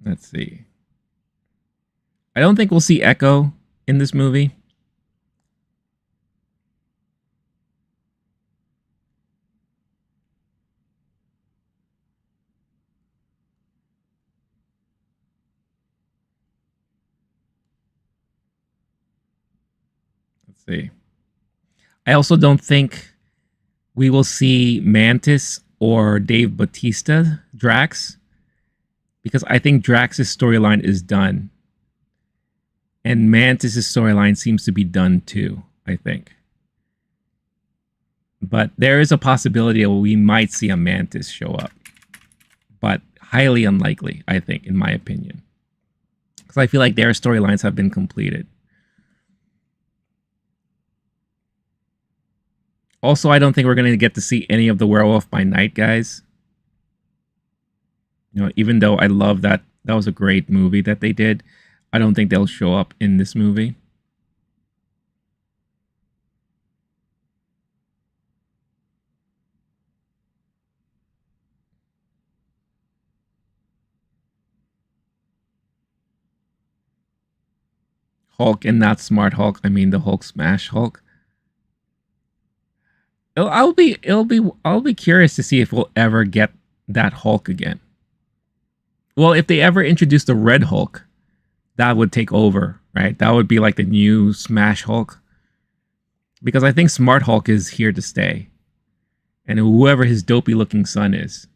Let's see. I don't think we'll see Echo in this movie. Let's see. I also don't think we will see Mantis or Dave Bautista, Drax, because I think Drax's storyline is done. And Mantis' storyline seems to be done too, I think. But there is a possibility that we might see a Mantis show up. But highly unlikely, I think, in my opinion. Because I feel like their storylines have been completed. Also, I don't think we're going to get to see any of the Werewolf by Night guys. You know, even though I love that, that was a great movie that they did, I don't think they'll show up in this movie. Hulk and not Smart Hulk. I mean the Hulk Smash Hulk. I'll be curious to see if we'll ever get that Hulk again. Well, if they ever introduce the Red Hulk, that would take over, right? That would be like the new Smash Hulk. Because I think Smart Hulk is here to stay. And whoever his dopey looking son is.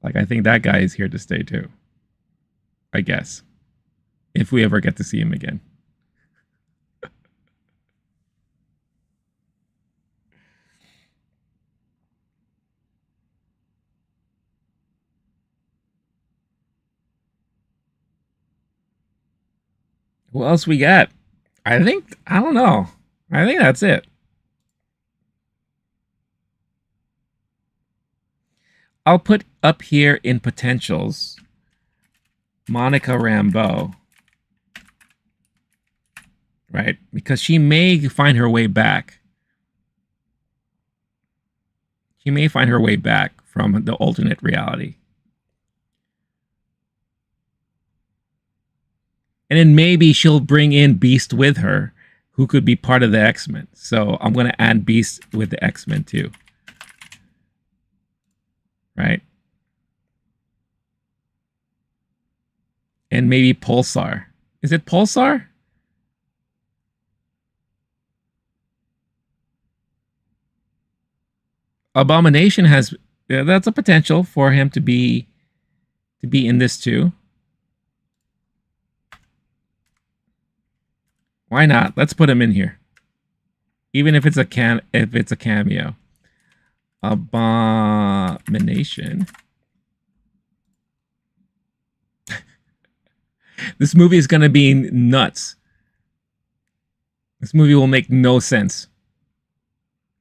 Like, I think that guy is here to stay too. I guess. If we ever get to see him again. What else we got? I don't know. I think that's it. I'll put up here in potentials Monica Rambeau. Right? Because she may find her way back. She may find her way back from the alternate reality. And then maybe she'll bring in Beast with her, who could be part of the X-Men. So I'm going to add Beast with the X-Men too. Right? And maybe Pulsar. Is it Pulsar? Abomination has... that's a potential for him to be in this too. Why not? Let's put him in here. Even if it's a cameo. Abomination. This movie is gonna be nuts. This movie will make no sense.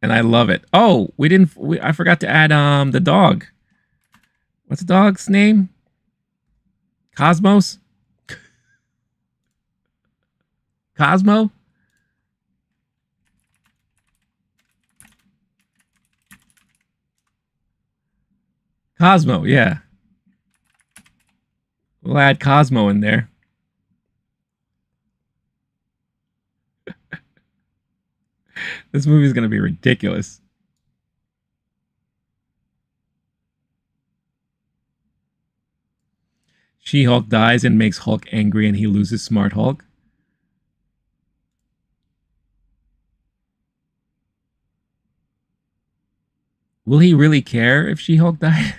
And I love it. Oh, I forgot to add the dog. What's the dog's name? Cosmos? Cosmo? Cosmo, yeah. We'll add Cosmo in there. This movie is going to be ridiculous. She-Hulk dies and makes Hulk angry and he loses Smart Hulk. Will he really care if She-Hulk died?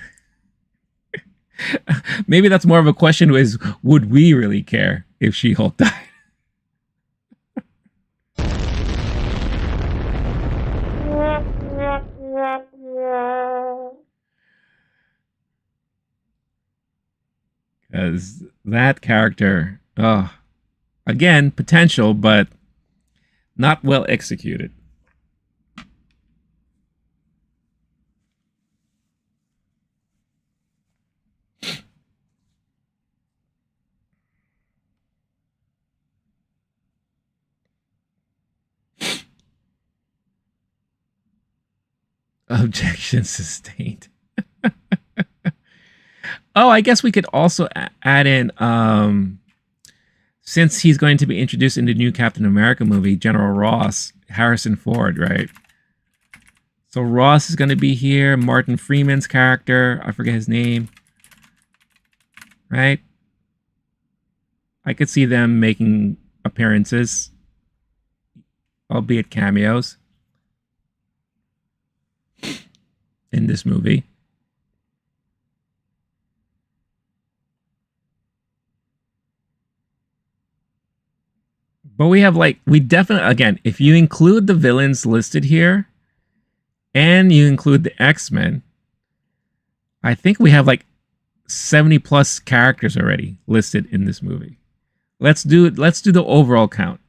Maybe that's more of a question is, would we really care if She-Hulk died? Because that character, again, potential, but not well executed. Objection sustained. Oh, I guess we could also add in, since he's going to be introduced in the new Captain America movie, General Ross, Harrison Ford, right? So Ross is going to be here. Martin Freeman's character, I forget his name, right? I could see them making appearances, albeit cameos, in this movie. But we have we definitely, again, if you include the villains listed here and you include the X-Men, I think we have 70 plus characters already listed in this movie. Let's do the overall count.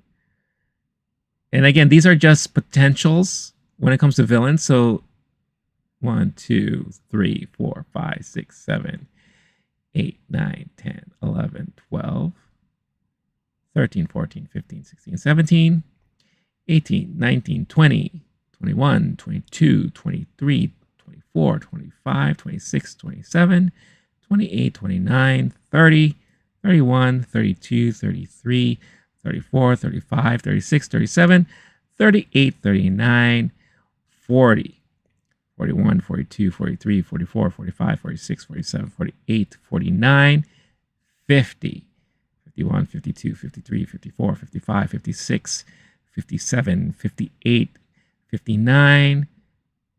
And again, these are just potentials when it comes to villains. So 1, 2, 3, 4, 5, 6, 7, 8, 9, 10, 11, 12. 13, 14, 15, 16, 17, 18, 19, 20, 21, 22, 23, 24, 25, 26, 27, 28, 29, 30, 31, 32, 33, 34, 35, 36, 37, 38, 39, 40, 41, 42, 43, 44, 45, 46, 47, 48, 49, 50. 51, 52, 53, 54, 55, 56, 57, 58, 59,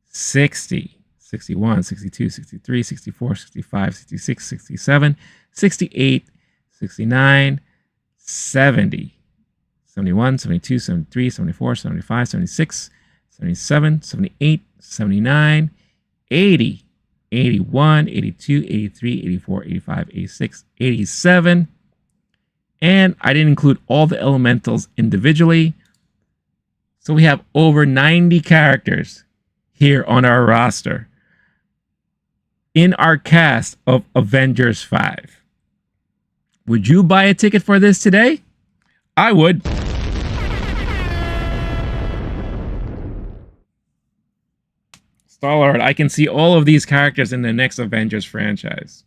60, 61, 62, 63, 64, 65, 66, 67, 68, 69, 70, 71, 72, 73, 74, 75, 76, 77, 78, 79, 80, 81, 82, 83, 84, 85, 86, 87. And I didn't include all the elementals individually. So we have over 90 characters here on our roster in our cast of Avengers 5. Would you buy a ticket for this today? I would. Star-Lord, I can see all of these characters in the next Avengers franchise.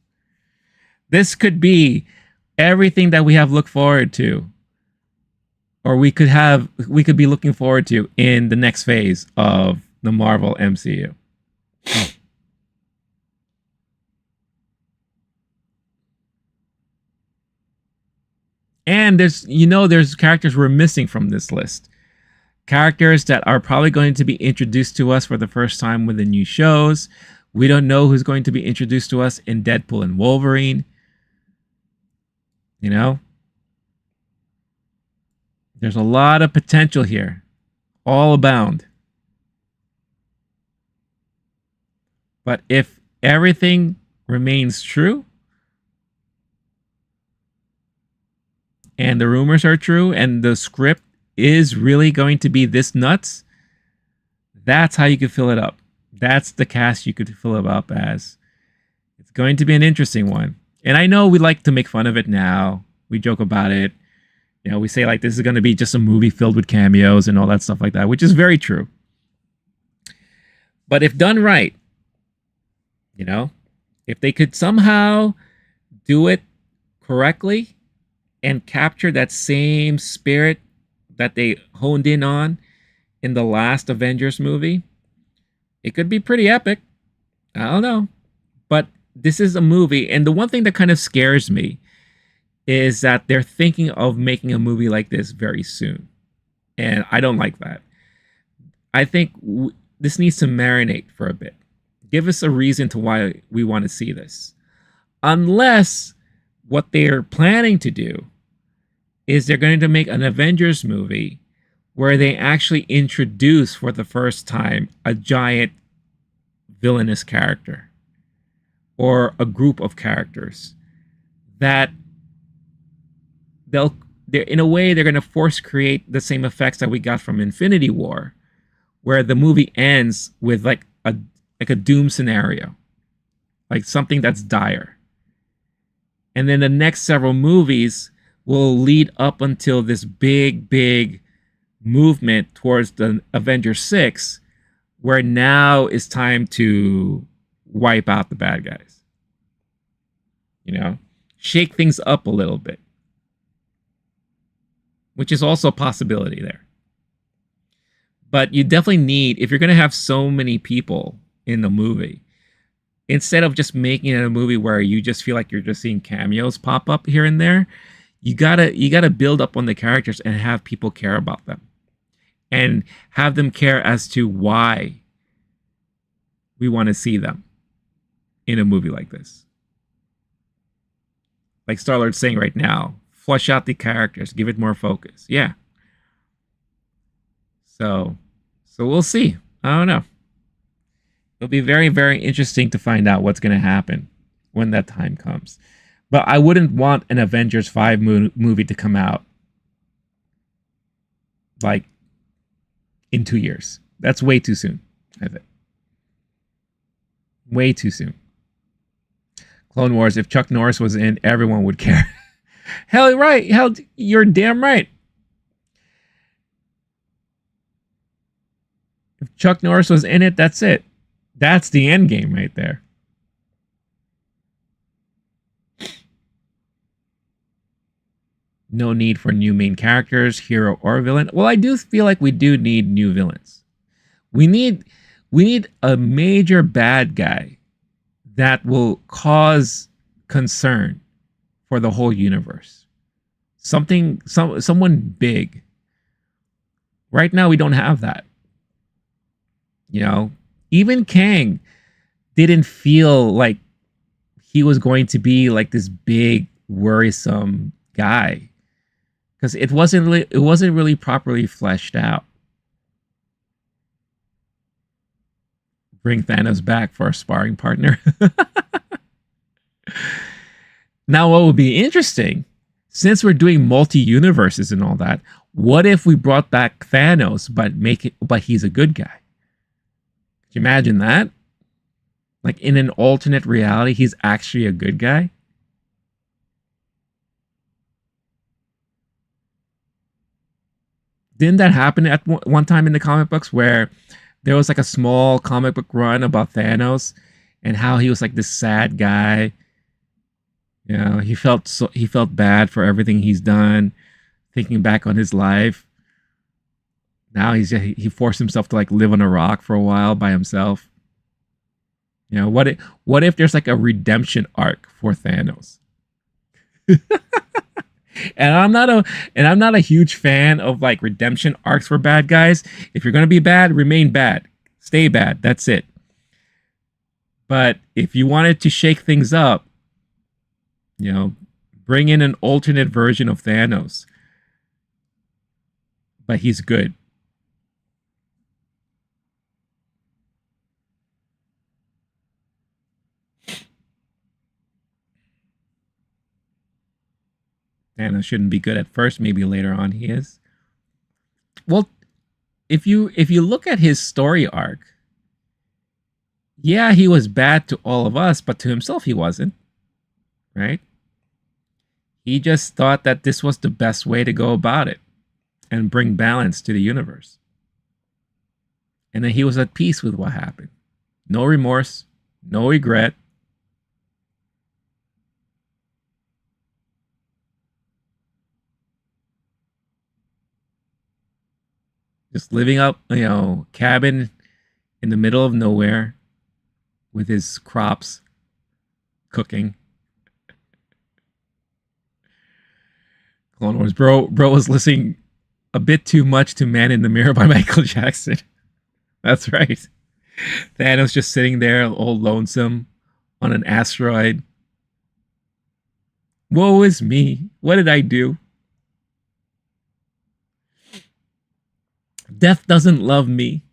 This could be everything that we have looked forward to, or we could be looking forward to in the next phase of the Marvel MCU. And there's characters we're missing from this list. Characters that are probably going to be introduced to us for the first time with the new shows. We don't know who's going to be introduced to us in Deadpool and Wolverine. There's a lot of potential here, all abound. But if everything remains true, and the rumors are true, and the script is really going to be this nuts, that's how you could fill it up. That's the cast you could fill it up as. It's going to be an interesting one. And I know we like to make fun of it now. We joke about it. We say this is going to be just a movie filled with cameos and all that stuff like that, which is very true. But if done right, If they could somehow do it correctly and capture that same spirit that they honed in on in the last Avengers movie, it could be pretty epic. I don't know. But this is a movie, and the one thing that kind of scares me is that they're thinking of making a movie like this very soon. And I don't like that. I think this needs to marinate for a bit. Give us a reason to why we want to see this. Unless what they're planning to do is they're going to make an Avengers movie where they actually introduce for the first time a giant villainous character or a group of characters that they're in a way they're going to force create the same effects that we got from Infinity War, where the movie ends with like a doom scenario, like something that's dire. And then the next several movies will lead up until this big movement towards the Avengers 6, where now is time to wipe out the bad guys. You know, shake things up a little bit, which is also a possibility there. But you definitely need, if you're going to have so many people in the movie, instead of just making it a movie where you just feel like you're just seeing cameos pop up here and there, you gotta build up on the characters and have people care about them, and have them care as to why we want to see them in a movie like this. Like Star-Lord's saying right now, flush out the characters, give it more focus. Yeah. So we'll see. I don't know. It'll be very interesting to find out what's going to happen when that time comes. But I wouldn't want an Avengers 5 movie to come out like in 2 years. That's way too soon, I think. Way too soon. Clone Wars, if Chuck Norris was in, everyone would care. Hell, right. Hell, you're damn right. If Chuck Norris was in it, that's it. That's the end game right there. No need for new main characters, hero or villain. Well, I do feel like we do need new villains. We need a major bad guy that will cause concern for the whole universe. Someone big. Right now we don't have that. You know, even Kang didn't feel like he was going to be like this big, worrisome guy, because it wasn't really properly fleshed out. Bring Thanos back for a sparring partner. Now, what would be interesting, since we're doing multi-universes and all that, what if we brought back Thanos, but he's a good guy? Could you imagine that? Like in an alternate reality, he's actually a good guy. Didn't that happen at one time in the comic books, where there was like a small comic book run about Thanos and how he was like this sad guy? You know, he felt bad for everything he's done, thinking back on his life. Now he forced himself to like live on a rock for a while by himself. You know, what if there's like a redemption arc for Thanos? And I'm not a huge fan of like redemption arcs for bad guys. If you're gonna be bad, remain bad. Stay bad. That's it. But if you wanted to shake things up, you know, bring in an alternate version of Thanos. But he's good. Thanos shouldn't be good at first. Maybe later on he is. Well, if you look at his story arc, yeah, he was bad to all of us, but to himself he wasn't. Right? He just thought that this was the best way to go about it and bring balance to the universe. And then he was at peace with what happened. No remorse, no regret. just living up, cabin in the middle of nowhere with his crops, cooking. Clone Wars, bro was listening a bit too much to Man in the Mirror by Michael Jackson. That's right. Thanos just sitting there all lonesome on an asteroid. Woe is me. What did I do? Death doesn't love me.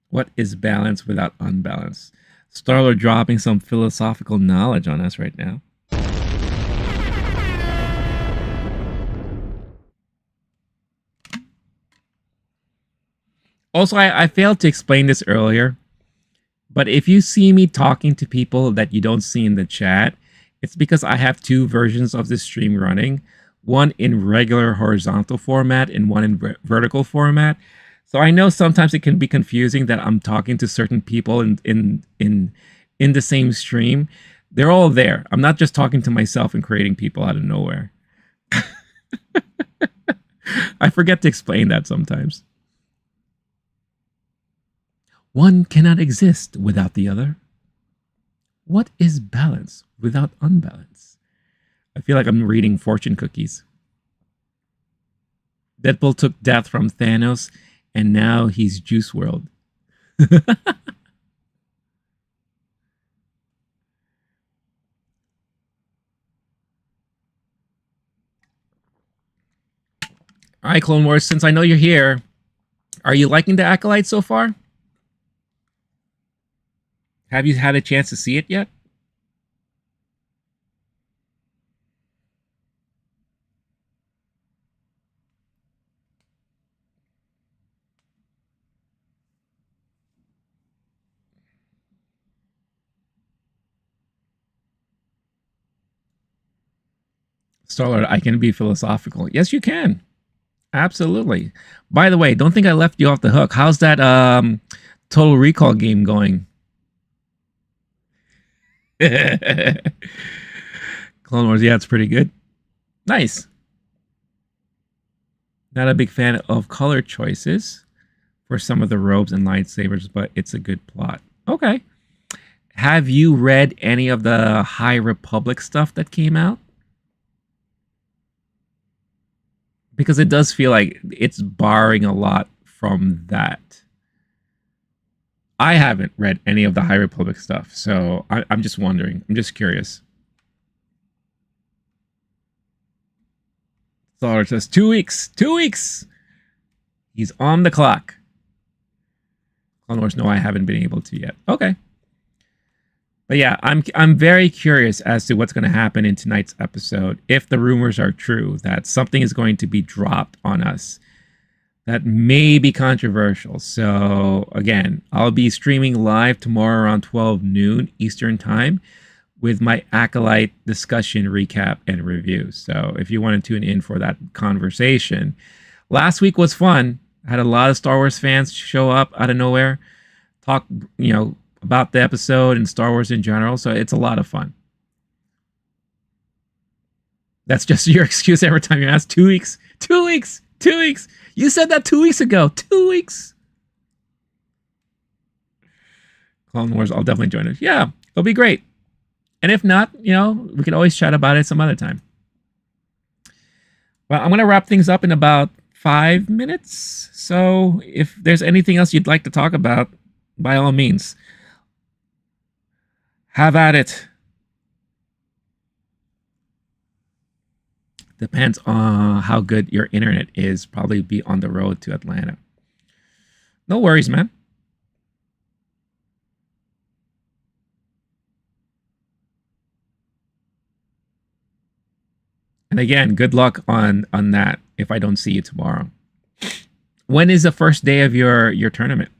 What is balance without unbalance? Star-Lord dropping some philosophical knowledge on us right now. Also, I failed to explain this earlier, but if you see me talking to people that you don't see in the chat, it's because I have two versions of this stream running, one in regular horizontal format and one in vertical format. So I know sometimes it can be confusing that I'm talking to certain people in the same stream. They're all there. I'm not just talking to myself and creating people out of nowhere. I forget to explain that sometimes. One cannot exist without the other. What is balance without unbalance? I feel like I'm reading fortune cookies. Deadpool took death from Thanos, and now he's Juice WRLD. All right, Clone Wars, since I know you're here, are you liking the Acolyte so far? Have you had a chance to see it yet? Star-Lord, I can be philosophical. Yes, you can. Absolutely. By the way, don't think I left you off the hook. How's that Total Recall game going? Clone Wars, yeah, it's pretty good. Nice. Not a big fan of color choices for some of the robes and lightsabers, but it's a good plot. Okay. Have you read any of the High Republic stuff that came out? Because it does feel like it's borrowing a lot from that. I haven't read any of the High Republic stuff, so I'm just wondering. I'm just curious. Star says 2 weeks. 2 weeks. He's on the clock. Clone Wars, no, I haven't been able to yet. Okay. But yeah, I'm very curious as to what's going to happen in tonight's episode. If the rumors are true that something is going to be dropped on us that may be controversial. So again, I'll be streaming live tomorrow around 12 noon Eastern time with my Acolyte discussion, recap, and review. So if you want to tune in for that conversation. Last week was fun. I had a lot of Star Wars fans show up out of nowhere, talk, about the episode and Star Wars in general. So it's a lot of fun. That's just your excuse every time you ask. 2 weeks, 2 weeks, 2 weeks. You said that 2 weeks ago. 2 weeks. Clone Wars, I'll definitely join it. Yeah, it'll be great. And if not, we can always chat about it some other time. Well, I'm going to wrap things up in about 5 minutes. So if there's anything else you'd like to talk about, by all means, have at it. Depends on how good your internet is. Probably be on the road to Atlanta. No worries, man. And again, good luck on that if I don't see you tomorrow. When is the first day of your tournament?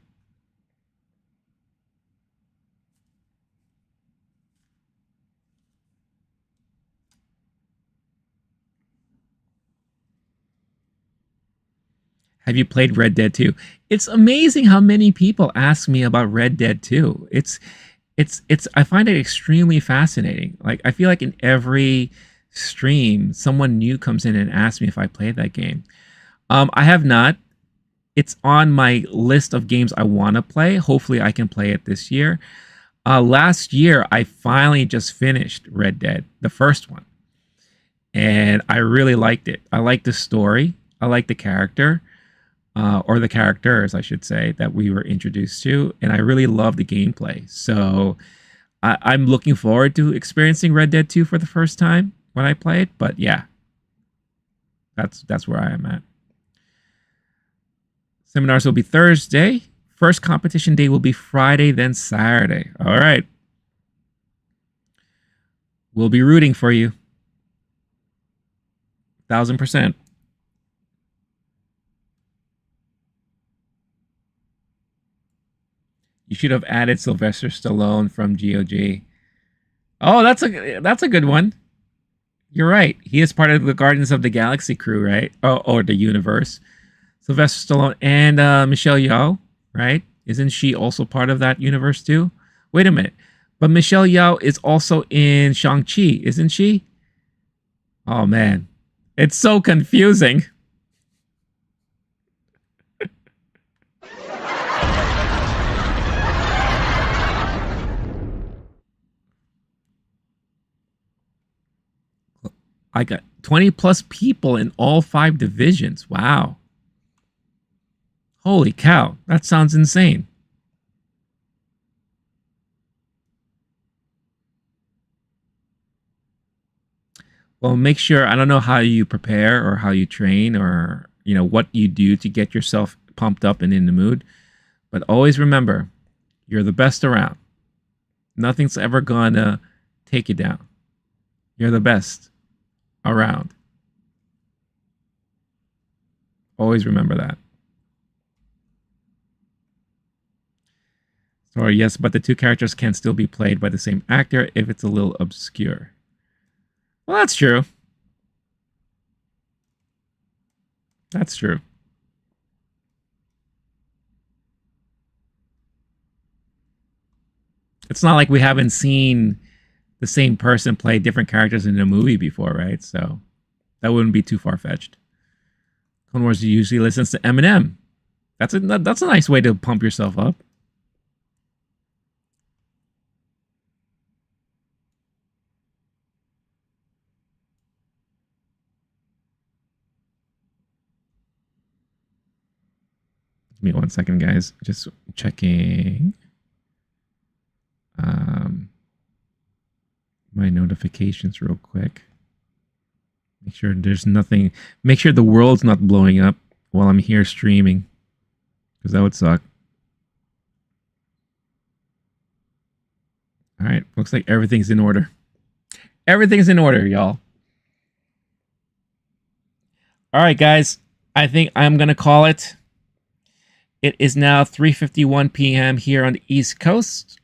Have you played Red Dead 2? It's amazing how many people ask me about Red Dead 2. it's I find it extremely fascinating. Like I feel like in every stream, someone new comes in and asks me if I played that game. I have not. It's on my list of games I want to play. Hopefully, I can play it this year. Last year, I finally just finished Red Dead, the first one, and I really liked it. I liked the story. I liked the character, or the characters, I should say, that we were introduced to, and I really love the gameplay. So I'm looking forward to experiencing Red Dead 2 for the first time when I play it. But yeah, that's where I am at. Seminars will be Thursday. First competition day will be Friday, then Saturday. All right. We'll be rooting for you. 1000%. You should have added Sylvester Stallone from GOG. Oh, that's a good one. You're right. He is part of the Guardians of the Galaxy crew, right? Oh, or the universe. Sylvester Stallone and Michelle Yeoh, right? Isn't she also part of that universe too? Wait a minute. But Michelle Yeoh is also in Shang-Chi, isn't she? Oh, man. It's so confusing. I got 20 plus people in all 5 divisions. Wow. Holy cow. That sounds insane. Well, make sure, I don't know how you prepare or how you train or, what you do to get yourself pumped up and in the mood. But always remember, you're the best around. Nothing's ever gonna take you down. You're the best around. Always remember that. Sorry, yes, but the 2 characters can still be played by the same actor if it's a little obscure. Well, that's true. That's true. It's not like we haven't seen the same person play different characters in a movie before, right? So that wouldn't be too far-fetched. Clone Wars usually listens to Eminem. That's a nice way to pump yourself up. Give me 1 second, guys. Just checking my notifications real quick. Make sure there's nothing. Make sure the world's not blowing up while I'm here streaming, because that would suck. All right. Looks like everything's in order. Everything's in order, y'all. All right, guys. I think I'm going to call it. It is now 3:51 p.m. here on the East Coast.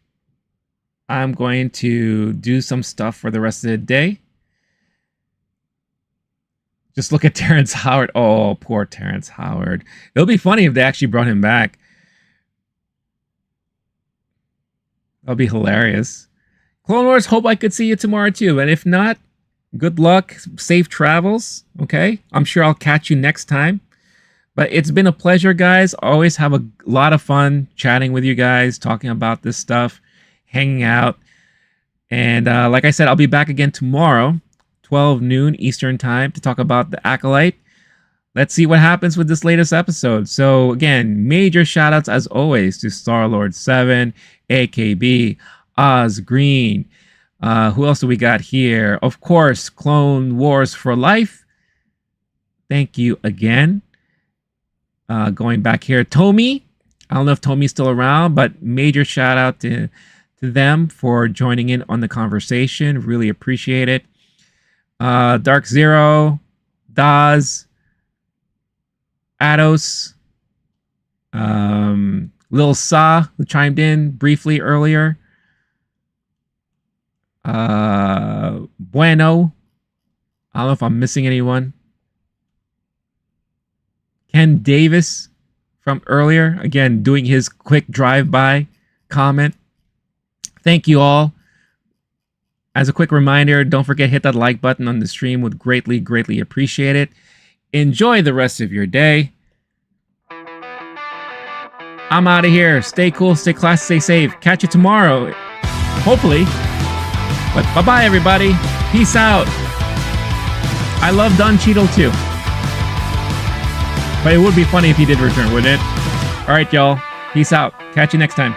I'm going to do some stuff for the rest of the day. Just look at Terrence Howard. Oh, poor Terrence Howard. It'll be funny if they actually brought him back. That'll be hilarious. Clone Wars, hope I could see you tomorrow too. And if not, good luck. Safe travels. Okay? I'm sure I'll catch you next time. But it's been a pleasure, guys. Always have a lot of fun chatting with you guys, talking about this stuff, hanging out. And like I said, I'll be back again tomorrow, 12 noon Eastern time, to talk about The Acolyte. Let's see what happens with this latest episode. So again, major shout outs as always to Starlord7, AKB, Oz Green. Who else do we got here? Of course, Clone Wars for Life. Thank you again. Going back here, Tomi. I don't know if Tomi's still around, but major shout out to them for joining in on the conversation. Really appreciate it. Dark Zero, Daz, Ados, Lil Sa, who chimed in briefly earlier. Bueno. I don't know if I'm missing anyone. Ken Davis from earlier, again, doing his quick drive-by comment. Thank you all. As a quick reminder, don't forget hit that like button on the stream. Would greatly, greatly appreciate it. Enjoy the rest of your day. I'm out of here. Stay cool, stay classy, stay safe. Catch you tomorrow, hopefully. But bye-bye, everybody. Peace out. I love Don Cheadle too. But it would be funny if he did return, wouldn't it? All right, y'all. Peace out. Catch you next time.